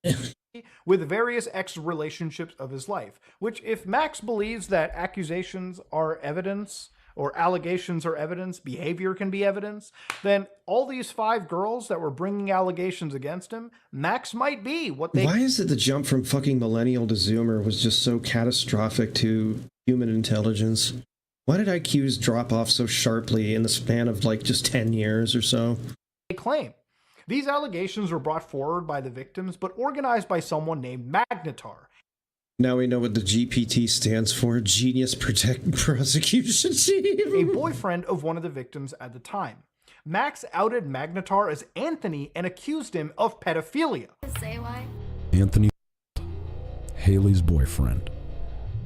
with various ex-relationships of his life, which if Max believes that accusations are evidence or allegations are evidence, behavior can be evidence, then all these 5 girls that were bringing allegations against him, Max might be what they... Why is it the jump from fucking millennial to Zoomer was just so catastrophic to human intelligence? Why did IQs drop off so sharply in the span of like just 10 years or so? Claim. These allegations were brought forward by the victims, but organized by someone named Magnetar. Now we know what the GPT stands for. Genius Protect Prosecution Team. A boyfriend of one of the victims at the time. Max outed Magnetar as Anthony and accused him of pedophilia. Say why? Anthony, Haley's boyfriend,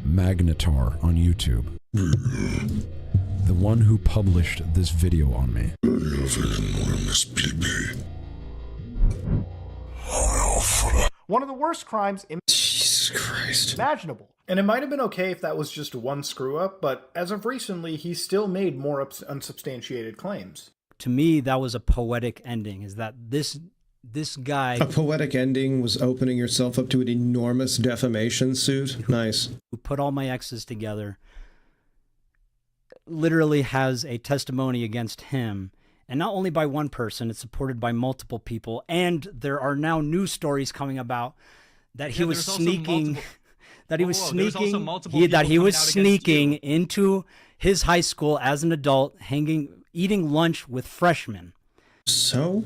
Magnetar on YouTube. The one who published this video on me. One of the worst crimes imaginable. And it might have been okay if that was just one screw up, but as of recently, he's still made more unsubstantiated claims. To me, that was a poetic ending, is that this guy... A poetic ending was opening yourself up to an enormous defamation suit? Nice. Who put all my exes together, literally has a testimony against him. And not only by one person, it's supported by multiple people. And there are now news stories coming about that he was sneaking... That he was sneaking, that he was sneaking into his high school as an adult, eating lunch with freshmen. So?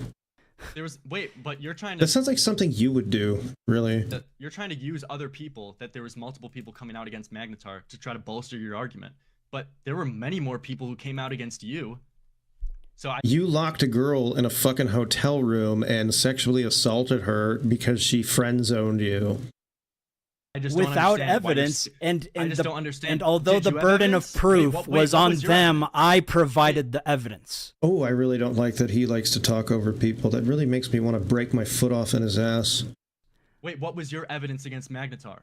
But you're trying to... That sounds like something you would do, really. You're trying to use other people, that there was multiple people coming out against Magnetar to try to bolster your argument. But there were many more people who came out against you. So You locked a girl in a fucking hotel room and sexually assaulted her because she friend-zoned you. Without evidence, and although Did the you have burden evidence? of proof was on was your them, I provided the evidence. Oh, I really don't like that he likes to talk over people. That really makes me want to break my foot off in his ass. Wait, what was your evidence against Magnetar?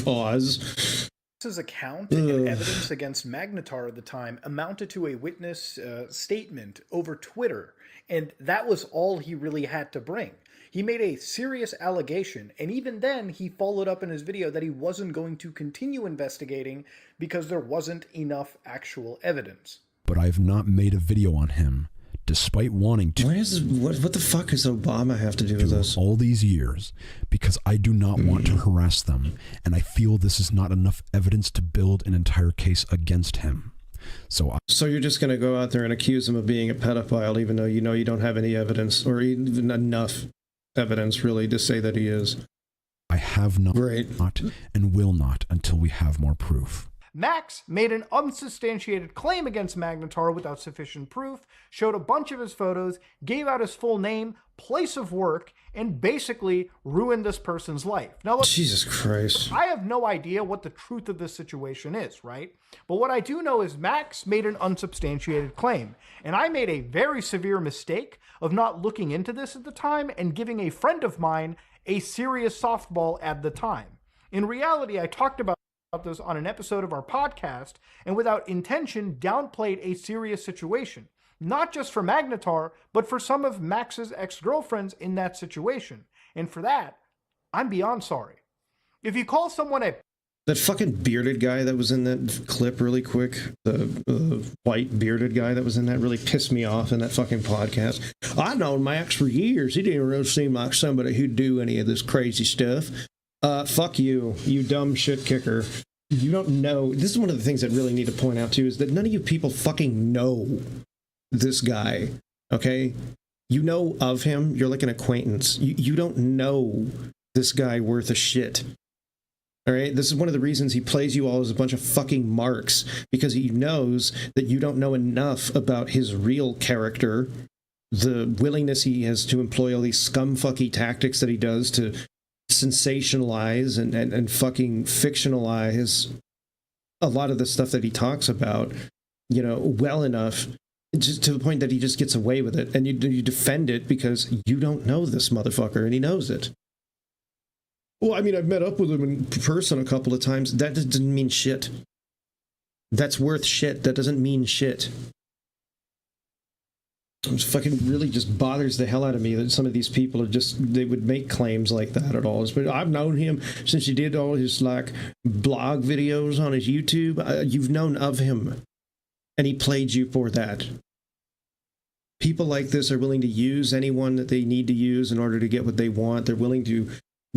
Pause. Max's account and evidence against Magnetar at the time amounted to a witness statement over Twitter, and that was all he really had to bring. He made a serious allegation, and even then he followed up in his video that he wasn't going to continue investigating because there wasn't enough actual evidence. But I've not made a video on him, despite wanting to. What the fuck does Obama have to do with this? All these years, because I do not want to harass them, and I feel this is not enough evidence to build an entire case against him. So you're just going to go out there and accuse him of being a pedophile, even though you know you don't have any evidence, or even enough evidence, really, to say that he is. I have not, and will not until we have more proof. Max made an unsubstantiated claim against Magnetar without sufficient proof, showed a bunch of his photos, gave out his full name, place of work, and basically ruined this person's life. Now, look, Jesus Christ. I have no idea what the truth of this situation is, right? But what I do know is Max made an unsubstantiated claim, and I made a very severe mistake of not looking into this at the time and giving a friend of mine a serious softball at the time. In reality, I talked about this on an episode of our podcast, and without intention downplayed a serious situation, not just for Magnetar, but for some of Max's ex-girlfriends in that situation. And for that, I'm beyond sorry. If you call someone a... That fucking bearded guy that was in that clip really quick, the white bearded guy that was in that, really pissed me off in that fucking podcast. I've known Max for years. He didn't really seem like somebody who'd do any of this crazy stuff. Fuck you, you dumb shit kicker. You don't know. This is one of the things that really need to point out too, is that none of you people fucking know this guy, okay? You know of him. You're like an acquaintance. You don't know this guy worth a shit. All right? This is one of the reasons he plays you all as a bunch of fucking marks, because he knows that you don't know enough about his real character, the willingness he has to employ all these scumfucky tactics that he does to sensationalize and fucking fictionalize a lot of the stuff that he talks about, you know, well enough, just to the point that he just gets away with it, and you defend it because you don't know this motherfucker, and he knows it. Well, I mean, I've met up with him in person a couple of times. That doesn't mean shit. That's worth shit. That doesn't mean shit. It fucking really just bothers the hell out of me that some of these people are just, they would make claims like that at all. But I've known him since he did all his like blog videos on his YouTube. You've known of him, and he played you for that. People like this are willing to use anyone that they need to use in order to get what they want. They're willing to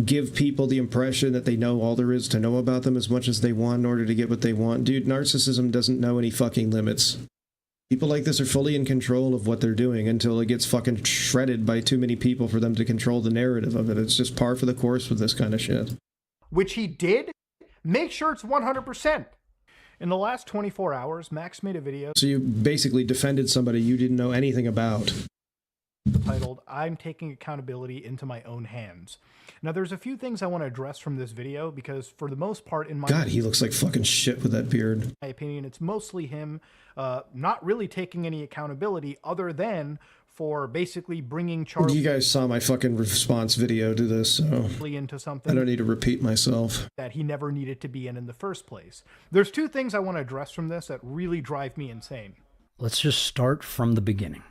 give people the impression that they know all there is to know about them as much as they want in order to get what they want. Dude, narcissism doesn't know any fucking limits. People like this are fully in control of what they're doing until it gets fucking shredded by too many people for them to control the narrative of it. It's just par for the course with this kind of shit. Which he did. Make sure it's 100%. In the last 24 hours, Max made a video. So you basically defended somebody you didn't know anything about. Titled, I'm taking accountability into my own hands. Now, there's a few things I want to address from this video because for the most part, in my God, he looks like fucking shit with that beard. my opinion, it's mostly him not really taking any accountability other than for basically bringing Charlie You guys saw my fucking response video to this, so into I something don't need to repeat myself. that he never needed to be in the first place. There's two things I want to address from this that really drive me insane. Let's just start from the beginning.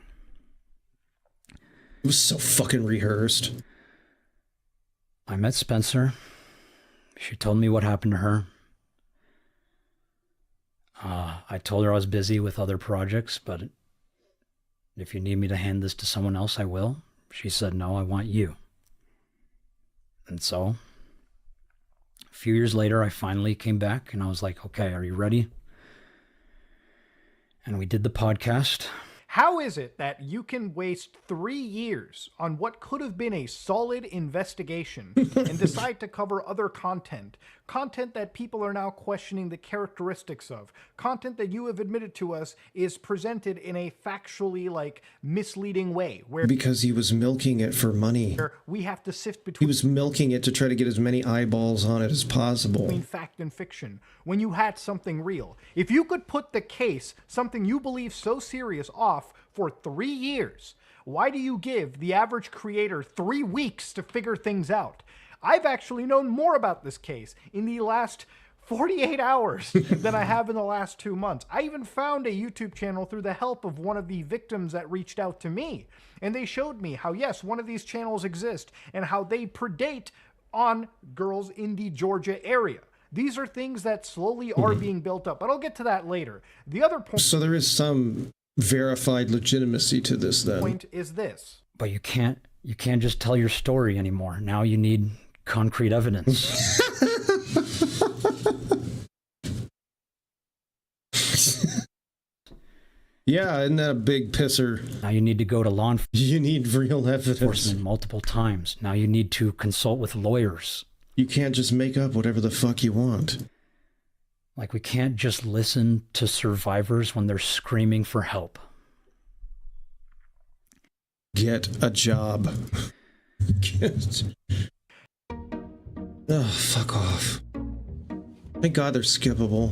It was so fucking rehearsed. I met Spencer. She told me what happened to her. I told her I was busy with other projects, but if you need me to hand this to someone else, I will. She said, no, I want you. And so, a few years later, I finally came back and I was like, okay, are you ready? And we did the podcast. How is it that you can waste 3 years on what could have been a solid investigation and decide to cover other content that people are now questioning the characteristics of, content that you have admitted to us is presented in a factually, like, misleading way, where Because he was milking it for money. we have to sift He between was milking it to try to get as many eyeballs on it as possible. fact and fiction when you had something real. If you could put the case, something you believe so serious, off for 3 years, why do you give the average creator 3 weeks to figure things out? I've actually known more about this case in the last 48 hours than I have in the last 2 months. I even found a YouTube channel through the help of one of the victims that reached out to me. And they showed me how, yes, one of these channels exists and how they predate on girls in the Georgia area. These are things that slowly are being built up, but I'll get to that later. The other point So there is some verified legitimacy to this then. is this. But you can't just tell your story anymore. Now you need concrete evidence. Yeah, isn't that a big pisser? Now you need to go to law enforcement. You need real evidence. Multiple times. Now you need to consult with lawyers. You can't just make up whatever the fuck you want. Like, we can't just listen to survivors when they're screaming for help. Get a job. Oh, fuck off. Thank God they're skippable.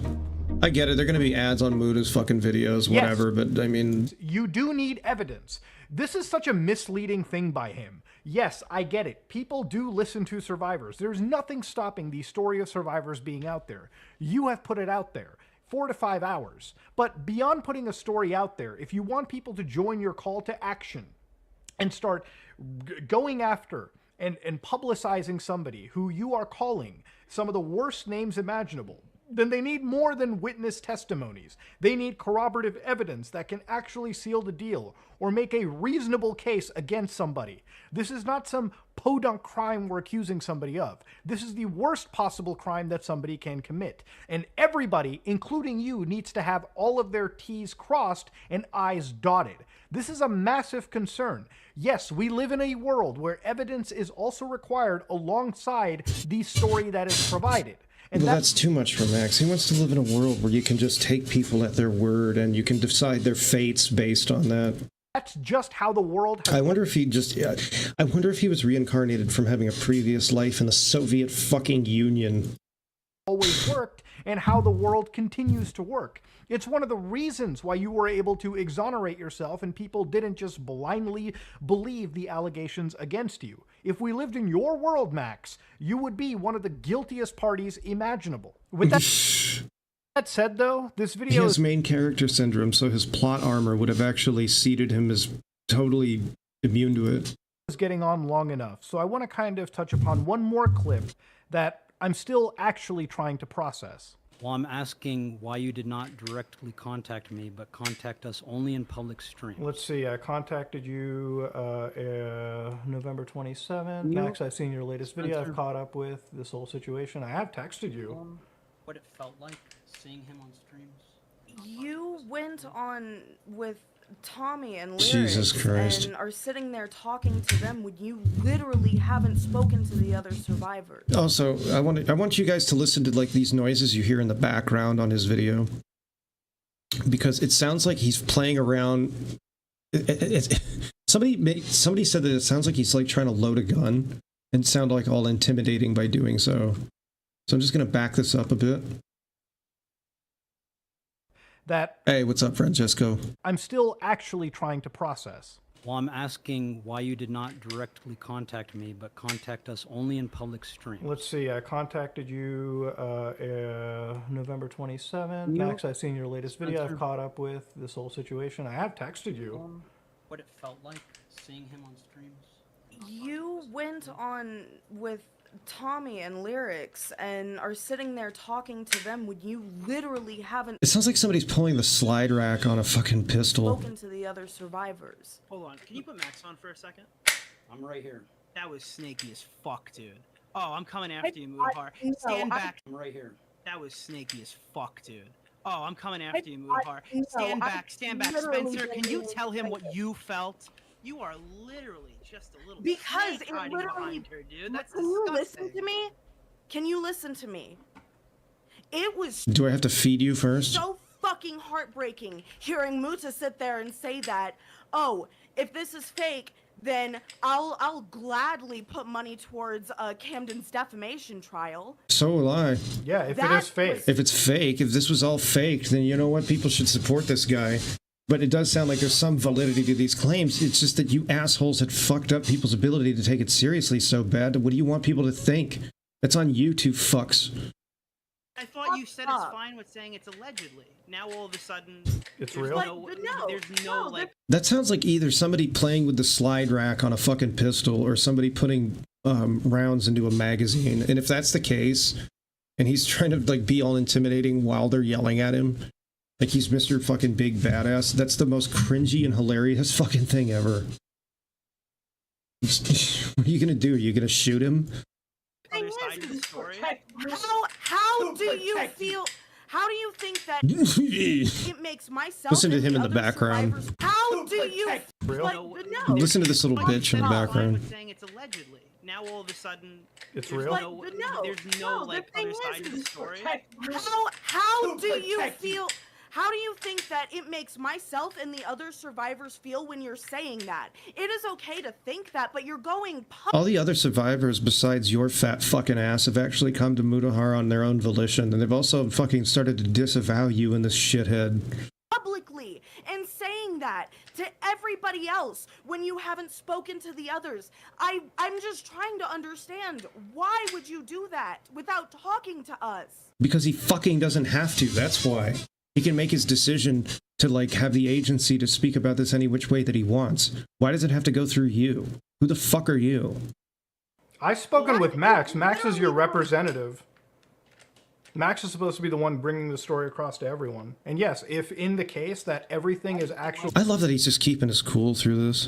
I get it, they're gonna be ads on Muda's fucking videos, whatever, but I mean... You do need evidence. This is such a misleading thing by him. Yes, I get it. People do listen to survivors. There's nothing stopping the story of survivors being out there. You have put it out there. 4 to 5 hours. But beyond putting a story out there, if you want people to join your call to action and start going after and publicizing somebody who you are calling some of the worst names imaginable, then they need more than witness testimonies. They need corroborative evidence that can actually seal the deal or make a reasonable case against somebody. This is not some podunk crime we're accusing somebody of. This is the worst possible crime that somebody can commit. And everybody, including you, needs to have all of their T's crossed and I's dotted. This is a massive concern. Yes, we live in a world where evidence is also required alongside the story that is provided. And well, that's too much for Max. He wants to live in a world where you can just take people at their word and you can decide their fates based on that. That's just how the world has... I wonder if he just... I wonder if he was reincarnated from having a previous life in the Soviet fucking Union. Always worked, and how the world continues to work. It's one of the reasons why you were able to exonerate yourself and people didn't just blindly believe the allegations against you. If we lived in your world, Max, you would be one of the guiltiest parties imaginable. With that said, though, this video He has main character syndrome, so his plot armor would have actually seeded him as totally immune to it. is getting on long enough, so I want to kind of touch upon one more clip that I'm still actually trying to process. Well, I'm asking why you did not directly contact me, but contact us only in public stream. Let's see. I contacted you November 27th. You- Max, I've seen your latest video. I've Spencer? caught up with this whole situation. I have texted you. What it felt like seeing him on streams. You went on with Tommy and Lyrics Jesus Christ. and are sitting there talking to them when you literally haven't spoken to the other survivors. Also, I want you guys to listen to like these noises you hear in the background on his video, because it sounds like he's playing around. Somebody said that it sounds like he's like trying to load a gun and sound like all intimidating by doing so. So I'm just gonna back this up a bit. That Hey, what's up, Francesco? I'm still actually trying to process. Well, I'm asking why you did not directly contact me, but contact us only in public stream. Let's see. I contacted you November 27th. You- Max, I've seen your latest video. I've Spencer? caught up with this whole situation. I have texted you. What it felt like seeing him on streams. You went on with Tommy and Lyrics and are sitting there talking to them when you literally haven't It sounds like somebody's pulling the slide rack on a fucking pistol. spoken to the other survivors. Hold on. Can you put Max on for a second? I'm right here. That was snaky as fuck, dude. Oh, I'm coming after you, Mudahar. Stand back. I'm right here. That was snaky as fuck, dude. Oh, I'm coming after you, Mudahar. no, Stand I back. Stand back. literally Spencer, can didn't you even tell him what say it. you felt? You are literally just a little Because snake it hiding literally. behind her, dude. That's Can you disgusting. listen to me? Can you listen to me? It was Do I have to feed you first? so fucking heartbreaking hearing Muta sit there and say that, oh, if this is fake, then I'll gladly put money towards Camden's defamation trial. So will I. Yeah, if it That is fake. If it's fake, if this was all faked, then you know what? People should support this guy. But it does sound like there's some validity to these claims. It's just that you assholes had fucked up people's ability to take it seriously so bad. What do you want people to think? It's on you two fucks. I thought you said it's fine with saying it's allegedly. Now all of a sudden, It's there's real? There's no like. That sounds like either somebody playing with the slide rack on a fucking pistol or somebody putting rounds into a magazine. And if that's the case, and he's trying to like be all intimidating while they're yelling at him, like he's Mr. fucking Big Badass, that's the most cringy and hilarious fucking thing ever. What are you gonna do? Are you gonna shoot him? Other side of the story. How do you feel? How do you think that it makes myself? Listen to and him in the other background. survivors- How do you? Real? Like, no. Listen to this little bitch in the background. Saying it's allegedly. Now all of a sudden, It's there's real? No, there's no like other side of the story. How do you feel? How do you think that it makes myself and the other survivors feel when you're saying that? It is okay to think that, but you're going All the other survivors besides your fat fucking ass have actually come to Mudahar on their own volition, and they've also fucking started to disavow you and this shithead. publicly and saying that to everybody else when you haven't spoken to the others. I'm just trying to understand, why would you do that without talking to us? Because he fucking doesn't have to, that's why. He can make his decision to, like, have the agency to speak about this any which way that he wants. Why does it have to go through you? Who the fuck are you? I've spoken with Max. Max is your representative. Max is supposed to be the one bringing the story across to everyone. And yes, if in the case that everything is actually... I love that he's just keeping us cool through this.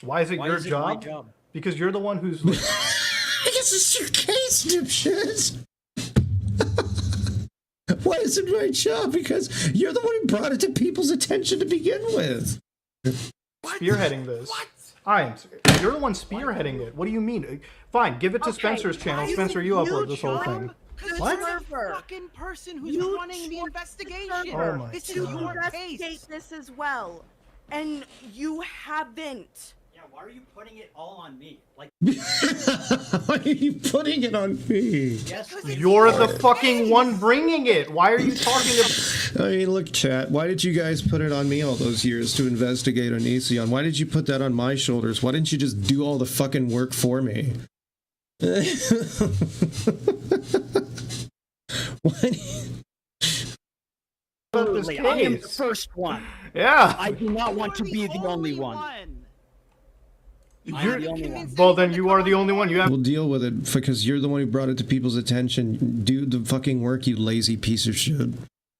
Why is it Why your is it my job? job? Because you're the one who's... I guess it's your case, dipshit. Why is it my job? Because you're the one who brought it to people's attention to begin with. spearheading this. You're the one spearheading it. What do you mean? Fine, give it to Spencer's channel. Spencer, you upload this whole thing. What? It's the fucking person who's running the investigation. Oh my this is You your investigate case. this as well, and you haven't. Yeah, why are you putting it all on me? Like, Why are you putting it on me? You're the fucking one bringing it. Why are you talking about... I mean, look, chat, why did you guys put it on me all those years to investigate Onision? Why did you put that on my shoulders? Why didn't you just do all the fucking work for me? Absolutely, I am the first one. Yeah. I do not want to be the only one. I'm the only one. Well, then you are the only one. You have. We'll deal with it because you're the one who brought it to people's attention. Do the fucking work, you lazy piece of shit.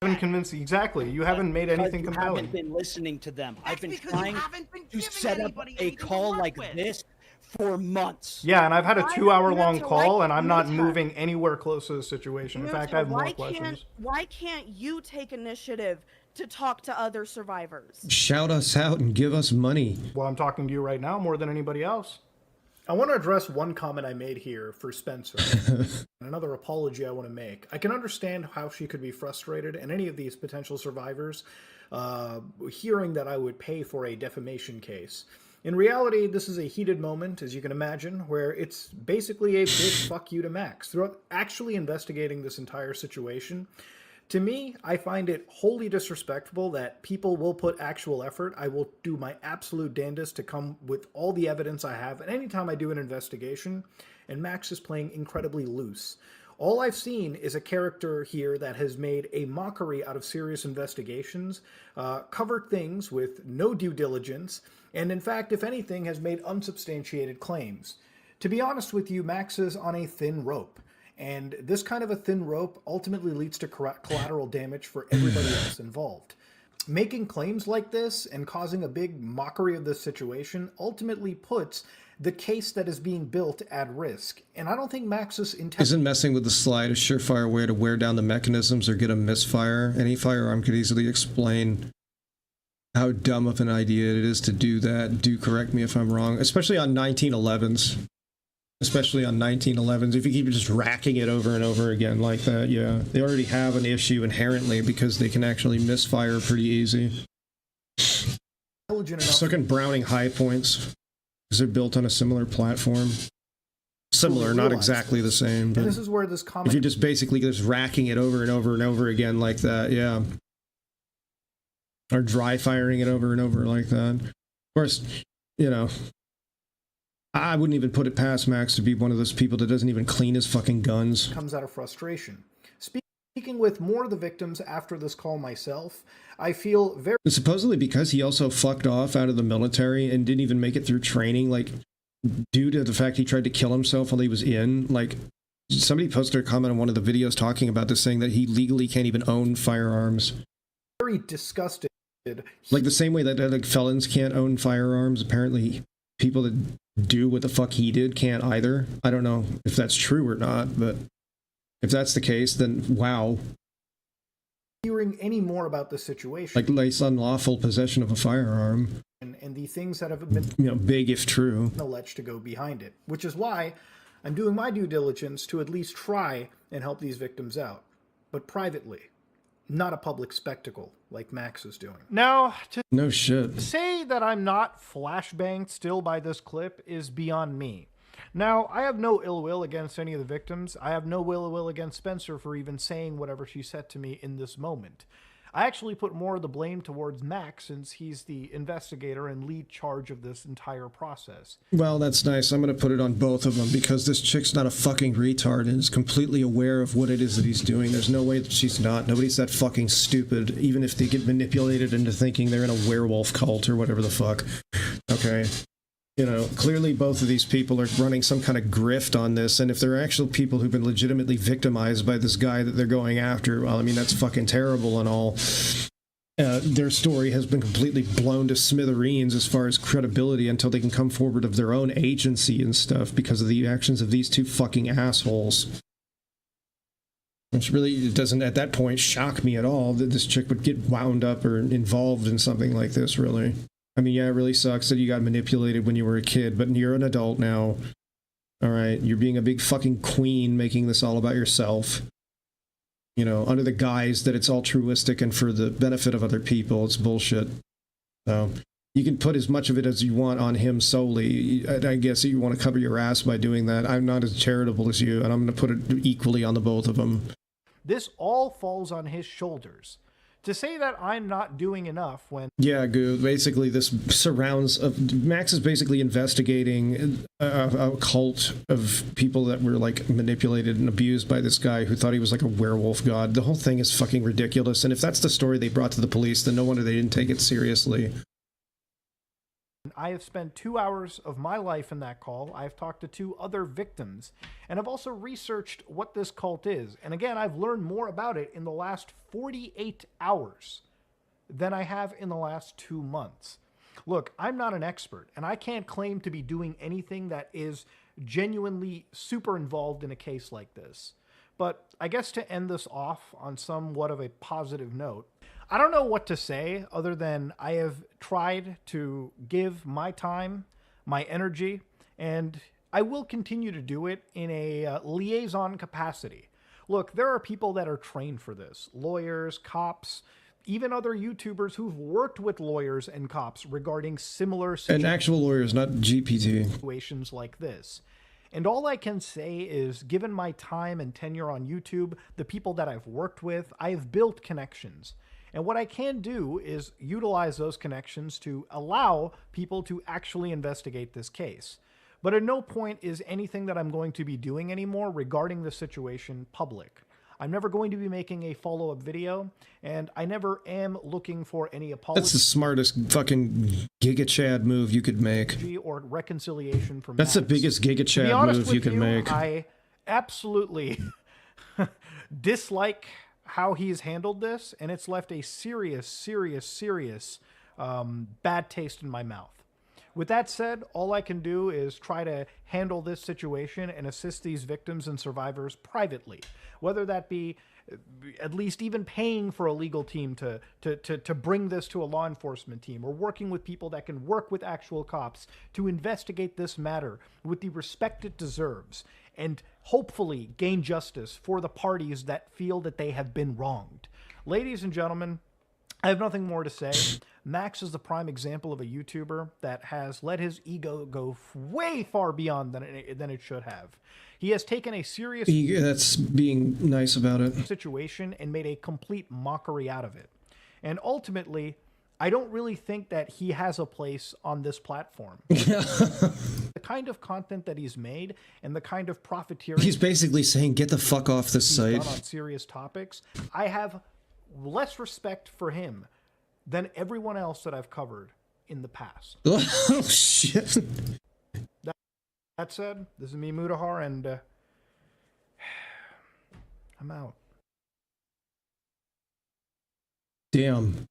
Haven't convinced exactly. You haven't made anything You compelling. haven't been listening to them. I've been trying to set up a call like this for months. Yeah, and I've had a Why 2-hour-long not call, like and I'm not Utah? moving anywhere close to the situation. In fact, I have more questions. Why can't you take initiative to talk to other survivors? Shout us out and give us money. Well, I'm talking to you right now more than anybody else. I want to address one comment I made here for Spencer, and another apology I want to make. I can understand how she could be frustrated, and any of these potential survivors hearing that I would pay for a defamation case. In reality, this is a heated moment, as you can imagine, where it's basically a big fuck you to Max. Throughout actually investigating this entire situation, to me, I find it wholly disrespectful that people will put actual effort. I will do my absolute damnedest to come with all the evidence I have, and anytime I do an investigation, and Max is playing incredibly loose. All I've seen is a character here that has made a mockery out of serious investigations, covered things with no due diligence, and in fact, if anything, has made unsubstantiated claims. To be honest with you, Max is on a thin rope. And this kind of a thin rope ultimately leads to collateral damage for everybody else involved. Making claims like this and causing a big mockery of this situation ultimately puts the case that is being built at risk. And I don't think Max's intent... Isn't messing with the slide a surefire way to wear down the mechanisms or get a misfire? Any firearm could easily explain how dumb of an idea it is to do that. Do correct me if I'm wrong. Especially on 1911s. Especially on 1911s, if you keep just racking it over and over again like that, yeah. They already have an issue inherently because they can actually misfire pretty easy. So can Browning high points, because they're built on a similar platform. Similar, not exactly the same. But and this is where this comment... if you're just basically just racking it over and over and over again like that, yeah. Or dry firing it over and over like that. Of course, you know... I wouldn't even put it past Max to be one of those people that doesn't even clean his fucking guns. Comes out of frustration. Speaking with more of the victims after this call myself, I feel very... Supposedly because he also fucked off out of the military and didn't even make it through training, like, due to the fact he tried to kill himself while he was in, like, somebody posted a comment on one of the videos talking about this, saying that he legally can't even own firearms. Very disgusted. Like the same way that like felons can't own firearms, apparently people that do what the fuck he did can't either. I don't know if that's true or not, but if that's the case, then wow. Hearing any more about the situation. Like less unlawful possession of a firearm. And the things that have been, you know, big if true, alleged to go behind it, which is why I'm doing my due diligence to at least try and help these victims out, but privately, not a public spectacle like Max is doing. Now, no shit. To say that I'm not flashbanged still by this clip is beyond me. Now, I have no ill will against any of the victims. I have no ill will against Spencer for even saying whatever she said to me in this moment. I actually put more of the blame towards Max since he's the investigator and lead charge of this entire process. Well, that's nice. I'm going to put it on both of them because this chick's not a fucking retard and is completely aware of what it is that he's doing. There's no way that she's not. Nobody's that fucking stupid, even if they get manipulated into thinking they're in a werewolf cult or whatever the fuck. Okay. You know, clearly both of these people are running some kind of grift on this, and if they're actual people who've been legitimately victimized by this guy that they're going after, well, I mean, that's fucking terrible and all. Their story has been completely blown to smithereens as far as credibility until they can come forward of their own agency and stuff because of the actions of these two fucking assholes. Which really doesn't, at that point, shock me at all that this chick would get wound up or involved in something like this, really. I mean, yeah, it really sucks that you got manipulated when you were a kid, but you're an adult now. All right, you're being a big fucking queen, making this all about yourself. You know, under the guise that it's altruistic and for the benefit of other people. It's bullshit. So, you can put as much of it as you want on him solely. I guess you want to cover your ass by doing that. I'm not as charitable as you, and I'm going to put it equally on the both of them. This all falls on his shoulders. To say that I'm not doing enough when... Yeah, Goo. Basically, this surrounds... Max is basically investigating a cult of people that were, like, manipulated and abused by this guy who thought he was, like, a werewolf god. The whole thing is fucking ridiculous, and if that's the story they brought to the police, then no wonder they didn't take it seriously. and I have spent 2 hours of my life in that call. I've talked to 2 other victims, and I've also researched what this cult is. And again, I've learned more about it in the last 48 hours than I have in the last 2 months. Look, I'm not an expert, and I can't claim to be doing anything that is genuinely super involved in a case like this. But I guess to end this off on somewhat of a positive note, I don't know what to say other than I have tried to give my time, my energy, and I will continue to do it in a liaison capacity. Look, there are people that are trained for this. Lawyers, cops, even other YouTubers who've worked with lawyers and cops regarding similar And actual lawyers, not GPT. situations like this. And all I can say is, given my time and tenure on YouTube, the people that I've worked with, I have built connections. And what I can do is utilize those connections to allow people to actually investigate this case. But at no point is anything that I'm going to be doing anymore regarding the situation public. I'm never going to be making a follow-up video, and I never am looking for any apology. That's the smartest fucking Giga Chad move you could make. Or reconciliation from That's the biggest Giga Chad move you could make. I absolutely dislike how he's handled this, and it's left a serious bad taste in my mouth. With that said, all I can do is try to handle this situation and assist these victims and survivors privately, whether that be at least even paying for a legal team to bring this to a law enforcement team, or working with people that can work with actual cops to investigate this matter with the respect it deserves, and hopefully gain justice for the parties that feel that they have been wronged. Ladies and gentlemen, I have nothing more to say. Max is the prime example of a YouTuber that has let his ego go way far beyond than it should have. He has taken a serious That's being nice about it. situation and made a complete mockery out of it. And ultimately, I don't really think that he has a place on this platform. The kind of content that he's made and the kind of profiteering He's basically saying, get the fuck off this he's site. done on serious topics, I have less respect for him than everyone else that I've covered in the past. Oh, shit. That said, this is me, Mutahar, and I'm out. Damn.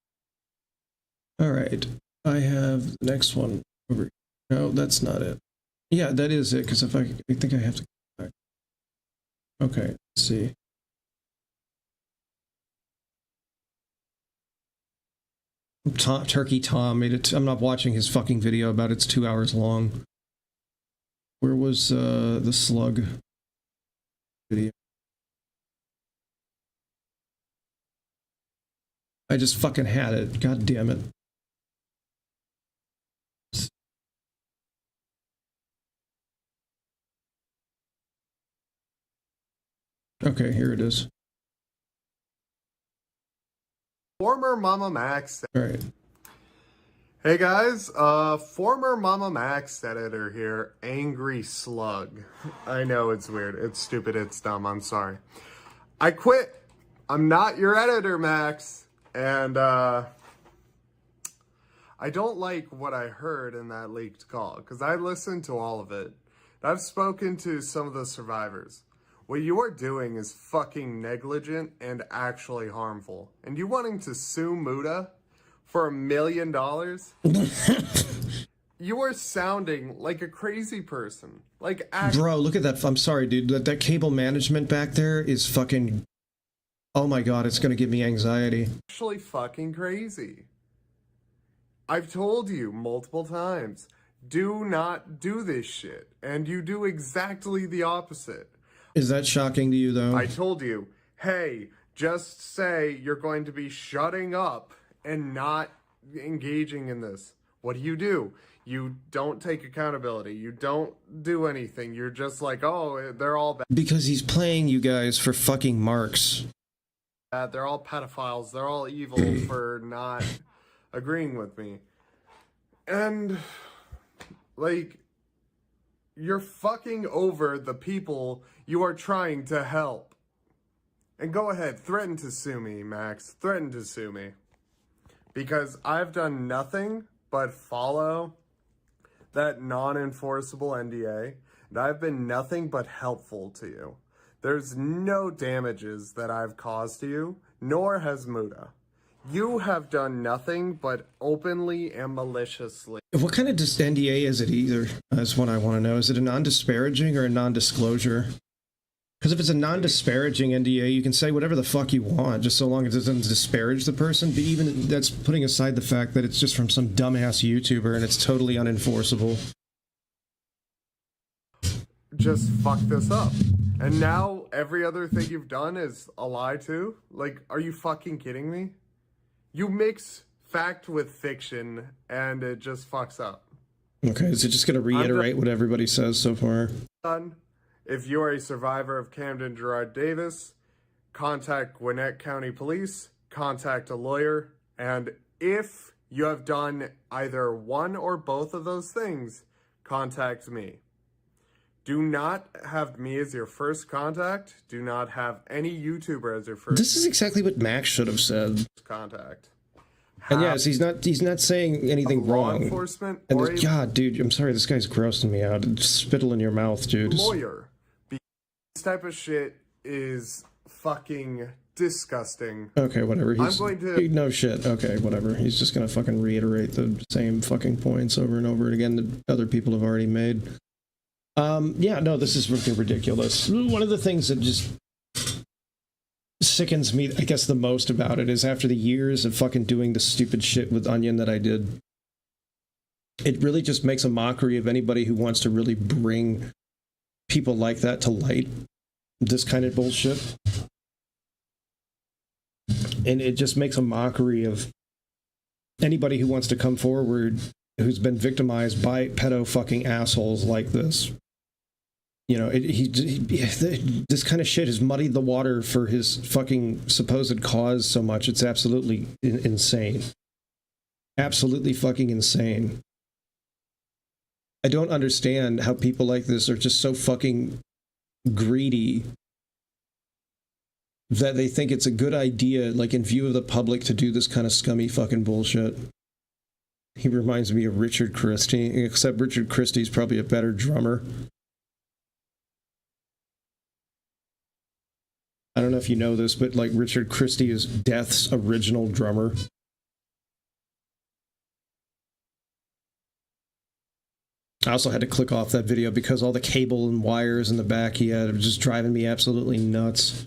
All right. I have the next one over. No, that's not it. Yeah, that is it, because I think I have to go back. Okay, let's see. Turkey Tom made it. I'm not watching his fucking video about it's 2 hours long. Where was the slug video? I just fucking had it. God damn it. Okay, here it is. Former Mama Max. All right. Hey guys, former Mama Max editor here, Angry Slug. I know it's weird, it's stupid, it's dumb, I'm sorry. I quit. I'm not your editor, Max. And I don't like what I heard in that leaked call, because I listened to all of it. I've spoken to some of the survivors. What you are doing is fucking negligent and actually harmful. And you wanting to sue Muda for $1 million? You are sounding like a crazy person. Like, bro, look at that. I'm sorry, dude. That cable management back there is fucking... Oh my god, it's gonna give me anxiety. Actually fucking crazy. I've told you multiple times, do not do this shit. And you do exactly the opposite. Is that shocking to you, though? I told you, hey, just say you're going to be shutting up and not engaging in this. What do? You don't take accountability. You don't do anything. You're just like, oh, they're all bad. Because he's playing you guys for fucking marks. They're all pedophiles. They're all evil for not agreeing with me. And, like, you're fucking over the people you are trying to help. And go ahead, threaten to sue me, Max. Threaten to sue me. Because I've done nothing but follow that non-enforceable NDA, and I've been nothing but helpful to you. There's no damages that I've caused to you, nor has Muda. You have done nothing but openly and maliciously. What kind of NDA is it either? That's what I want to know. Is it a non-disparaging or a non-disclosure? Because if it's a non-disparaging NDA, you can say whatever the fuck you want, just so long as it doesn't disparage the person. But even that's putting aside the fact that it's just from some dumbass YouTuber and it's totally unenforceable. Just fuck this up. And now every other thing you've done is a lie too? Like, are you fucking kidding me? You mix fact with fiction and it just fucks up. Okay, is it just going to reiterate what everybody says so far? Done. If you are a survivor of Camden Gerard Davis, contact Gwinnett County Police, contact a lawyer, and if you have done either one or both of those things, contact me. Do not have me as your first contact. Do not have any YouTuber as your first. This is exactly what Max should have said. Contact. And yes, he's not saying anything wrong. Enforcement And or this, God, dude, I'm sorry, this guy's grossing me out. Spittle in your mouth, dude. lawyer. This type of shit is fucking disgusting. Okay, whatever. I'm going to. No shit. Okay, whatever. He's just gonna fucking reiterate the same fucking points over and over again that other people have already made. Yeah, no, this is fucking ridiculous. One of the things that just sickens me, I guess, the most about it is after the years of fucking doing the stupid shit with Onion that I did, it really just makes a mockery of anybody who wants to really bring people like that to light. This kind of bullshit. And it just makes a mockery of anybody who wants to come forward who's been victimized by pedo fucking assholes like this. You know, this kind of shit has muddied the water for his fucking supposed cause so much. It's absolutely insane. Absolutely fucking insane. I don't understand how people like this are just so fucking greedy that they think it's a good idea, like in view of the public, to do this kind of scummy fucking bullshit. He reminds me of Richard Christie, except Richard Christie's probably a better drummer. I don't know if you know this, but like Richard Christie is Death's original drummer. I also had to click off that video because all the cable and wires in the back he had were just driving me absolutely nuts.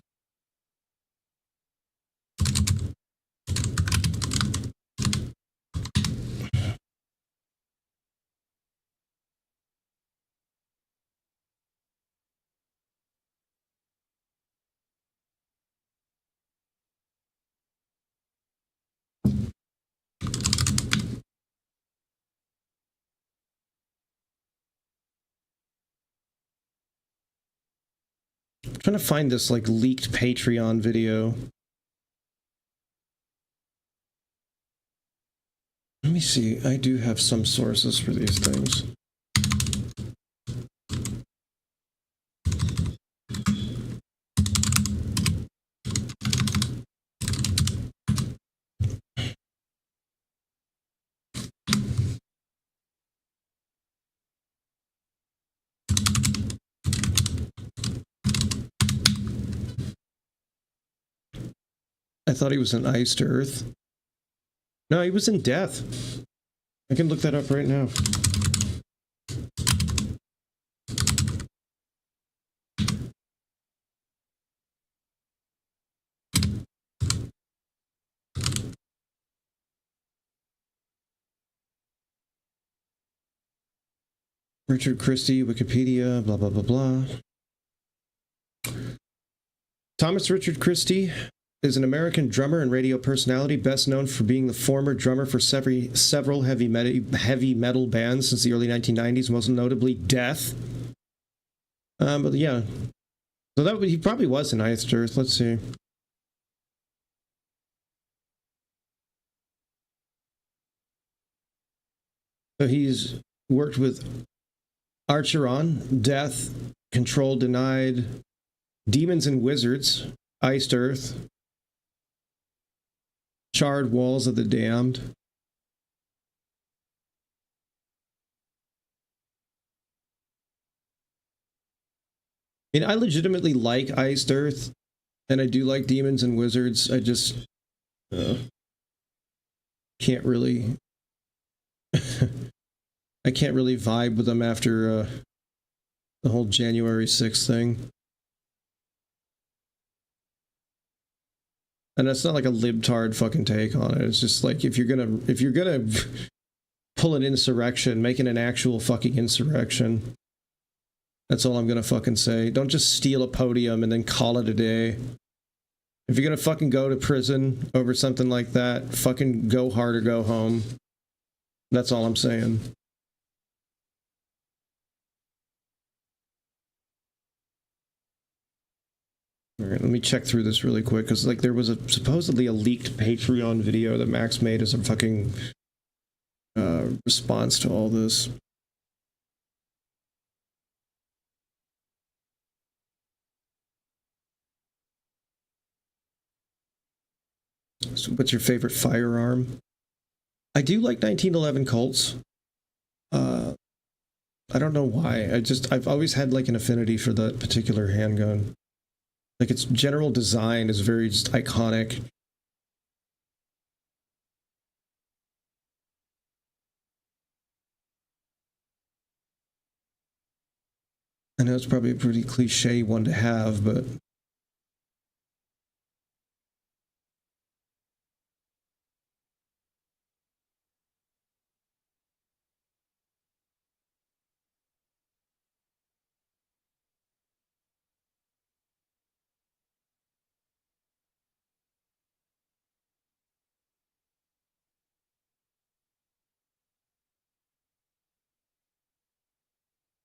I'm trying to find this like leaked Patreon video. Let me see. I do have some sources for these things. I thought he was in Iced Earth. No, he was in Death. I can look that up right now. Richard Christie, Wikipedia, blah, blah, blah, blah. Thomas Richard Christie is an American drummer and radio personality, best known for being the former drummer for several heavy metal bands since the early 1990s, most notably Death. But yeah, so he probably was in Iced Earth. Let's see. So he's worked with Archeron, Death, Control Denied, Demons and Wizards, Iced Earth, Charred Walls of the Damned. mean, I legitimately like Iced Earth, and I do like Demons and Wizards. I just can't really... I can't really vibe with them after the whole January 6th thing. And that's not like a libtard fucking take on it. It's just like, if you're gonna pull an insurrection, make it an actual fucking insurrection. That's all I'm gonna fucking say. Don't just steal a podium and then call it a day. If you're gonna fucking go to prison over something like that, fucking go hard or go home. That's all I'm saying. All right, let me check through this really quick, because like there was supposedly a leaked Patreon video that Max made as a fucking response to all this. So what's your favorite firearm? I do like 1911 Colts. I don't know why. I've always had like an affinity for that particular handgun. Like, its general design is very just iconic. I know it's probably a pretty cliche one to have, but...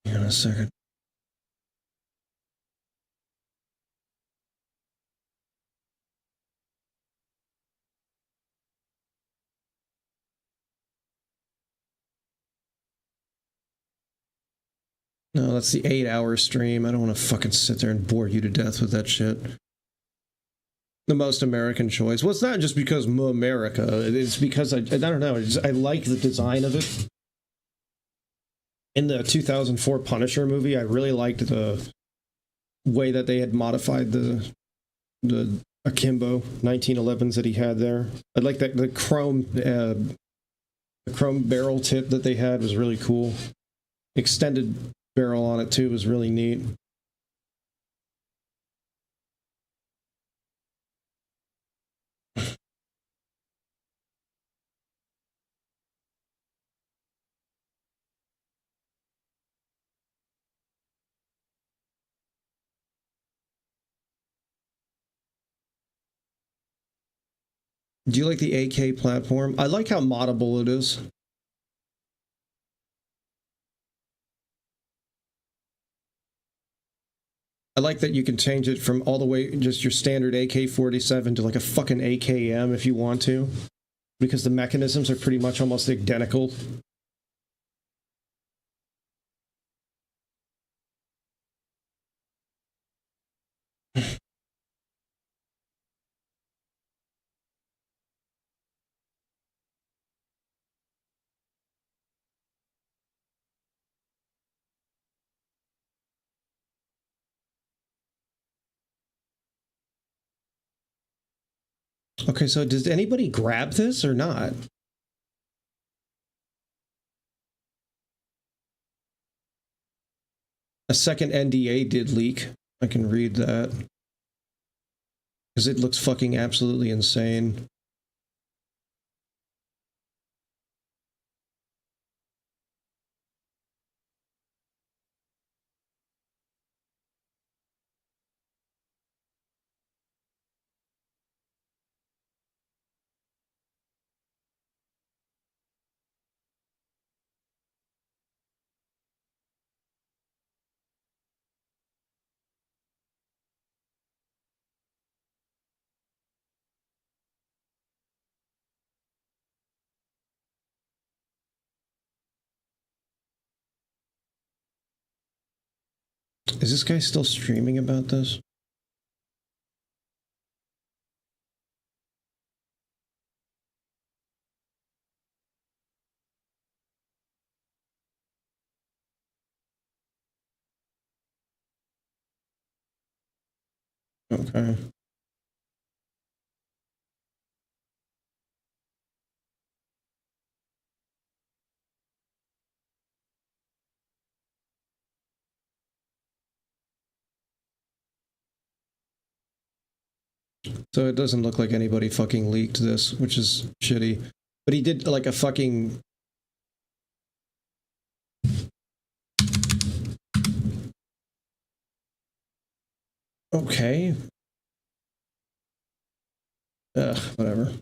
Hang on a second. No, that's the 8-hour stream. I don't want to fucking sit there and bore you to death with that shit. The most American choice. Well, it's not just because America. It's because I don't know. I like the design of it. In the 2004 Punisher movie, I really liked the way that they had modified the Akimbo 1911s that he had there. I like that the chrome barrel tip that they had was really cool. Extended barrel on it too was really neat. Do you like the AK platform? I like how moddable it is. I like that you can change it from all the way just your standard AK-47 to like a fucking AKM if you want to, because the mechanisms are pretty much almost identical. Okay, so does anybody grab this or not? A second NDA did leak. I can read that. Because it looks fucking absolutely insane. Is this guy still streaming about this? Okay. So it doesn't look like anybody fucking leaked this, which is shitty. But he did like a fucking... Okay. Ugh, whatever.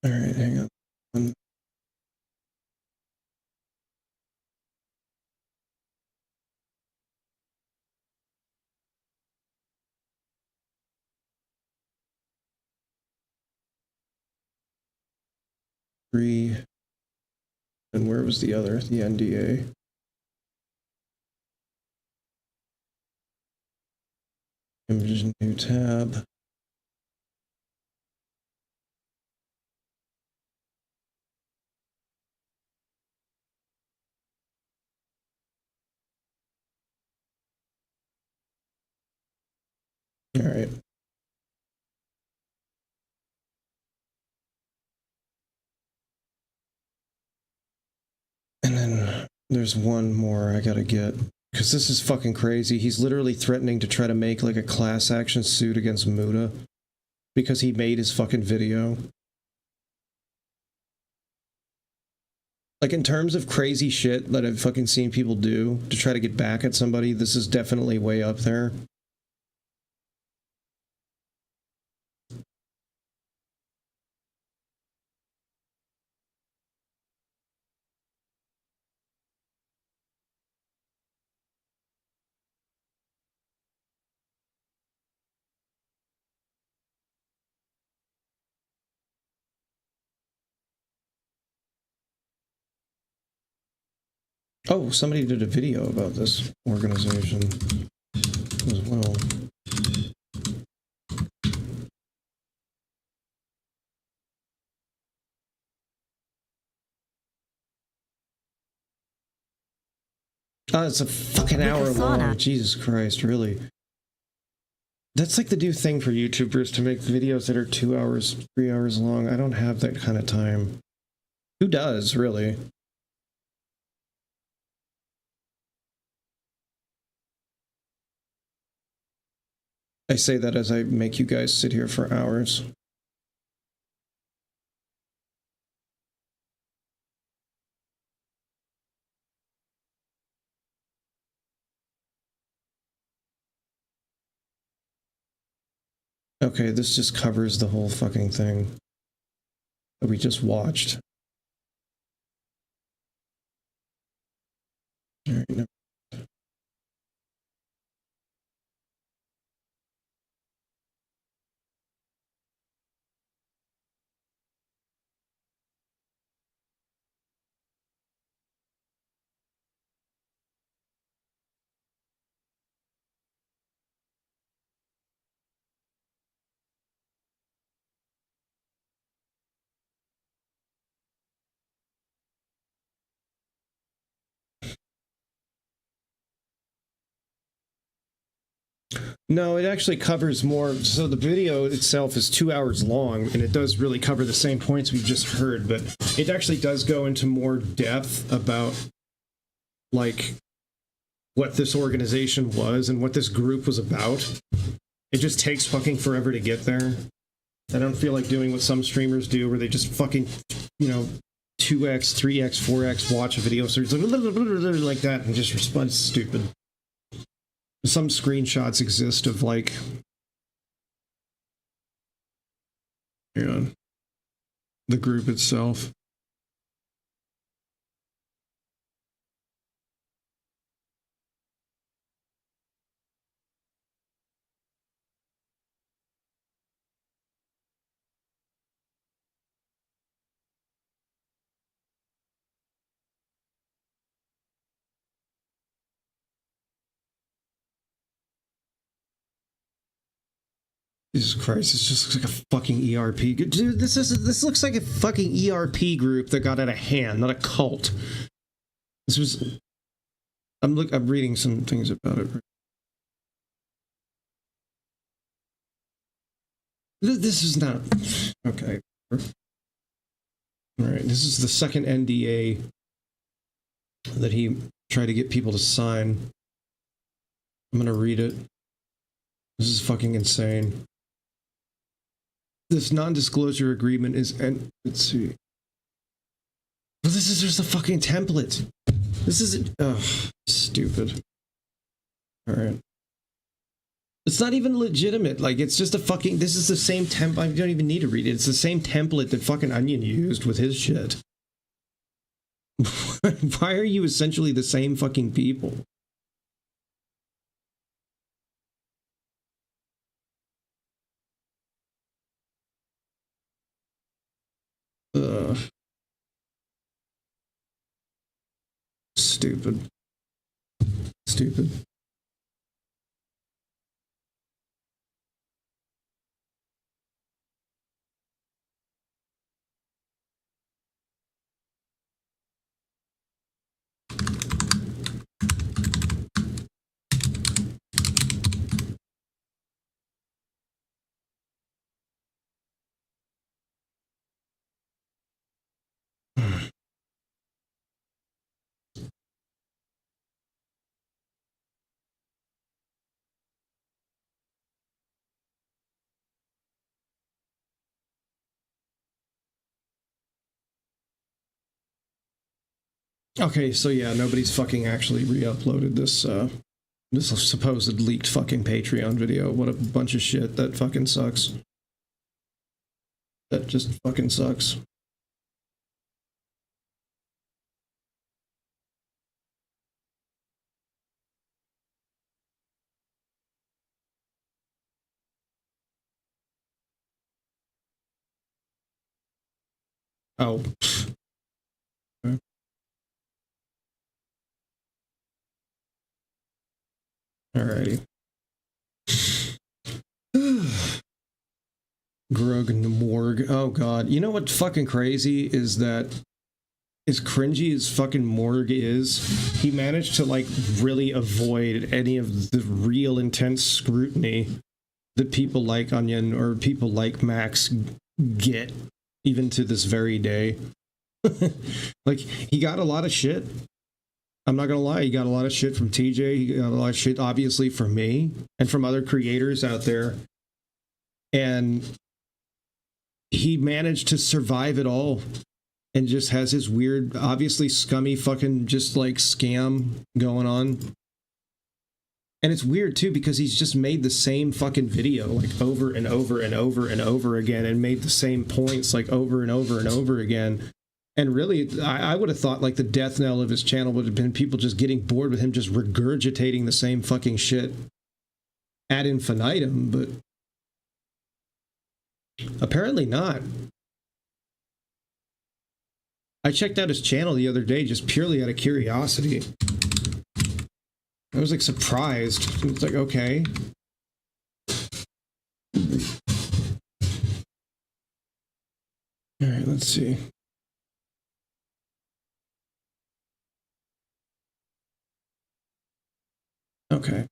Alright, hang on. Three. And where was the other? The NDA. Image new tab. All right. And then there's one more I gotta get. Because this is fucking crazy. He's literally threatening to try to make like a class action suit against Muda. Because he made his fucking video. Like in terms of crazy shit that I've fucking seen people do to try to get back at somebody, this is definitely way up there. Oh, somebody did a video about this organization as well. Oh, it's a fucking hour long. Jesus Christ, really? That's like the new thing for YouTubers, to make videos that are 2 hours, 3 hours long. I don't have that kind of time. Who does, really? I say that as I make you guys sit here for hours. Okay, this just covers the whole fucking thing that we just watched. All right, no. No, it actually covers more. So the video itself is 2 hours long, and it does really cover the same points we've just heard, but it actually does go into more depth about, like, what this organization was and what this group was about. It just takes fucking forever to get there. I don't feel like doing what some streamers do, where they just fucking, you know, 2x, 3x, 4x watch a video series like that and just respond. It's stupid. Some screenshots exist of, like, hang on, the group itself. Jesus Christ, this just looks like a fucking ERP. Dude, this looks like a fucking ERP group that got out of hand, not a cult. This was... I'm reading some things about it. This is not... Okay. Alright, this is the second NDA that he tried to get people to sign. I'm gonna read it. This is fucking insane. This non-disclosure agreement is... let's see. Well, this is just a fucking template. This isn't... Ugh, stupid. Alright. It's not even legitimate. Like, it's just a fucking... This is the same template. I don't even need to read it. It's the same template that fucking Onion used with his shit. Why are you essentially the same fucking people? Ugh. Stupid. Stupid. Okay, so yeah, nobody's fucking actually re-uploaded this, this supposed leaked fucking Patreon video. What a bunch of shit. That fucking sucks. That just fucking sucks. Oh. Okay. Alrighty. Grug in the morgue. Oh god. You know what fucking crazy is that as cringy as fucking morgue is, he managed to like really avoid any of the real intense scrutiny that people like Onion or people like Max get even to this very day. Like, he got a lot of shit. I'm not gonna lie, he got a lot of shit from TJ, he got a lot of shit obviously from me and from other creators out there. And he managed to survive it all and just has his weird, obviously scummy fucking just like scam going on. And it's weird too because he's just made the same fucking video like over and over and over and over again and made the same points like over and over and over again. And really, I would have thought like the death knell of his channel would have been people just getting bored with him just regurgitating the same fucking shit ad infinitum, but apparently not. I checked out his channel the other day just purely out of curiosity. I was like surprised. It's like, okay. All right, let's see. Okay.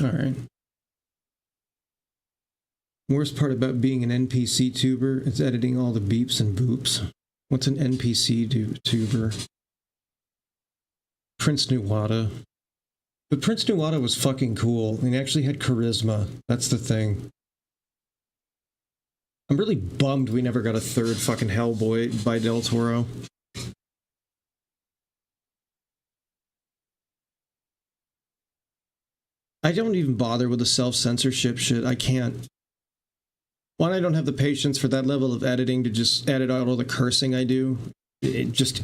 All right. Worst part about being an NPC tuber is editing all the beeps and boops. What's an NPC tuber? Prince Nuwata. But Prince Nuwata was fucking cool. He actually had charisma. That's the thing. I'm really bummed we never got a third fucking Hellboy by Del Toro. I don't even bother with the self-censorship shit. I can't. One, I don't have the patience for that level of editing to just edit out all the cursing I do. It just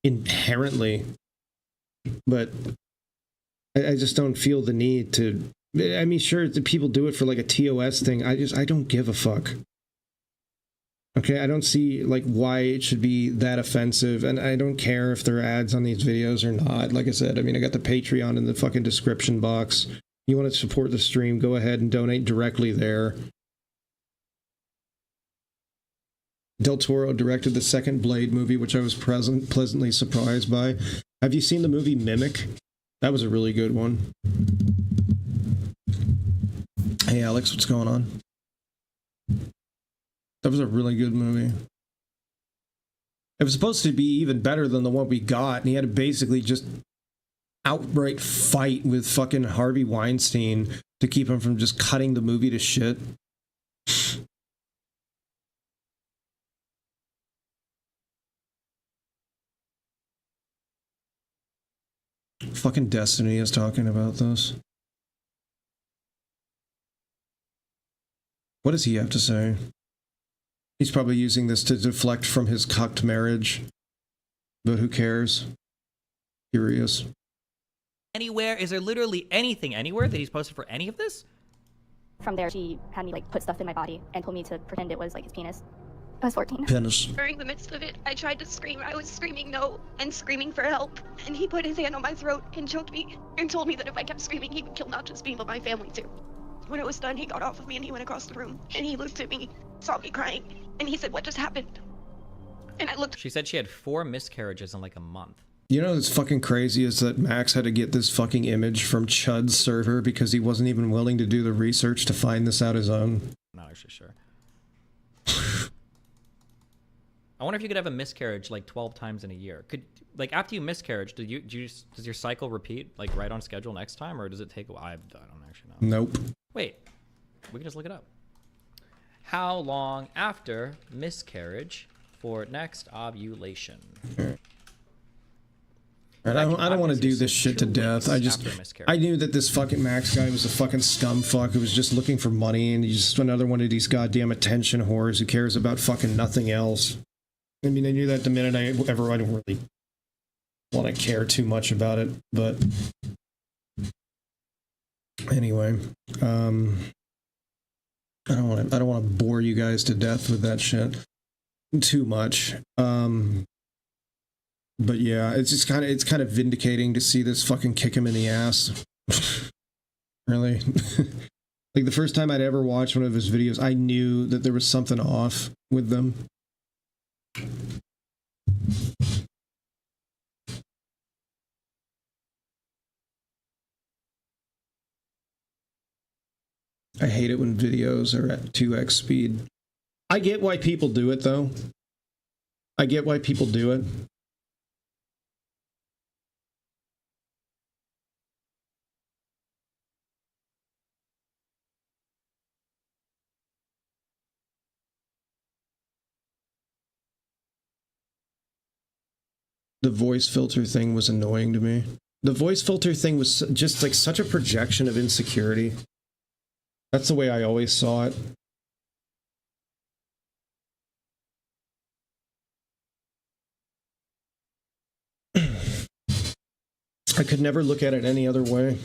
inherently. But I just don't feel the need to. I mean, sure, the people do it for like a TOS thing. I don't give a fuck. Okay, I don't see like why it should be that offensive, and I don't care if there are ads on these videos or not. Like I said, I mean, I got the Patreon in the fucking description box. You want to support the stream, go ahead and donate directly there. Del Toro directed the second Blade movie, which I was pleasantly surprised by. Have you seen the movie Mimic? That was a really good one. Hey Alex, what's going on? That was a really good movie. It was supposed to be even better than the one we got, and he had to basically just outright fight with fucking Harvey Weinstein to keep him from just cutting the movie to shit. Fucking Destiny is talking about this. What does he have to say? He's probably using this to deflect from his cucked marriage. But who cares? Curious. Anywhere? Is there literally anything anywhere that he's posted for any of this? From there, she had me like put stuff in my body and told me to pretend it was like his penis. I was 14. Penis. During the midst of it, I tried to scream. I was screaming no and screaming for help. And he put his hand on my throat and choked me and told me that if I kept screaming, he would kill not just me, but my family too. When it was done, he got off of me and he went across the room. And he looked at me, saw me crying, and he said, "What just happened?" And I looked. She said she had 4 miscarriages in like a month. You know what's fucking crazy is that Max had to get this fucking image from Chud's server because he wasn't even willing to do the research to find this out his own. I'm not actually sure. I wonder if you could have a miscarriage like 12 times in a year. Could, like, after you miscarriage, does your cycle repeat like right on schedule next time, or does it take a while? I don't actually know. Nope. Wait, we can just look it up. How long after miscarriage for next ovulation? And I don't want to do this shit to death. I knew that this fucking Max guy was a fucking scumfuck who was just looking for money, and he's just another one of these goddamn attention whores who cares about fucking nothing else. I mean, I knew that the minute I don't really want to care too much about it, but anyway, I don't want to bore you guys to death with that shit too much. But yeah, it's kind of vindicating to see this fucking kick him in the ass. Really. Like the first time I'd ever watched one of his videos, I knew that there was something off with them. I hate it when videos are at 2x speed. I get why people do it, though. I get why people do it. The voice filter thing was annoying to me. The voice filter thing was just like such a projection of insecurity. That's the way I always saw it. I could never look at it any other way.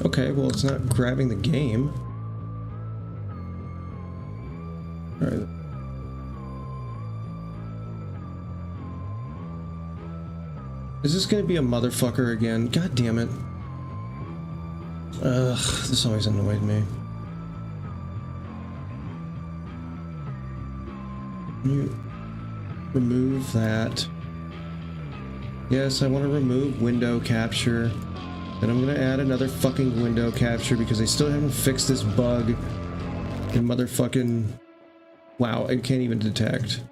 Okay, well, it's not grabbing the game. All right. Is this gonna be a motherfucker again? God damn it. Ugh, this always annoyed me. You remove that. Yes, I want to remove window capture. And I'm gonna add another fucking window capture because they still haven't fixed this bug in motherfucking... Wow, I can't even detect.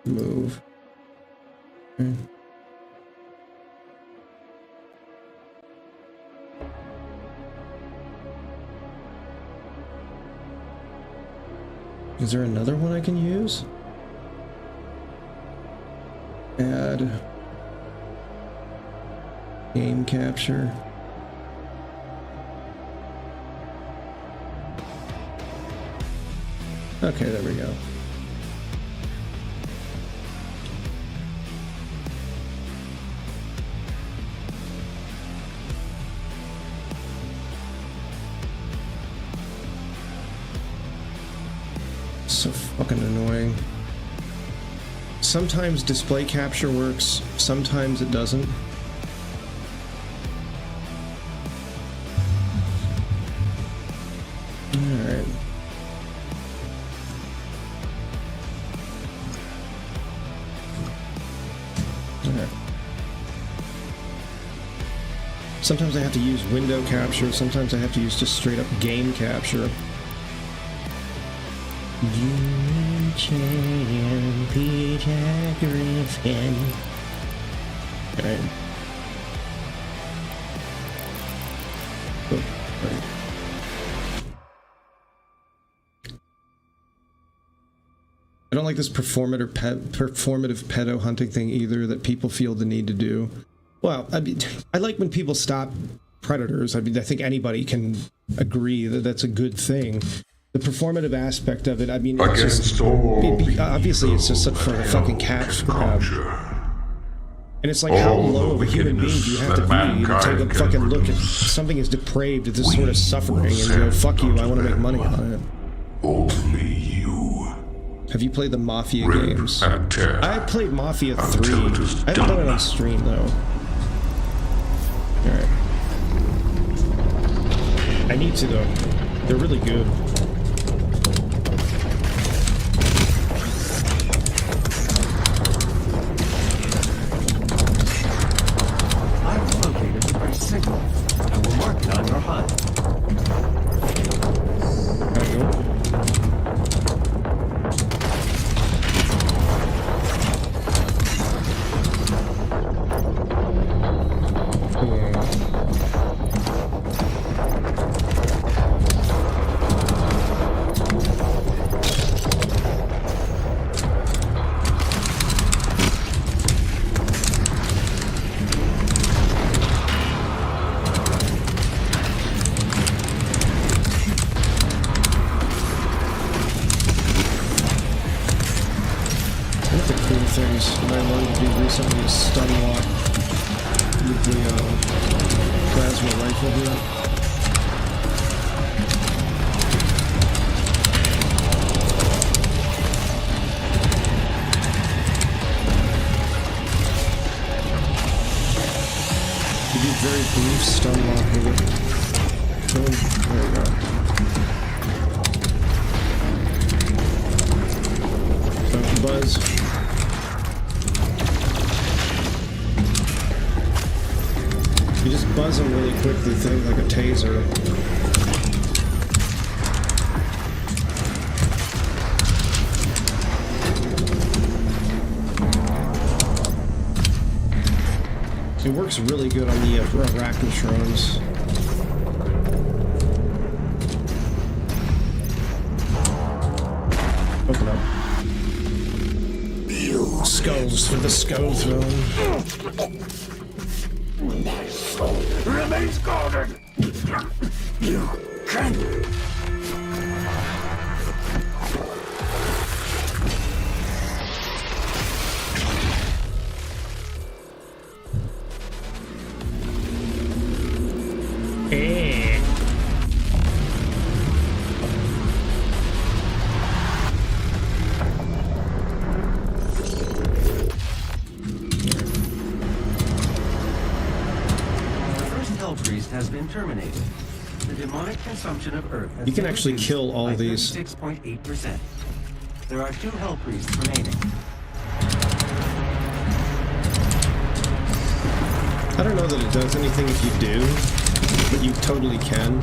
Move. Okay. Is there another one I can use? Add game capture. Okay, there we go. So fucking annoying. Sometimes display capture works, sometimes it doesn't. Alright. Alright. Sometimes I have to use window capture, sometimes I have to use just straight up game capture. Peter Griffin. Alright. Oh, right. I don't like this performative pedo hunting thing either that people feel the need to do. Well, I mean, I like when people stop predators. I mean, I think anybody can agree that that's a good thing. The performative aspect of it, I mean, it's just, obviously it's just for a fucking cash grab. And it's like, how low of a human being do you have to be to take a fucking look at something as depraved as this sort of suffering and go, fuck you, I want to make money on it. Only you. Have you played the Mafia games? I played Mafia 3. I haven't done it on stream, though. Alright. I need to, though. They're really good. Signal. I will mark it on your HUD. It works really good on the arachnotrons. Open up. Skulls for the skull throne. My soul remains guarded. You can. demonic consumption of Earth has You can been actually reduced kill all by these. 36.8%. There are 2 hell priests remaining. I don't know that it does anything if you do, but you totally can.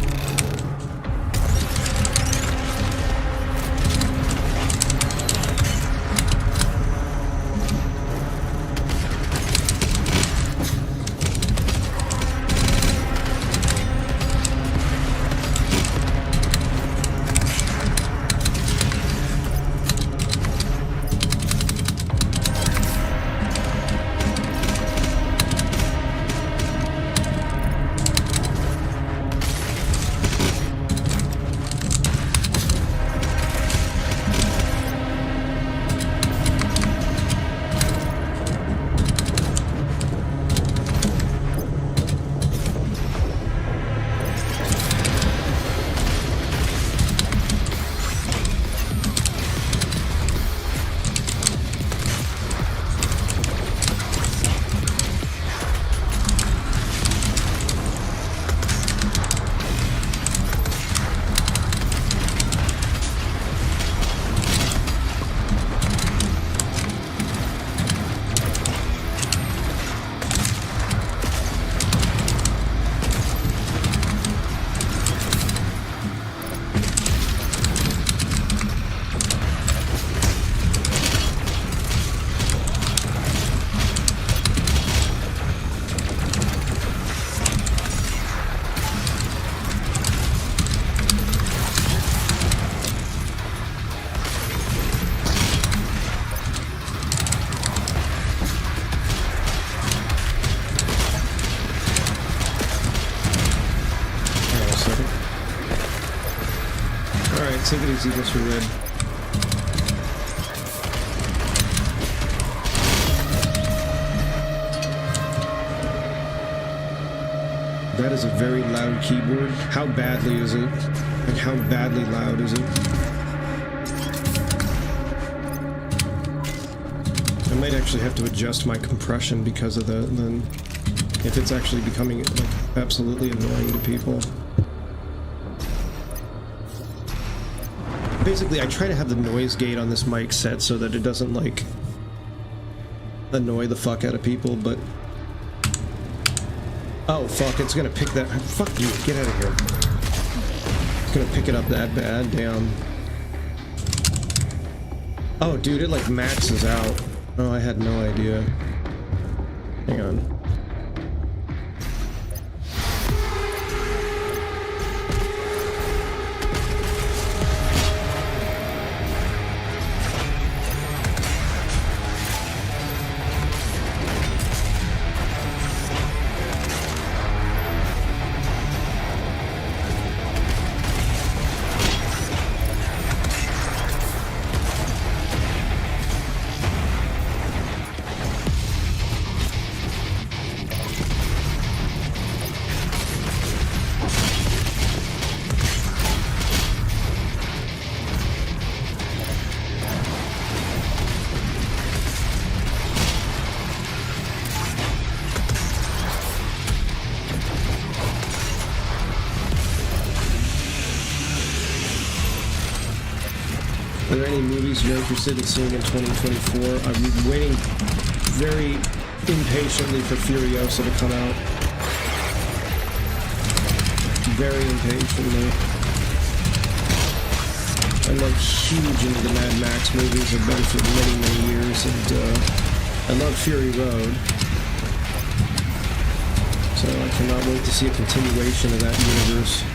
Take it easy, Mr. Red. That is a very loud keyboard. How badly is it? Like, how badly loud is it? I might actually have to adjust my compression because of that, then if it's actually becoming like absolutely annoying to people. Basically, I try to have the noise gate on this mic set so that it doesn't, like, annoy the fuck out of people, but... Oh, fuck, it's gonna pick that... Fuck you, get out of here. It's gonna pick it up that bad, damn. Oh, dude, it, like, maxes out. Oh, I had no idea. Hang on. Are there any movies you're interested in seeing in 2024? I'm waiting very impatiently for Furiosa to come out. Very impatiently. I'm like huge into the Mad Max movies. I've been for many, many years, and I love Fury Road. So I cannot wait to see a continuation of that universe.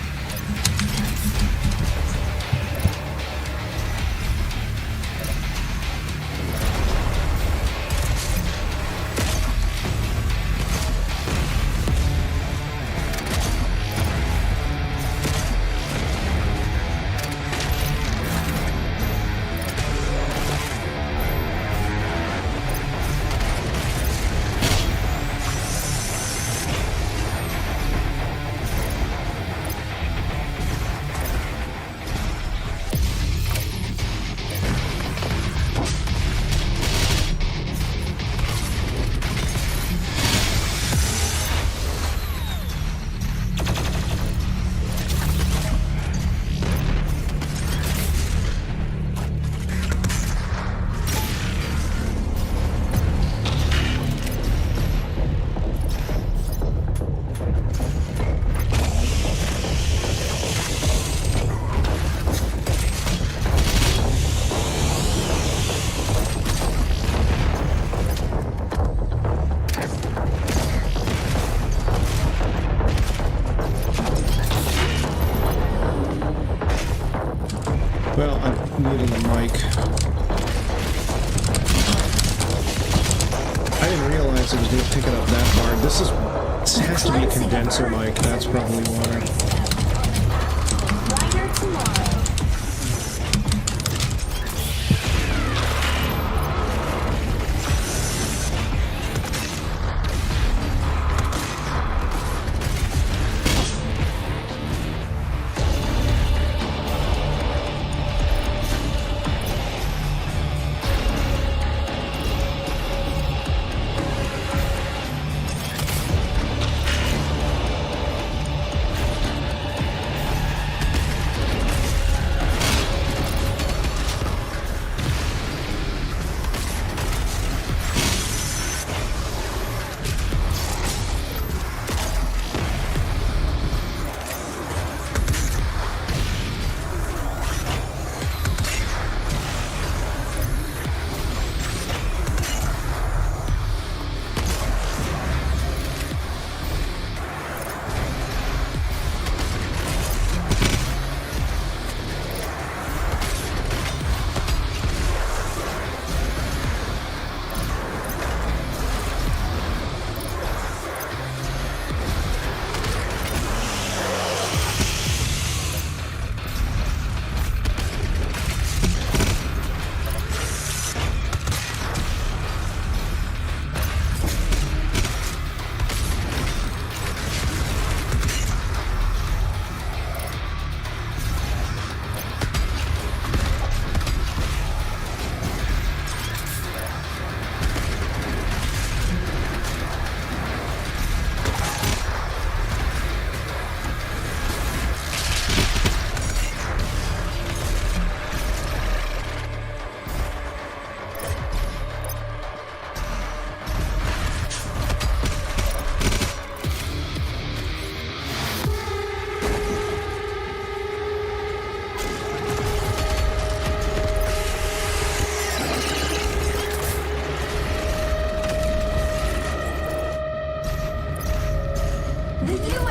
Well, I'm muting the mic. I didn't realize it was going to pick it up that hard. This has to be a condenser mic. That's probably why.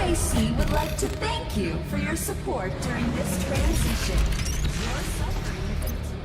ODC would like to thank you for your support during this transition. Your suffering continues.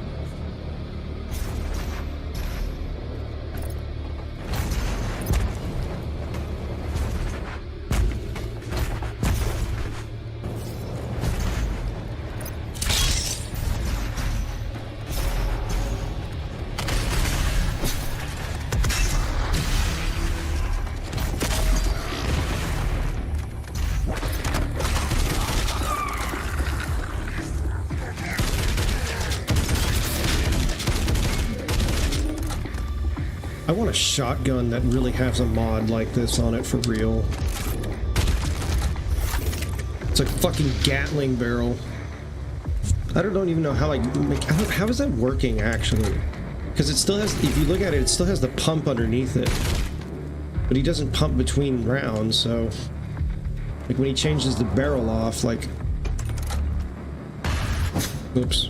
I want a shotgun that really has a mod like this on it for real. It's like a fucking Gatling barrel. I don't even know how how is that working actually? Because it still has, if you look at it, it still has the pump underneath it. But he doesn't pump between rounds, so like when he changes the barrel off, like, oops.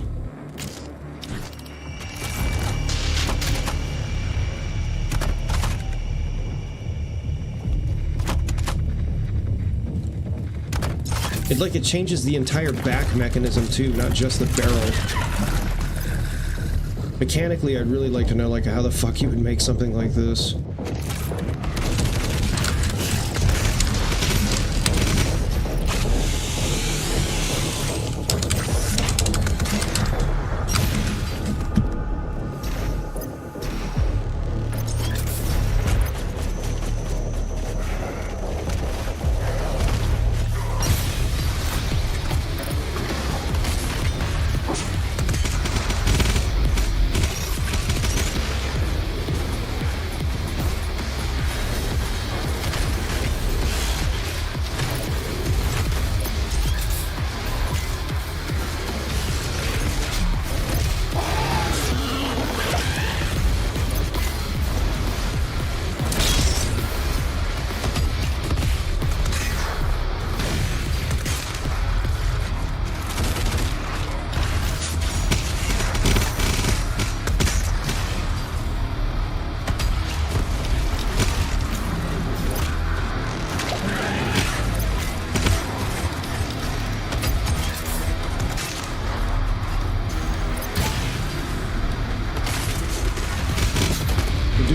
It changes the entire back mechanism too, not just the barrel. Mechanically, I'd really like to know like how the fuck you would make something like this.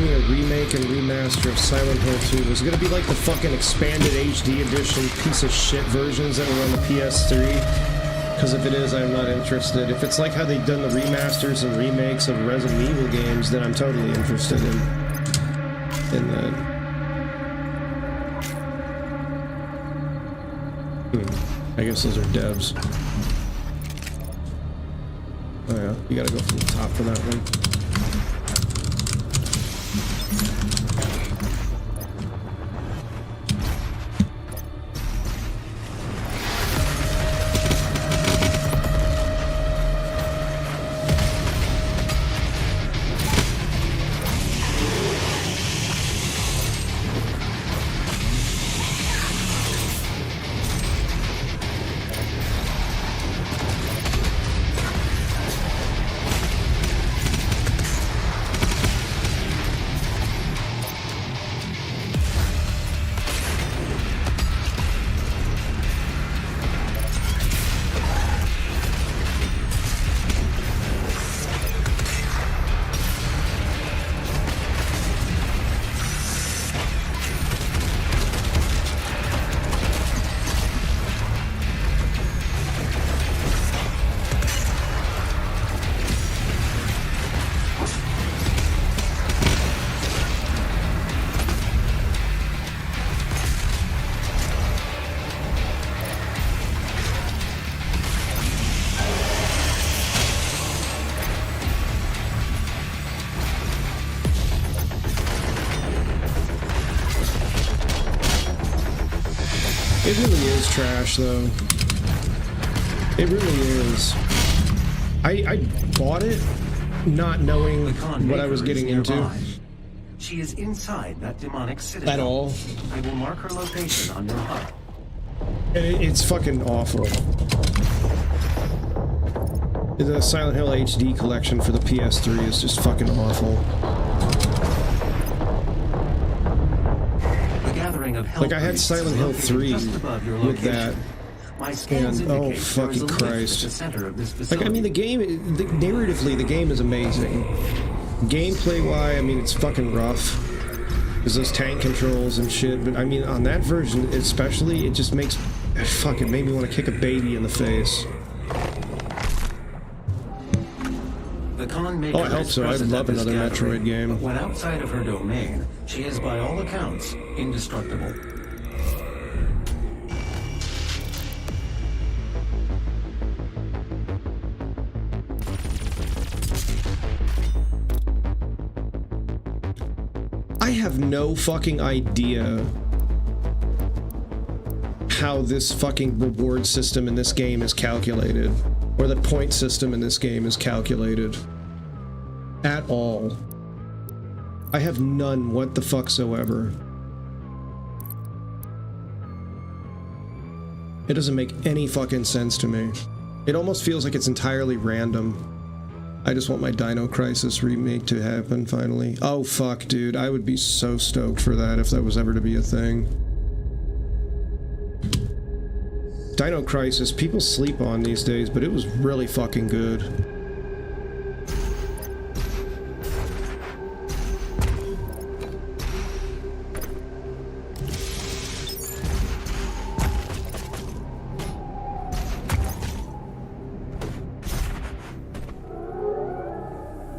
making a remake and remaster of Silent Hill 2, was it gonna be like the fucking expanded HD edition piece of shit versions that were on the PS3? Because if it is, I'm not interested. If it's like how they've done the remasters and remakes of Resident Evil games, then I'm totally interested in that. I guess those are devs. Oh yeah, you gotta go from the top for that one. It really is trash, though. It really is. I bought it not knowing what I was getting into. She is inside that demonic citadel. At all. I will mark her location on your HUD. And it's fucking awful. The Silent Hill HD collection for the PS3 is just fucking awful. Like, I had Silent Hill 3 with that, and oh fucking Christ. Like, I mean, the game, narratively, the game is amazing. Gameplay-wise, I mean, it's fucking rough. There's those tank controls and shit, but I mean, on that version especially, it just makes, fuck, it made me want to kick a baby in the face. Oh, I hope so. I'd love another Metroid game. But when outside of her domain, she is by all accounts indestructible. I have no fucking idea how this fucking reward system in this game is calculated, or the point system in this game is calculated at all. I have none what the fucksoever. It doesn't make any fucking sense to me. It almost feels like it's entirely random. I just want my Dino Crisis remake to happen finally. Oh fuck, dude, I would be so stoked for that if that was ever to be a thing. Dino Crisis, people sleep on these days, but it was really fucking good.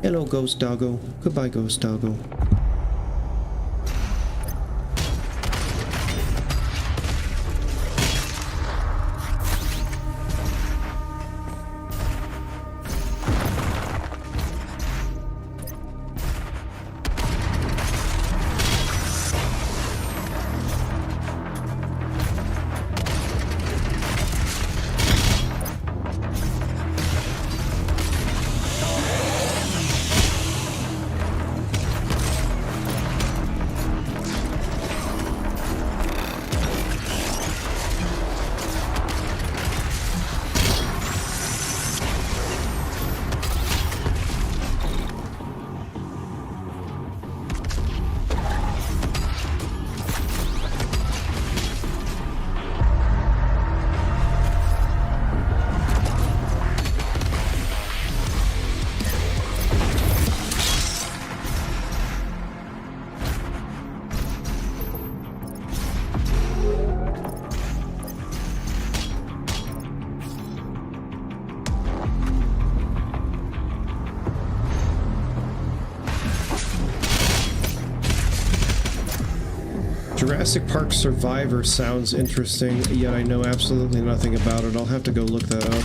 Hello, Ghost Doggo. Goodbye, Ghost Doggo. Jurassic Park Survivor sounds interesting, yet I know absolutely nothing about it. I'll have to go look that up.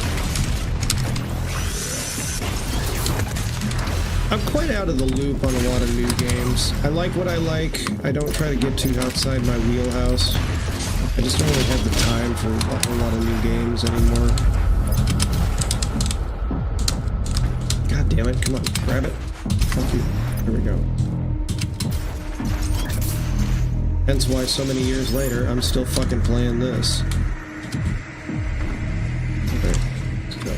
I'm quite out of the loop on a lot of new games. I like what I like. I don't try to get too outside my wheelhouse. I just don't really have the time for a lot of new games anymore. God damn it, come on, grab it. Thank you. Here we go. Hence why so many years later, I'm still fucking playing this. Okay, let's go.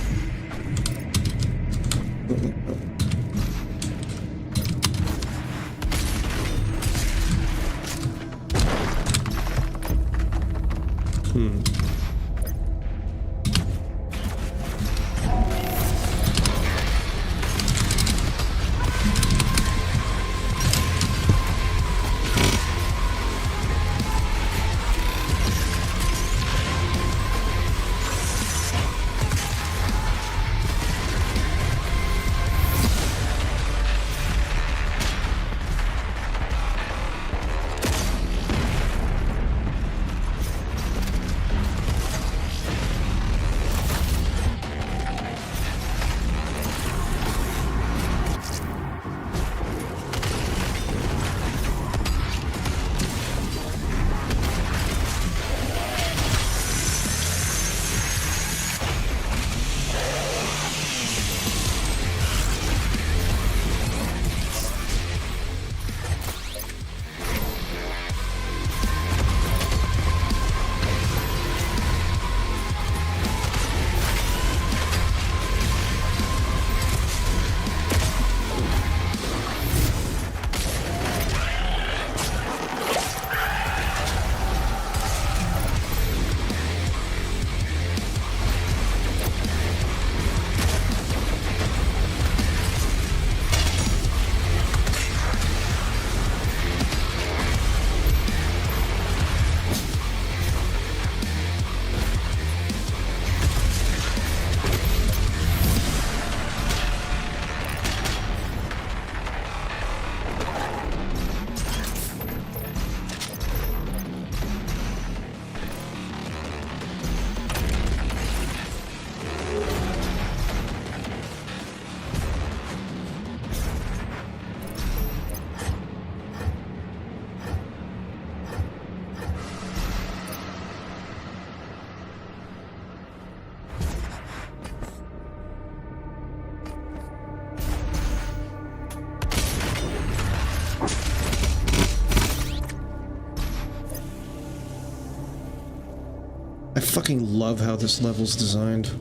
I fucking love how this level's designed.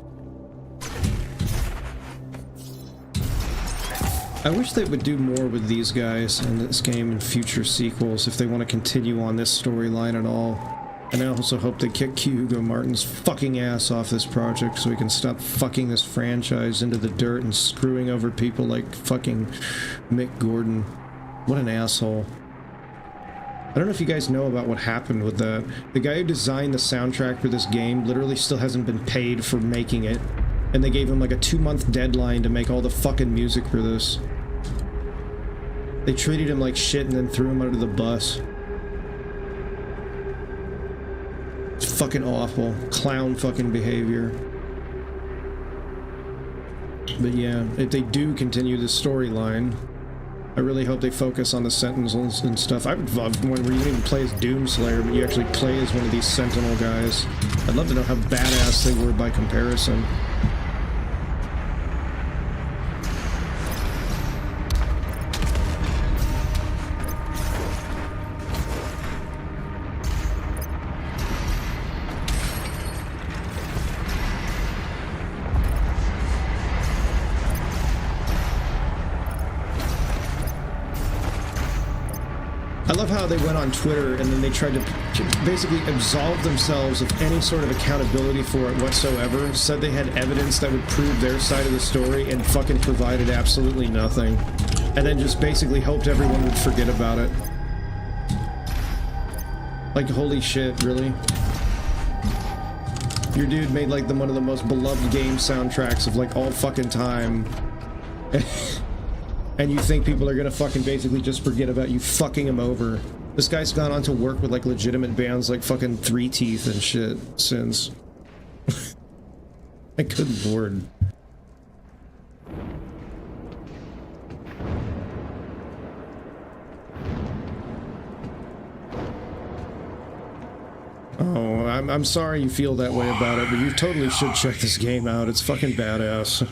I wish they would do more with these guys in this game and future sequels if they want to continue on this storyline at all. And I also hope they kick Hugo Martin's fucking ass off this project so he can stop fucking this franchise into the dirt and screwing over people like fucking Mick Gordon. What an asshole. I don't know if you guys know about what happened with that. The guy who designed the soundtrack for this game literally still hasn't been paid for making it. And they gave him like a 2-month deadline to make all the fucking music for this. They treated him like shit and then threw him under the bus. It's fucking awful. Clown fucking behavior. But yeah, if they do continue the storyline, I really hope they focus on the Sentinels and stuff. I would love when you didn't even play as Doomslayer, but you actually play as one of these Sentinel guys. I'd love to know how badass they were by comparison. I love how they went on Twitter and then they tried to basically absolve themselves of any sort of accountability for it whatsoever, said they had evidence that would prove their side of the story and fucking provided absolutely nothing. And then just basically hoped everyone would forget about it. Like, holy shit, really? Your dude made like one of the most beloved game soundtracks of like all fucking time. And you think people are gonna fucking basically just forget about you fucking them over This guy's gone on to work with like legitimate bands like fucking Three Teeth and shit since. Good lord. Oh, I'm sorry you feel that way about it, but you totally should check this game out. It's fucking badass.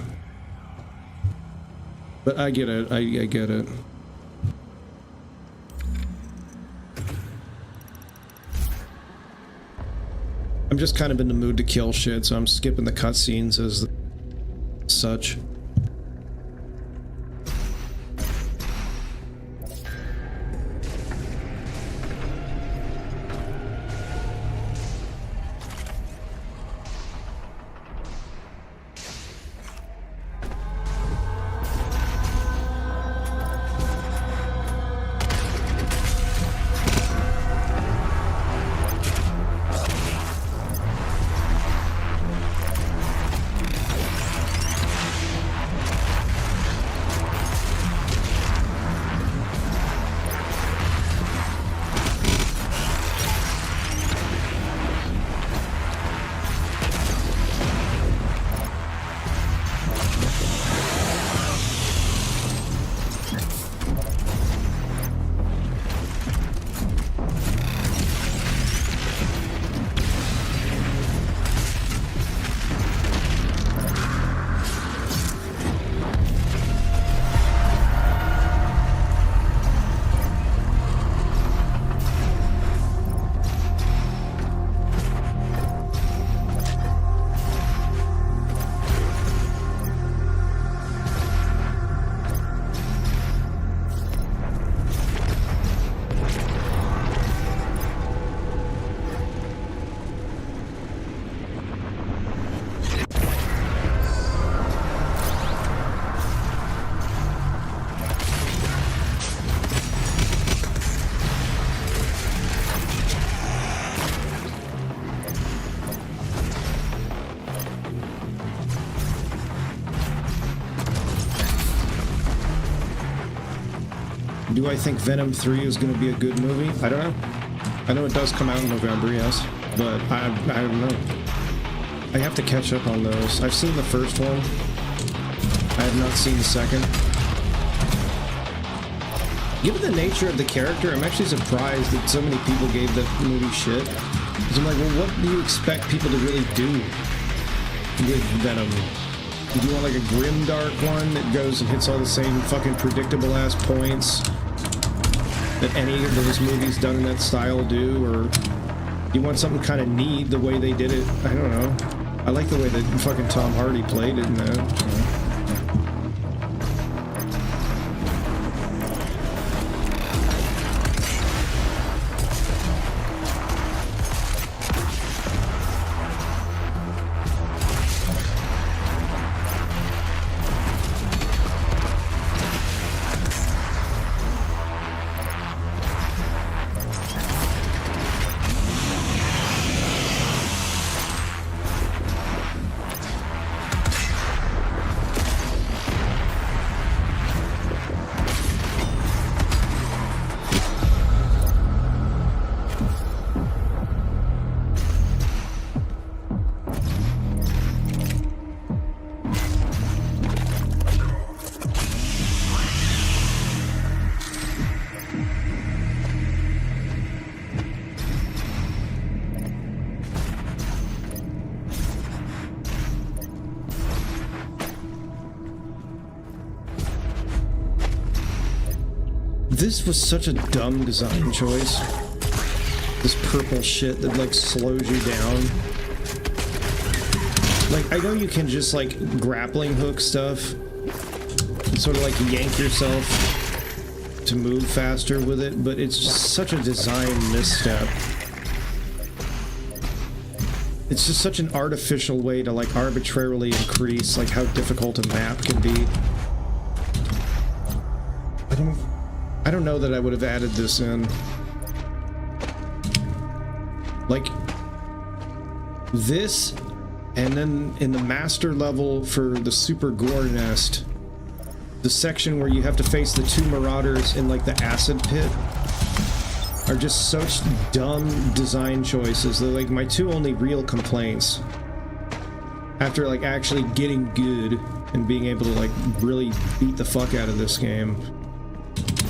But I get it. I get it. I'm just kind of in the mood to kill shit, so I'm skipping the cutscenes as such. Do I think Venom 3 is going to be a good movie? I don't know. I know it does come out in November, yes, but I don't know. I have to catch up on those. I've seen the first one. I have not seen the second. Given the nature of the character, I'm actually surprised that so many people gave the movie shit. Because I'm like, well, what do you expect people to really do with Venom? Do you want like a grimdark one that goes and hits all the same fucking predictable ass points that any of those movies done in that style do, or you want something kind of neat the way they did it? I don't know. I like the way that fucking Tom Hardy played it in that. So. This was such a dumb design choice. This purple shit that like slows you down. Like, I know you can just like grappling hook stuff and sort of like yank yourself to move faster with it, but it's just such a design misstep. It's just such an artificial way to like arbitrarily increase like how difficult a map can be. I don't know that I would have added this in. Like, this, and then in the master level for the Super Gore Nest, the section where you have to face the two Marauders in, like, the acid pit, are are just such dumb design choices. They're like my two only real complaints after like actually getting good and being able to like really beat the fuck out of this game.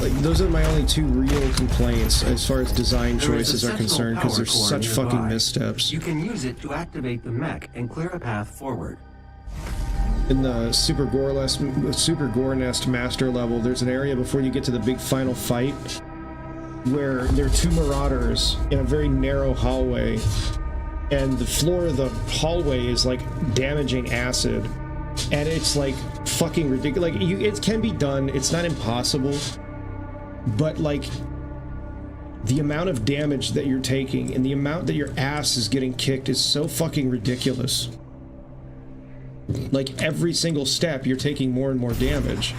Like those are my only two real complaints as far as design choices are concerned, because they're such fucking missteps. You can use it to activate the mech and clear a path forward. In the Super Gore Nest Master level, there's an area before you get to the big final fight where there are two marauders in a very narrow hallway, and the floor of the hallway is like damaging acid, and it's like fucking ridiculous. Like it can be done, it's not impossible, but like the amount of damage that you're taking and the amount that your ass is getting kicked is so fucking ridiculous. Like every single step you're taking more and more damage,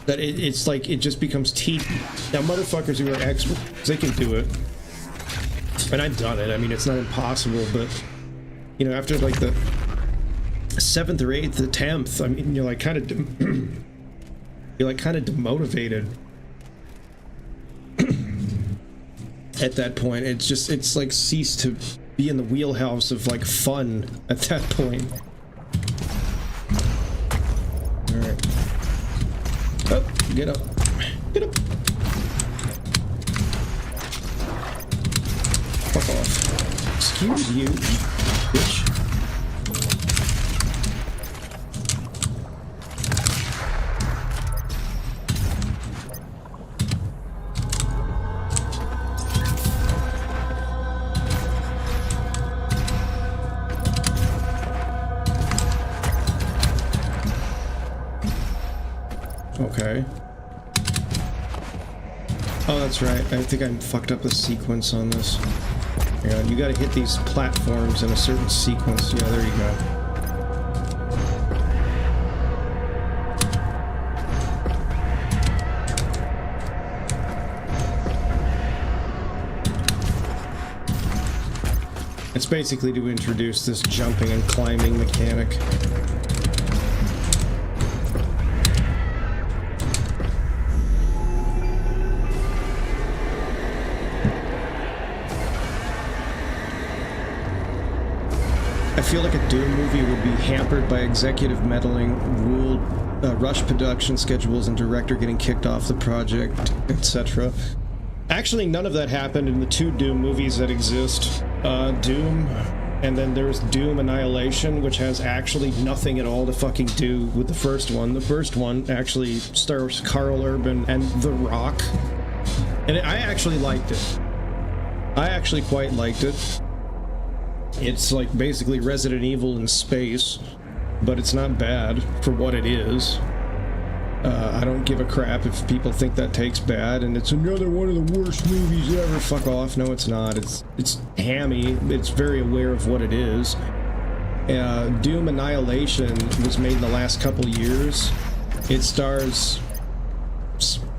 that it's like it just becomes tedious. Now motherfuckers who are experts, they can do it, and I've done it. I mean, it's not impossible, but you know, after like the 7th or 8th attempt, I mean, you're like kind of demotivated at that point. It's like ceased to be in the wheelhouse of like fun at that point. All right. Oh, get up. Get up. Fuck off. Excuse you, bitch. Okay. Oh, that's right. I think I fucked up the sequence on this. Hang on, you gotta hit these platforms in a certain sequence. Yeah, there you go. It's basically to introduce this jumping and climbing mechanic. I feel like a Doom movie would be hampered by executive meddling, rush production schedules, and director getting kicked off the project, etc. Actually, none of that happened in the two Doom movies that exist. Doom, and then there's Doom Annihilation, which has actually nothing at all to fucking do with the first one. The first one actually stars Carl Urban and The Rock, and I actually liked it. I actually quite liked it. It's like basically Resident Evil in space, but it's not bad for what it is. I don't give a crap if people think that take's bad and it's another one of the worst movies ever. Fuck off. No, it's not. It's hammy. It's very aware of what it is. Doom Annihilation was made in the last couple years. It stars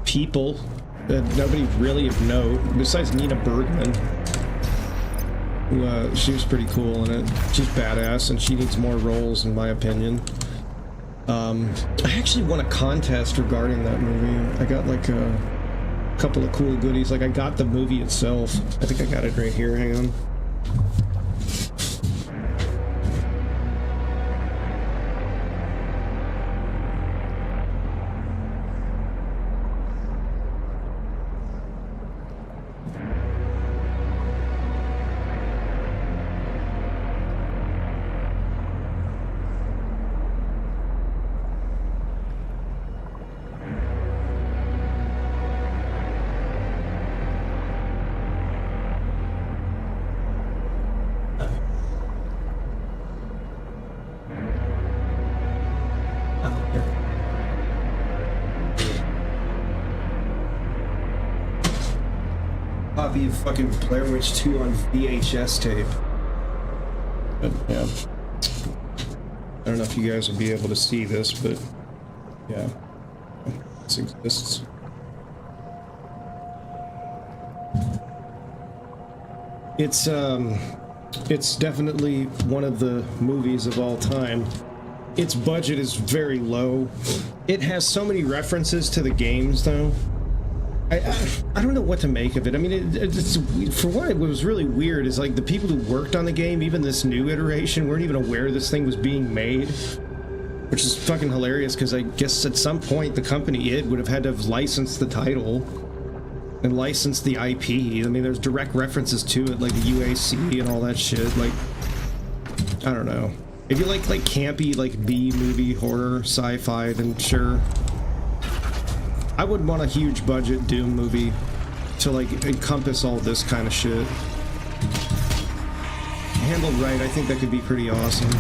people that nobody really of note, besides Nina Bergman. She was pretty cool in it. She's badass, and she needs more roles, in my opinion. I actually won a contest regarding that movie. I got like a couple of cool goodies. Like I got the movie itself. I think I got it right here. Hang on. Copy of fucking Blair Witch 2 on VHS tape. But yeah, I don't know if you guys will be able to see this, but yeah, this exists. It's definitely one of the movies of all time. Its budget is very low. It has so many references to the games, though. I don't know what to make of it. I mean, it's for what it was really weird is like the people who worked on the game, even this new iteration, weren't even aware this thing was being made, which is fucking hilarious because I guess at some point the company would have had to have licensed the title and licensed the IP. I mean, there's direct references to it, like the UAC and all that shit. Like, I don't know. If you like campy, like B-movie horror sci-fi, then sure. I would want a huge budget Doom movie to like encompass all this kind of shit. Handled right, I think that could be pretty awesome.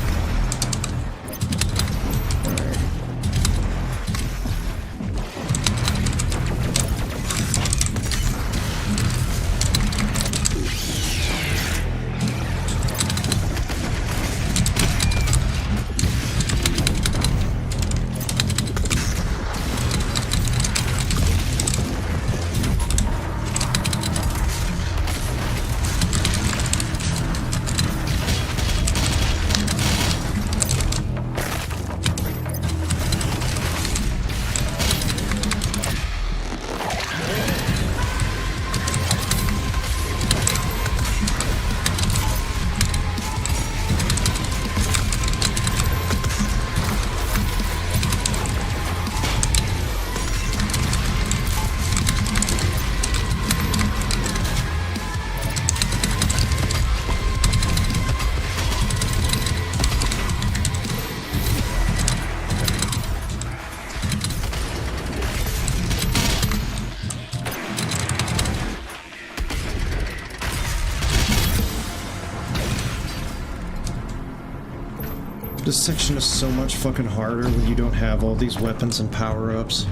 This section is so much fucking harder when you don't have all these weapons and power-ups.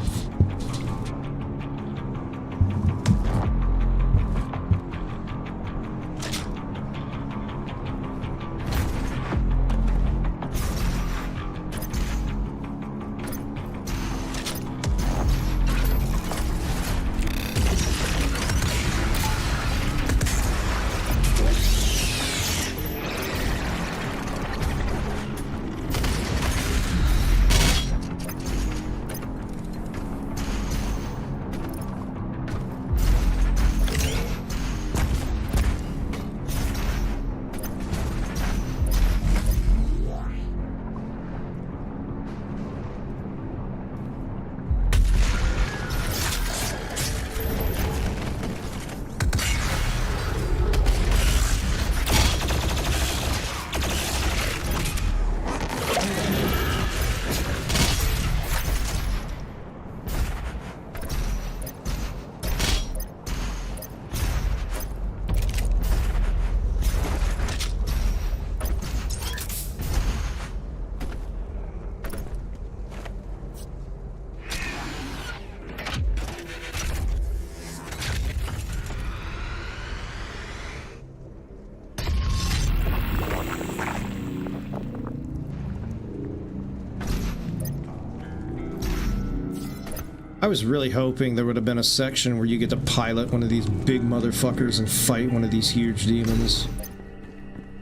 I was really hoping there would have been a section where you get to pilot one of these big motherfuckers and fight one of these huge demons.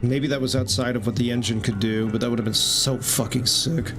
Maybe that was outside of what the engine could do, but that would have been so fucking sick.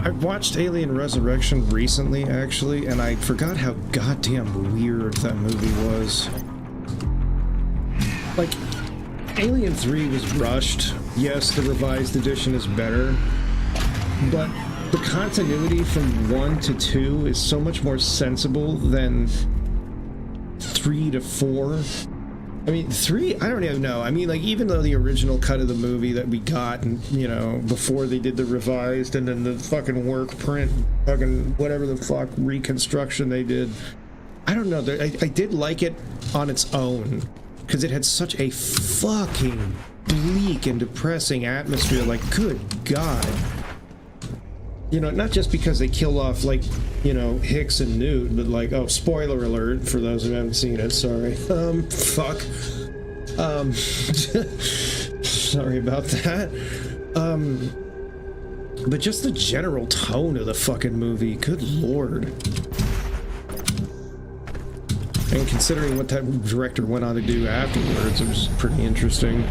I watched Alien Resurrection recently, actually, and I forgot how goddamn weird that movie was. Like, Alien 3 was rushed. Yes, the revised edition is better, but the continuity from 1 to 2 is so much more sensible than 3 to 4. I mean, 3, I don't even know. I mean, like, even though the original cut of the movie that we got, and, you know, before they did the revised and then the fucking work print, fucking whatever the fuck reconstruction they did, I don't know. I did like it on its own, because it had such a fucking bleak and depressing atmosphere. Like, good God. You know, not just because they killed off, like, you know, Hicks and Newt, but like, oh, spoiler alert for those who haven't seen it, sorry. Fuck. Sorry about that. But just the general tone of the fucking movie, good lord. And considering what that director went on to do afterwards, it was pretty interesting.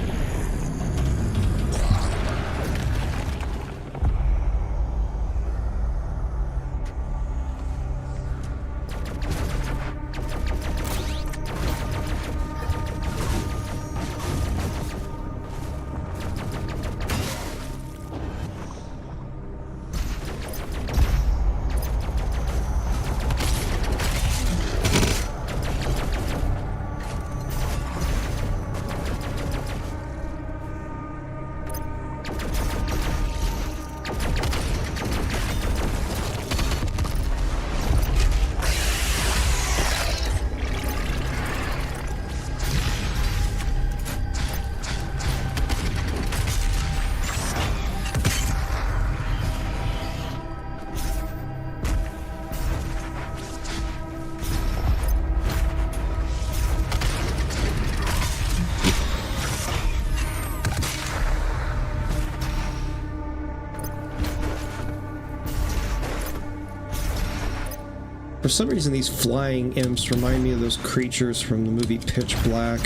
For some reason, these flying imps remind me of those creatures from the movie Pitch Black.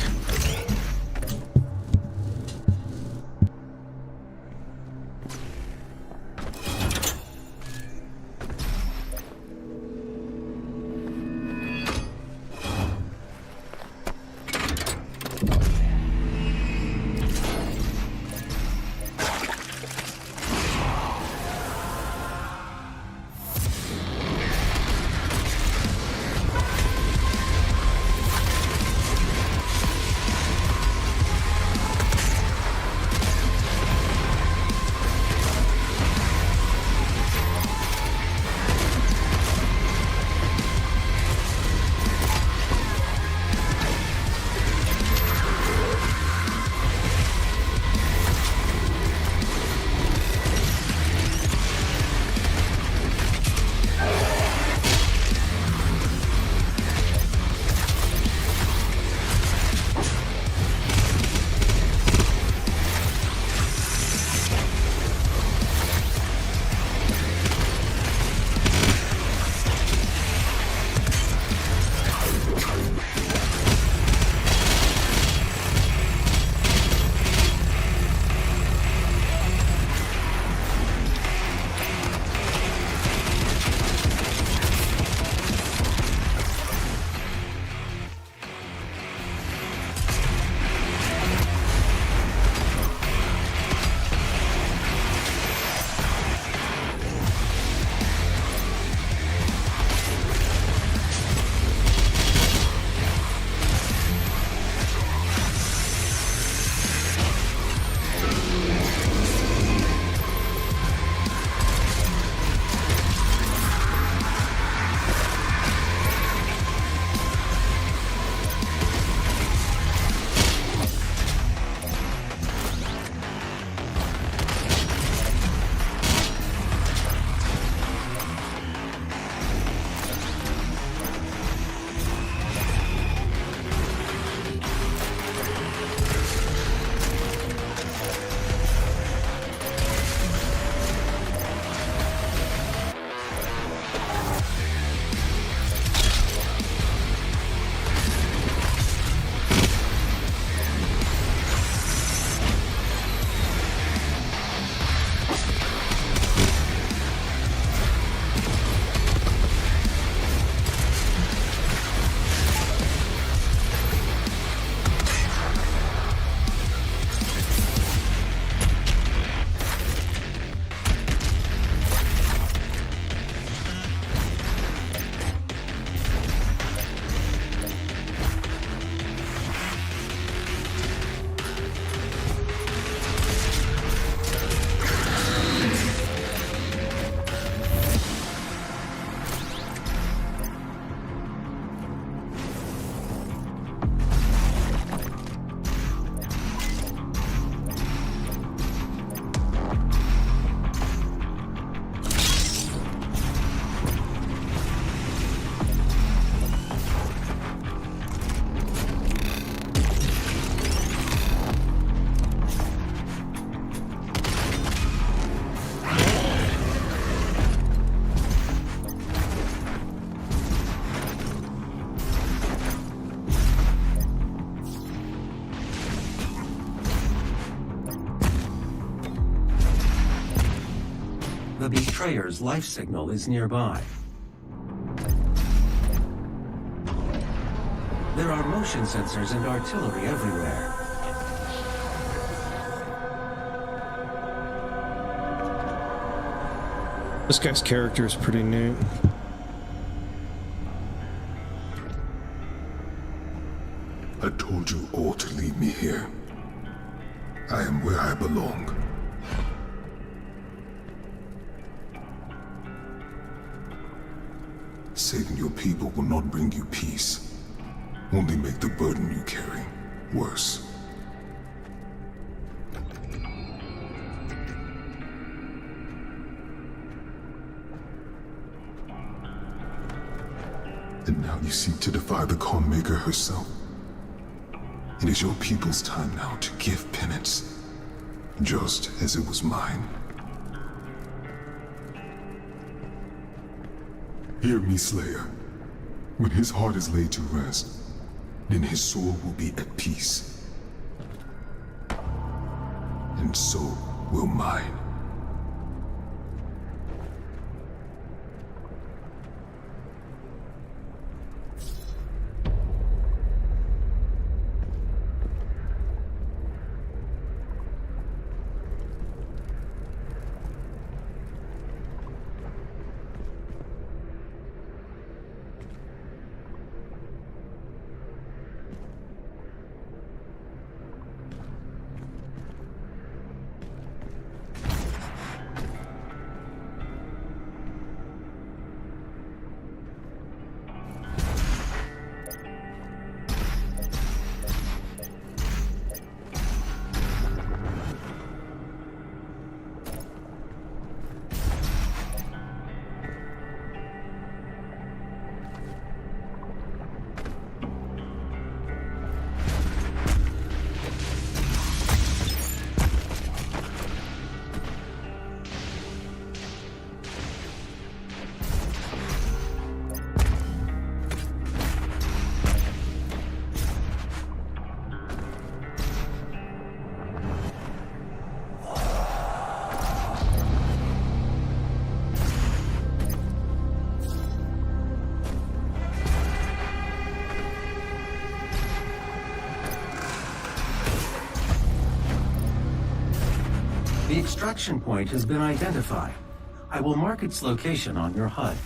The betrayer's life signal is nearby. There are motion sensors and artillery everywhere. This guy's character is pretty neat. I told you all to leave me here. I am where I belong. Saving your people will not bring you peace. Only make the burden you carry worse. And now you seek to defy the Calm Maker herself. It is your people's time now to give penance, just as it was mine. Hear me, Slayer. When his heart is laid to rest, then his soul will be at peace. And so will mine. The extraction point has been identified. I will mark its location on your HUD.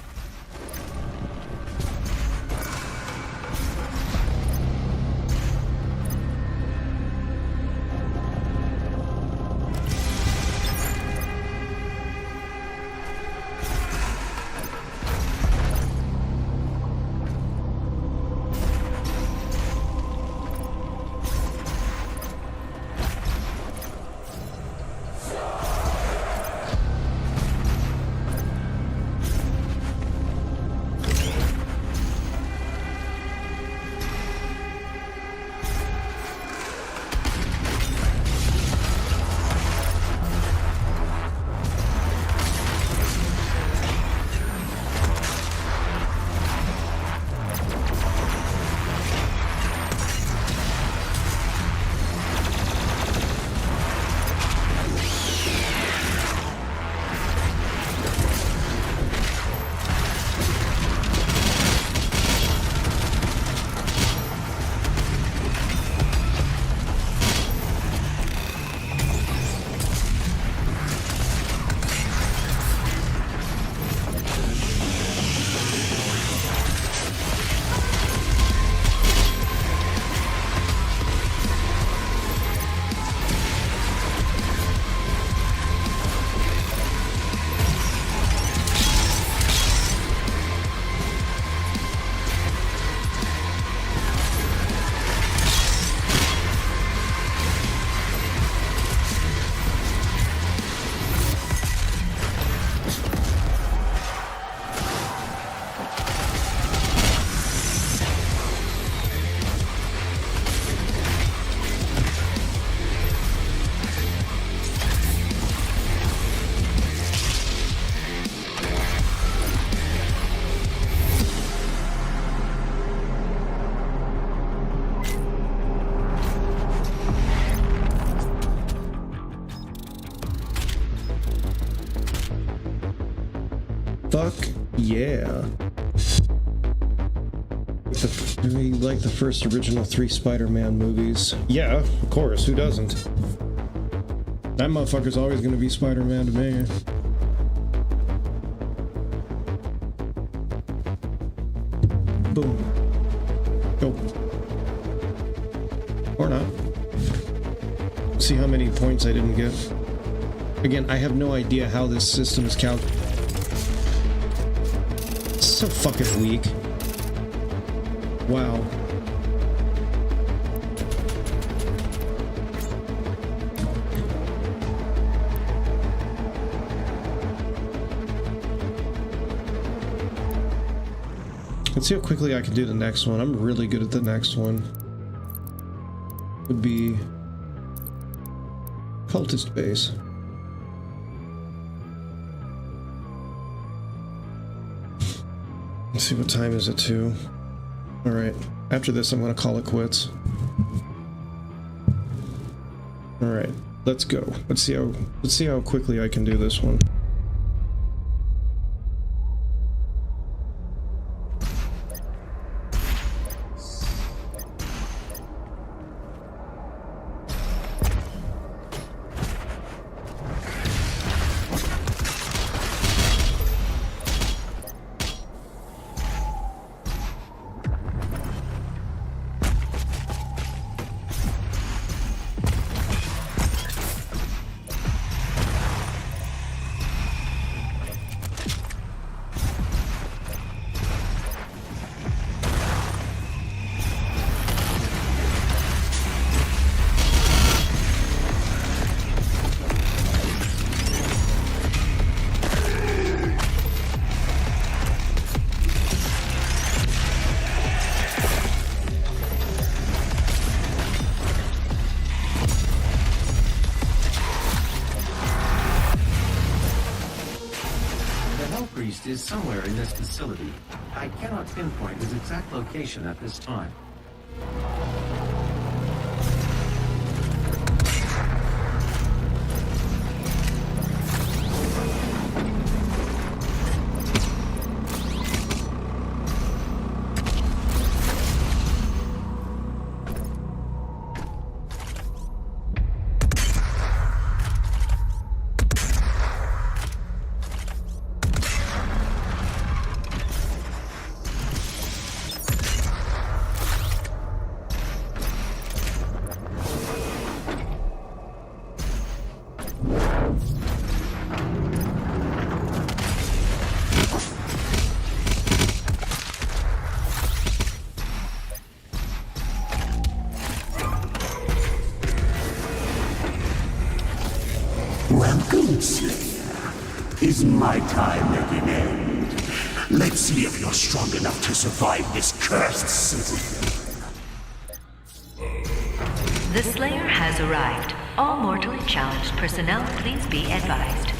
Fuck yeah. We like the first original 3 Spider-Man movies. Yeah, of course, who doesn't? That motherfucker's always gonna be Spider-Man to me. Boom. Go. Or not. See how many points I didn't get. Again, I have no idea how this system is calculated. It's so fucking weak. Wow. Let's see how quickly I can do the next one. I'm really good at the next one. Would be cultist base. Let's see, what time is it too? All right. After this, I'm gonna call it quits. All right. Let's go. Let's see how quickly I can do this one. Is somewhere in this facility. I cannot pinpoint his exact location at this time. Welcome, Slayer. Is my time at an end? Let's see if you're strong enough to survive this cursed city. The Slayer has arrived. All mortally challenged personnel, please be advised.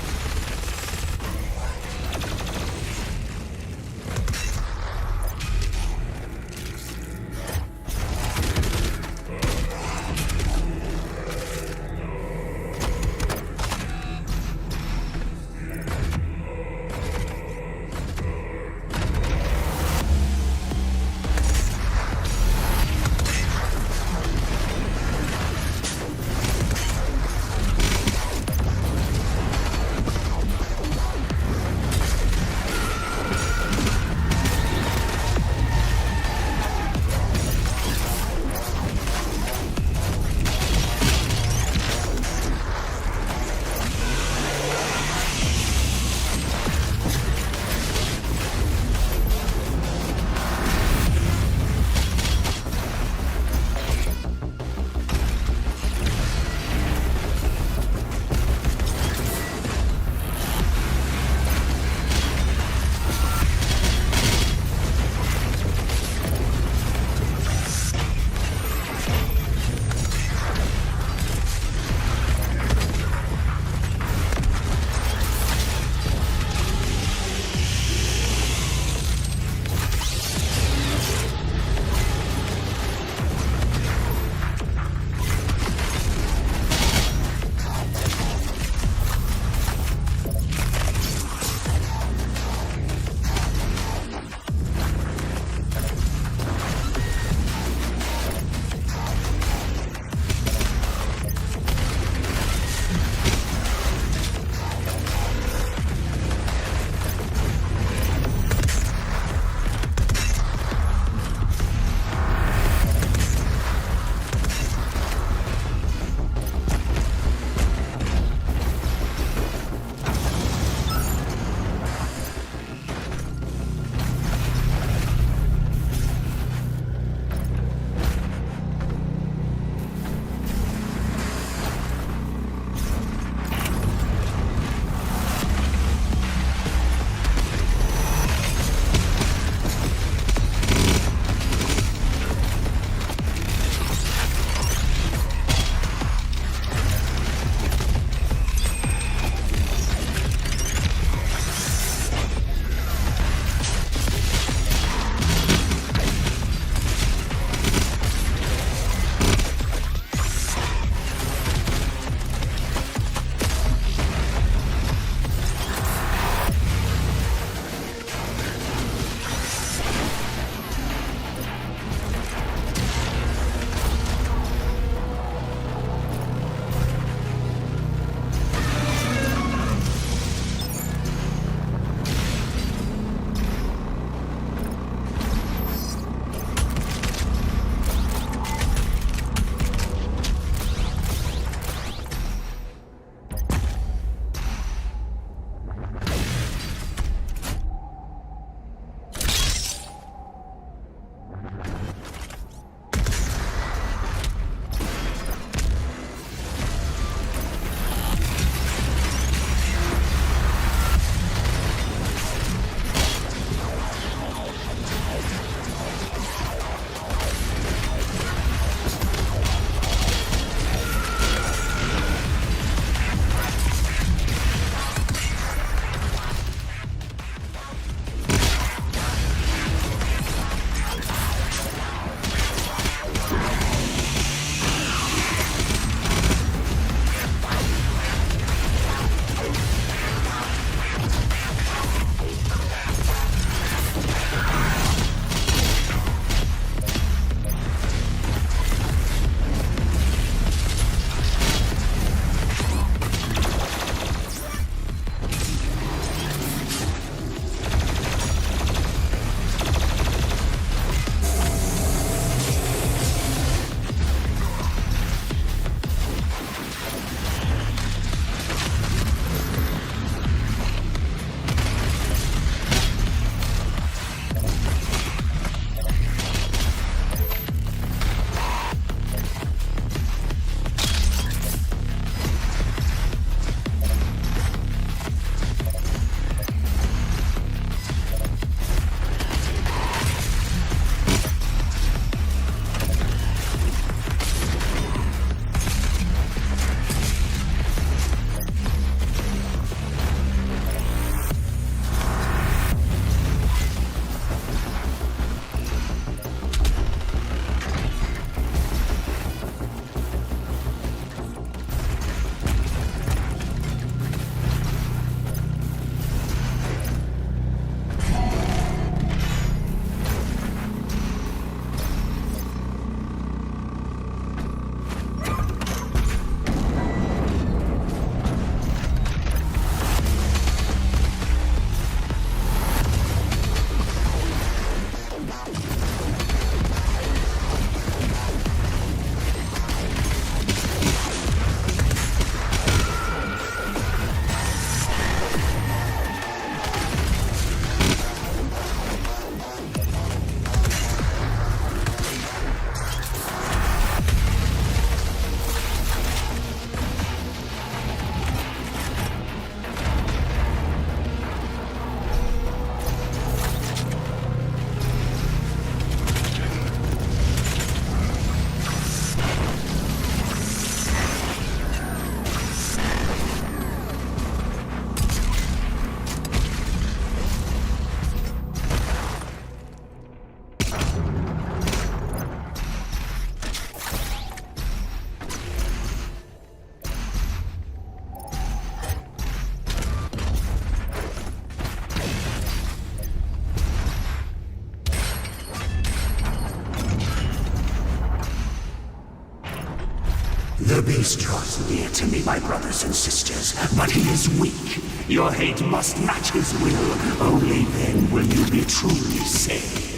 The beast draws near to me, my brothers and sisters, but he is weak. Your hate must match his will. Only then will you be truly saved.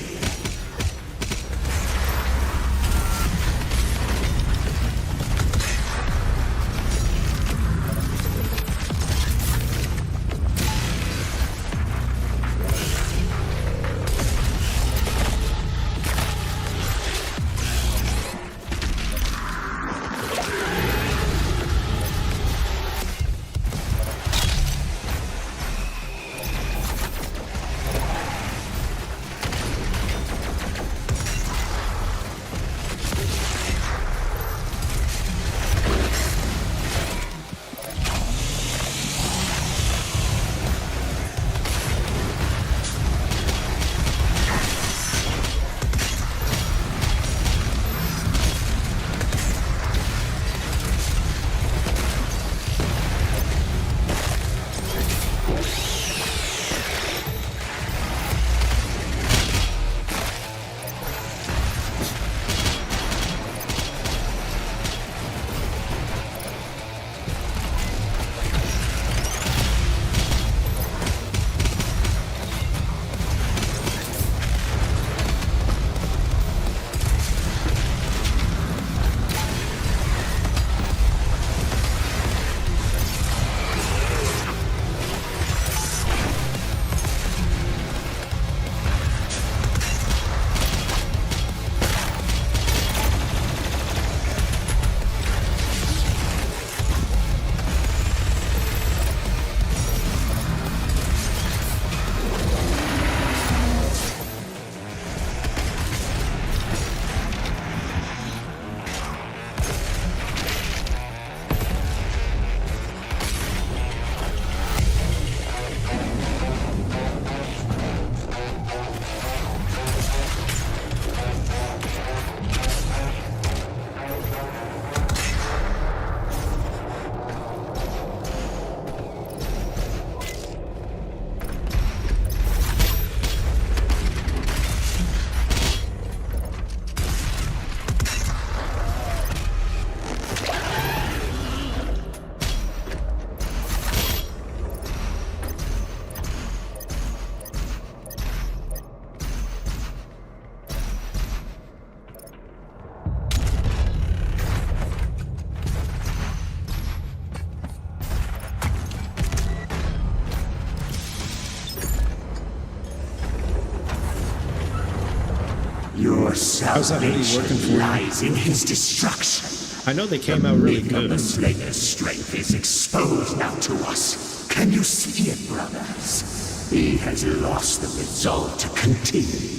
Your salvation lies in his destruction. I know they came out really good. The Slayer's strength is exposed now to us. Can you see it, brothers? He has lost the resolve to continue.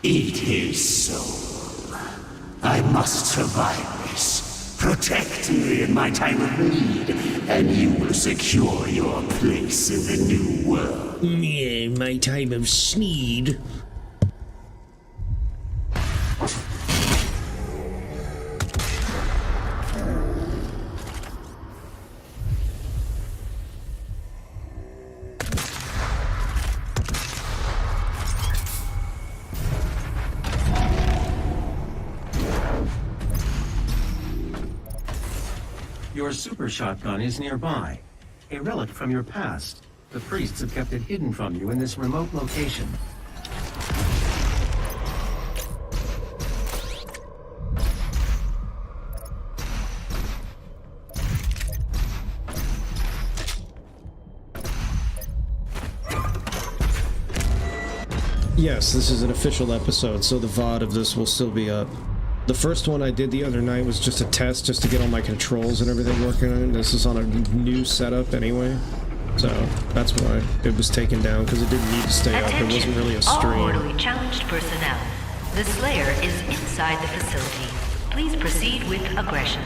Eat his soul. I must survive this. Protect me in my time of need, and you will secure your place in the new world. Yeah, my time of need. Your super shotgun is nearby. A relic from your past. The priests have kept it hidden from you in this remote location. Yes, this is an official episode, so the VOD of this will still be up. The first one I did the other night was just a test, just to get all my controls and everything working on it. This is on a new setup anyway, so that's why it was taken down, because it didn't need to stay up. It wasn't really a stream. All mortally challenged personnel. The Slayer is inside the facility. Please proceed with aggression.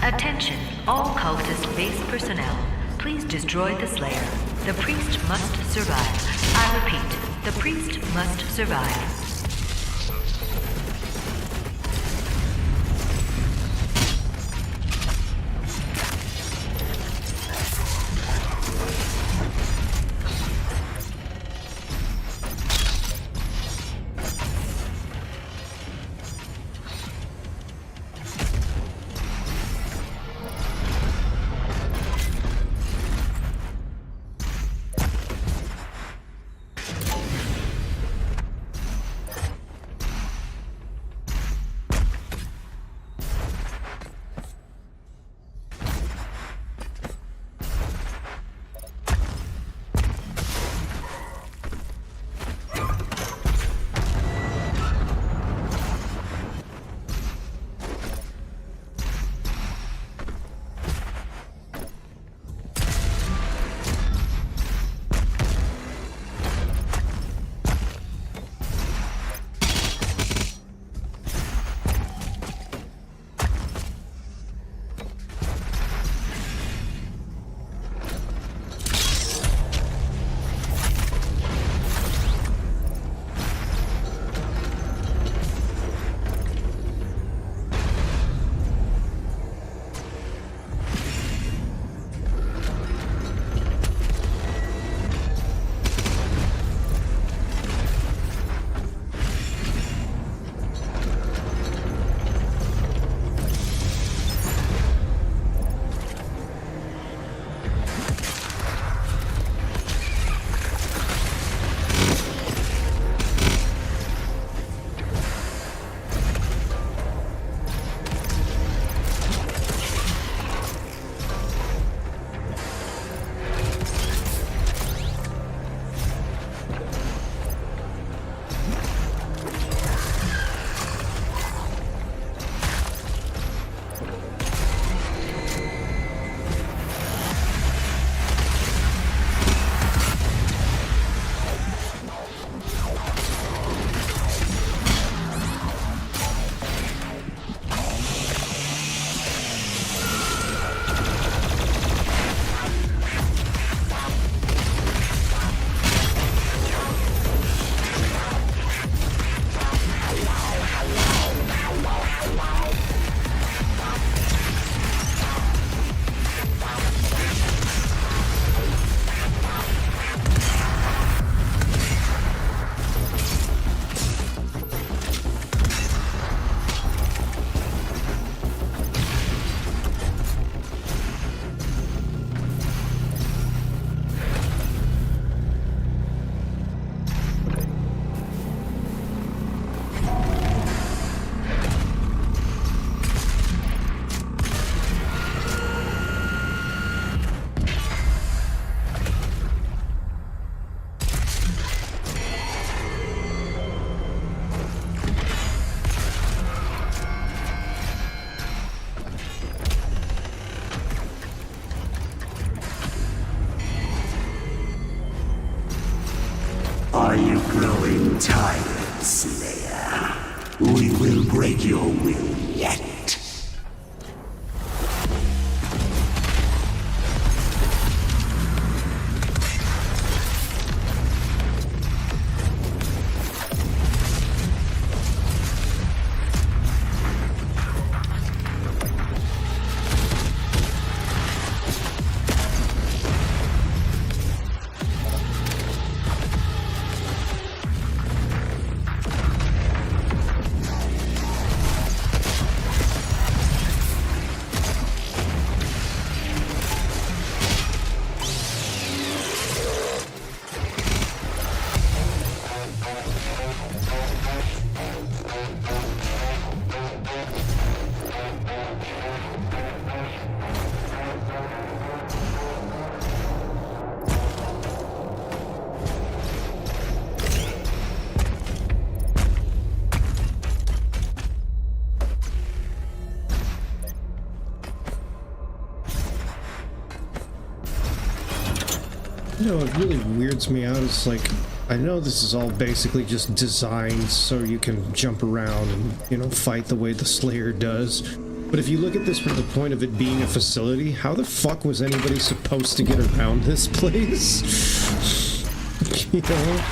Attention, all cultist base personnel. Please destroy the Slayer. The priest must survive. I repeat, the priest must survive. Are you growing tired, Slayer? We will break your will yet. You know, it really weirds me out. It's like, I know this is all basically just designed so you can jump around and, you know, fight the way the Slayer does. But if you look at this from the point of it being a facility, how the fuck was anybody supposed to get around this place? You know?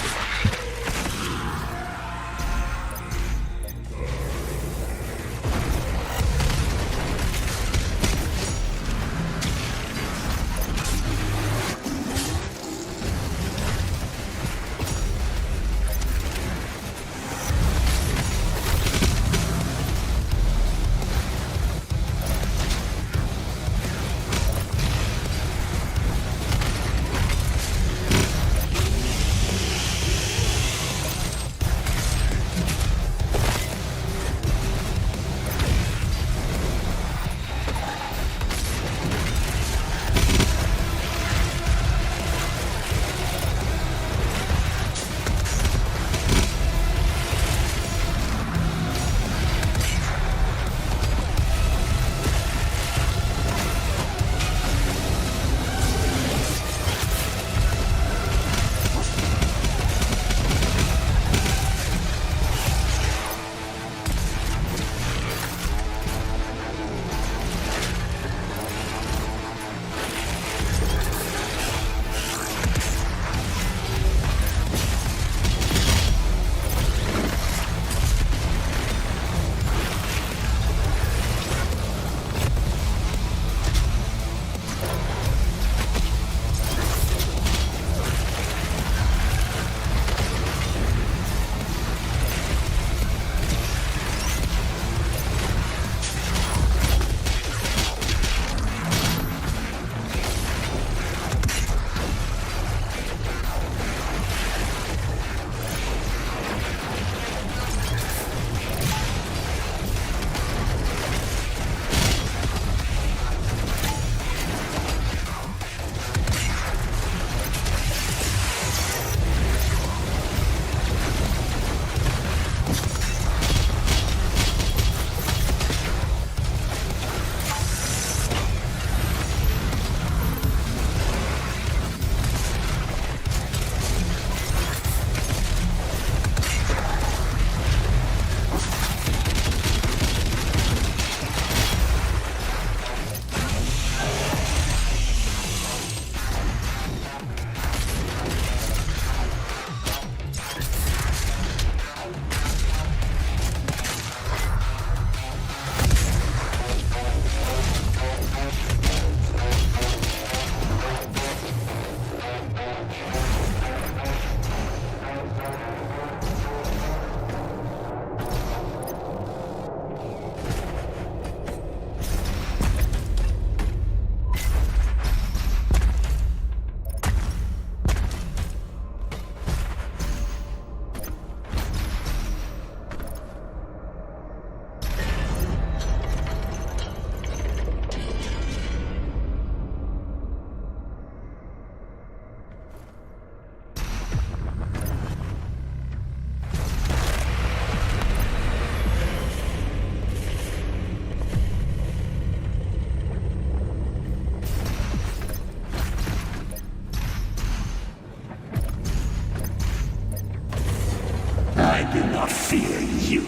I do not fear you.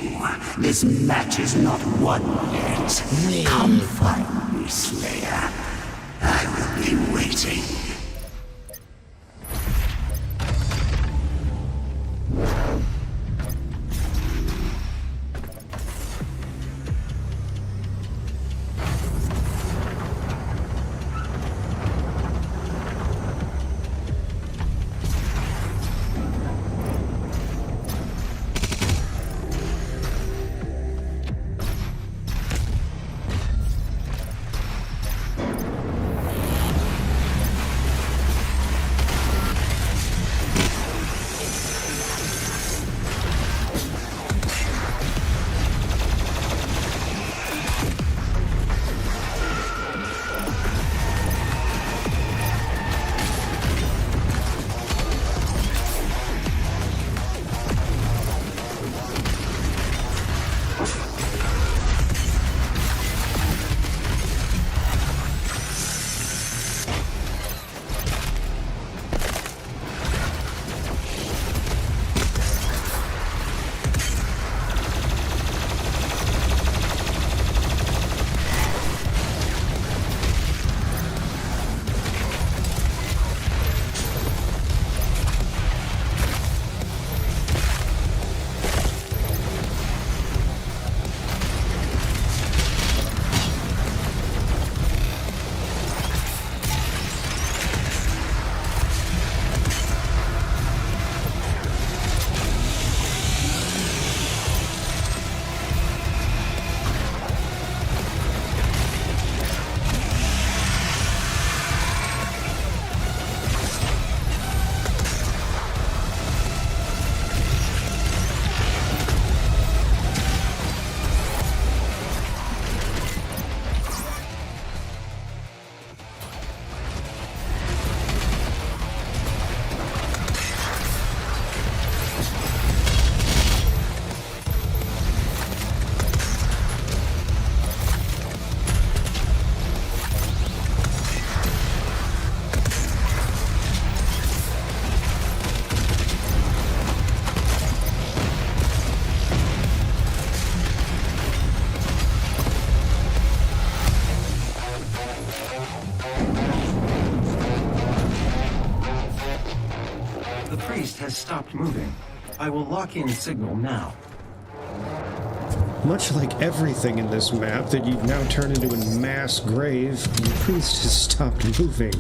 This match is not won yet. Come find me, Slayer. I will be waiting. stopped moving. I will lock in signal now. Much like everything in this map that you've now turned into a mass grave, the priest has stopped moving.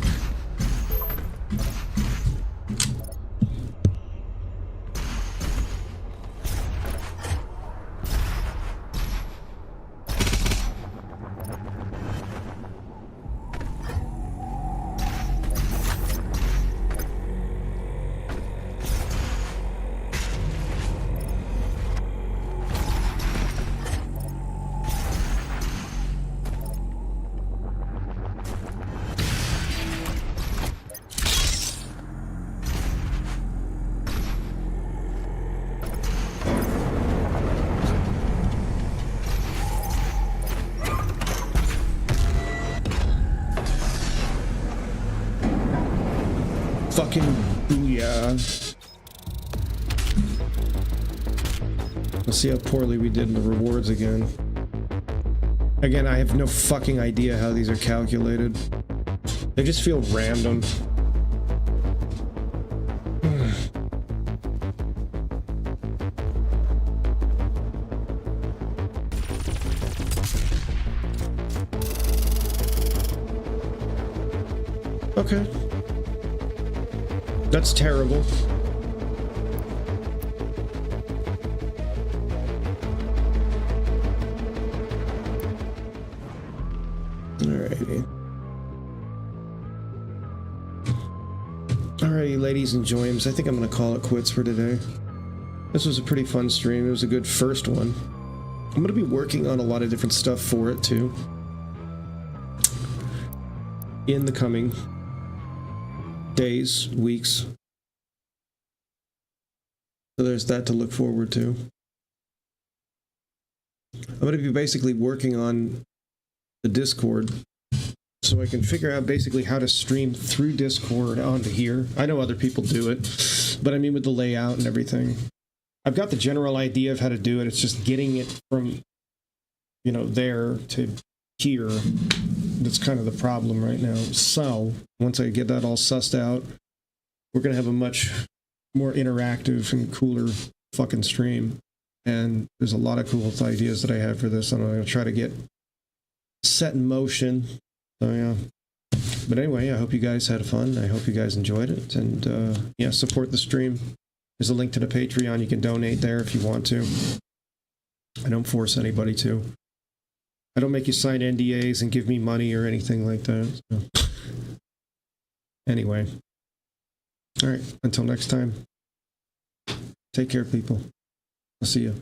Fucking booyah. Let's see how poorly we did in the rewards again. Again, I have no fucking idea how these are calculated. They just feel random. Okay. That's terrible. Alrighty. Alrighty, ladies and joyums, I think I'm gonna call it quits for today. This was a pretty fun stream. It was a good first one. I'm gonna be working on a lot of different stuff for it too, in the coming days, weeks. So there's that to look forward to. I'm going to be basically working on the Discord so I can figure out basically how to stream through Discord onto here. I know other people do it, but I mean with the layout and everything. I've got the general idea of how to do it. It's just getting it from, you know, there to here. That's kind of the problem right now. So once I get that all sussed out, we're going to have a much more interactive and cooler fucking stream. And there's a lot of cool ideas that I have for this, and I'm going to try to get set in motion. So yeah. But anyway, I hope you guys had fun. I hope you guys enjoyed it. And yeah, support the stream. There's a link to the Patreon. You can donate there if you want to. I don't force anybody to. I don't make you sign NDAs and give me money or anything like that. So. Anyway. All right. Until next time. Take care, people. I'll see you.